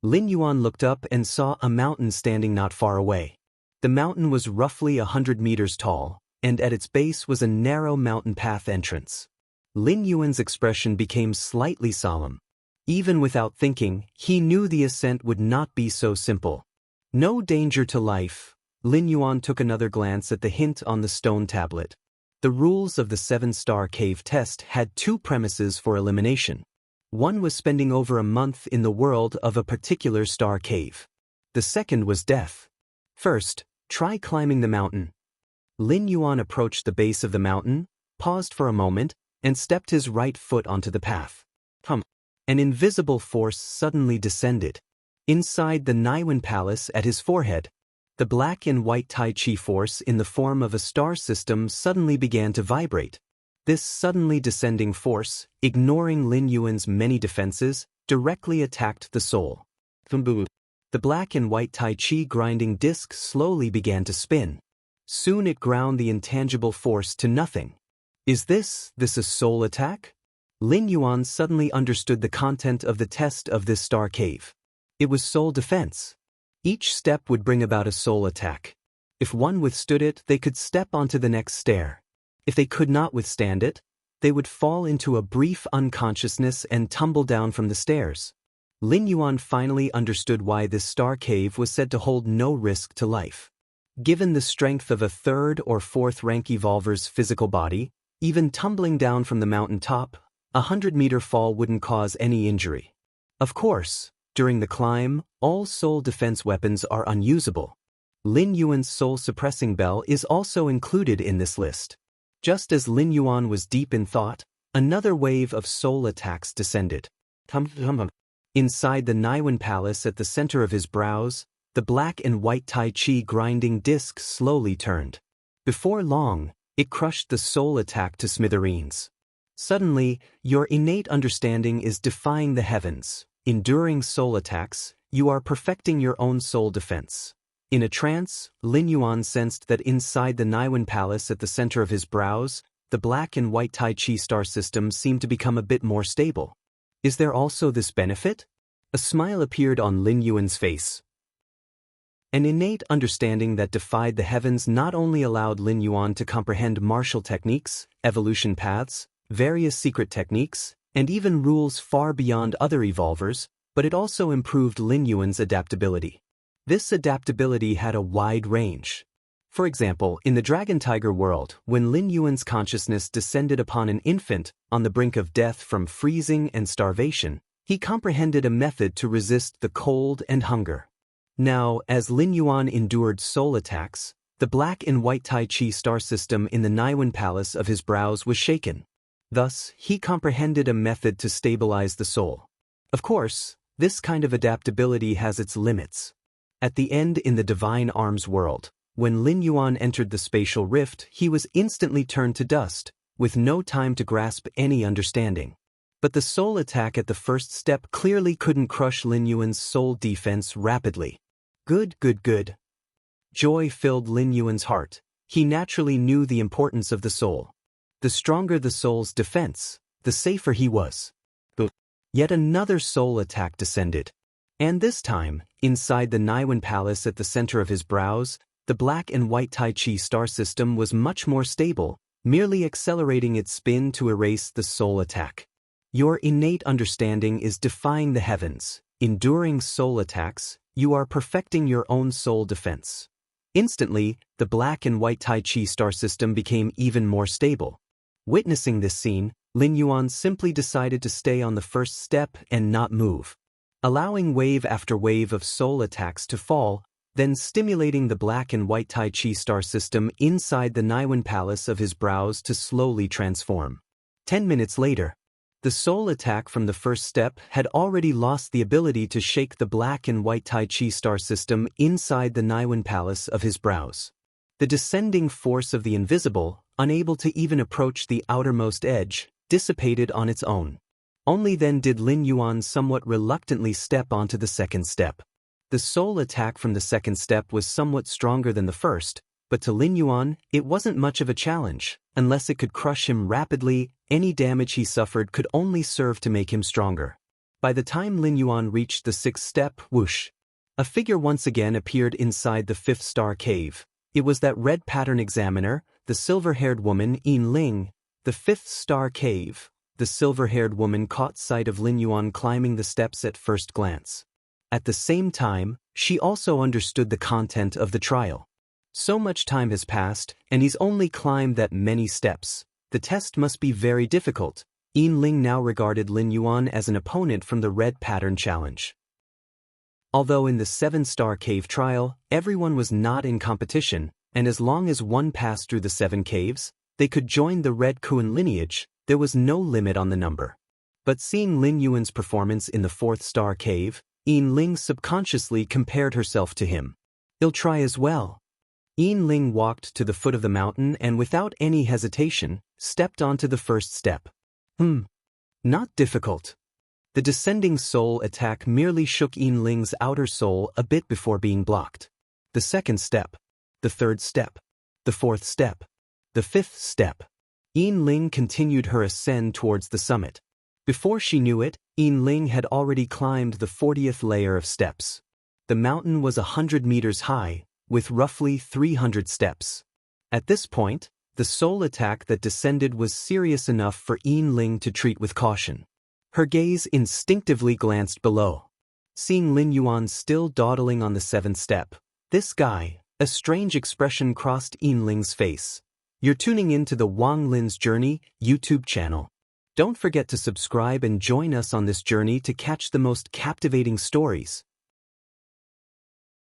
Lin Yuan looked up and saw a mountain standing not far away. The mountain was roughly 100 meters tall, and at its base was a narrow mountain path entrance. Lin Yuan's expression became slightly solemn. Even without thinking, he knew the ascent would not be so simple. No danger to life. Lin Yuan took another glance at the hint on the stone tablet. The rules of the 7-star cave test had two premises for elimination. One was spending over a month in the world of a particular star cave. The second was death. First, try climbing the mountain. Lin Yuan approached the base of the mountain, paused for a moment, and stepped his right foot onto the path. An invisible force suddenly descended. Inside the Naiwen Palace at his forehead, the black and white Tai Chi force in the form of a star system suddenly began to vibrate. This suddenly descending force, ignoring Lin Yuan's many defenses, directly attacked the soul. The black and white Tai Chi grinding disc slowly began to spin. Soon it ground the intangible force to nothing. Is this a soul attack? Lin Yuan suddenly understood the content of the test of this star cave. It was soul defense. Each step would bring about a soul attack. If one withstood it, they could step onto the next stair. If they could not withstand it, they would fall into a brief unconsciousness and tumble down from the stairs. Lin Yuan finally understood why this star cave was said to hold no risk to life. Given the strength of a 3rd or 4th rank evolver's physical body, even tumbling down from the mountain top, a 100-meter fall wouldn't cause any injury. Of course, during the climb, all soul defense weapons are unusable. Lin Yuan's soul-suppressing bell is also included in this list. Just as Lin Yuan was deep in thought, another wave of soul attacks descended. Inside the Naiwen Palace at the center of his brows, the black and white Tai Chi grinding disc slowly turned. Before long, it crushed the soul attack to smithereens. Suddenly, your innate understanding is defying the heavens. Enduring soul attacks, you are perfecting your own soul defense. In a trance, Lin Yuan sensed that inside the Naiwen Palace at the center of his brows, the black and white Tai Chi star system seemed to become a bit more stable. Is there also this benefit? A smile appeared on Lin Yuan's face. An innate understanding that defied the heavens not only allowed Lin Yuan to comprehend martial techniques, evolution paths, various secret techniques, and even rules far beyond other evolvers, but it also improved Lin Yuan's adaptability. This adaptability had a wide range. For example, in the Dragon Tiger world, when Lin Yuan's consciousness descended upon an infant on the brink of death from freezing and starvation, he comprehended a method to resist the cold and hunger. Now, as Lin Yuan endured soul attacks, the black and white Tai Chi star system in the Naiwen Palace of his brows was shaken. Thus, he comprehended a method to stabilize the soul. Of course, this kind of adaptability has its limits. At the end in the Divine Arms world, when Lin Yuan entered the spatial rift, he was instantly turned to dust, with no time to grasp any understanding. But the soul attack at the first step clearly couldn't crush Lin Yuan's soul defense rapidly. Good. Joy filled Lin Yuan's heart. He naturally knew the importance of the soul. The stronger the soul's defense, the safer he was. Yet another soul attack descended. And this time, inside the Naiwen Palace at the center of his brows, the black and white Tai Chi star system was much more stable, merely accelerating its spin to erase the soul attack. Your innate understanding is defying the heavens. Enduring soul attacks, you are perfecting your own soul defense. Instantly, the black and white Tai Chi star system became even more stable. Witnessing this scene, Lin Yuan simply decided to stay on the first step and not move. Allowing wave after wave of soul attacks to fall, then stimulating the black and white Tai Chi star system inside the Naiwen Palace of his brows to slowly transform. 10 minutes later, the soul attack from the first step had already lost the ability to shake the black and white Tai Chi star system inside the Naiwen Palace of his brows. The descending force of the invisible, unable to even approach the outermost edge, dissipated on its own. Only then did Lin Yuan somewhat reluctantly step onto the second step. The soul attack from the second step was somewhat stronger than the first, but to Lin Yuan, it wasn't much of a challenge. Unless it could crush him rapidly, any damage he suffered could only serve to make him stronger. By the time Lin Yuan reached the sixth step, whoosh! A figure once again appeared inside the fifth star cave. It was that red pattern examiner, the silver-haired woman, Yin Ling. The fifth star cave. The silver-haired woman caught sight of Lin Yuan climbing the steps at first glance. At the same time, she also understood the content of the trial. So much time has passed, and he's only climbed that many steps. The test must be very difficult. Ling now regarded Lin Yuan as an opponent from the Red Pattern Challenge. Although in the 7-star cave trial, everyone was not in competition, and as long as one passed through the 7 caves, they could join the Red Kuan lineage. There was no limit on the number. But seeing Lin Yuan's performance in the 4th-star cave, Ling subconsciously compared herself to him. I'll try as well. Ling walked to the foot of the mountain and without any hesitation, stepped onto the first step. Not difficult. The descending soul attack merely shook Ling's outer soul a bit before being blocked. The 2nd step, the 3rd step, the 4th step, the 5th step. Ling continued her ascent towards the summit. Before she knew it, Ling had already climbed the 40th layer of steps. The mountain was 100 meters high, with roughly 300 steps. At this point, the soul attack that descended was serious enough for Ling to treat with caution. Her gaze instinctively glanced below. Seeing Lin Yuan still dawdling on the 7th step, this guy, a strange expression crossed Ling's face. You're tuning in to the Wang Lin's Journey YouTube channel. Don't forget to subscribe and join us on this journey to catch the most captivating stories.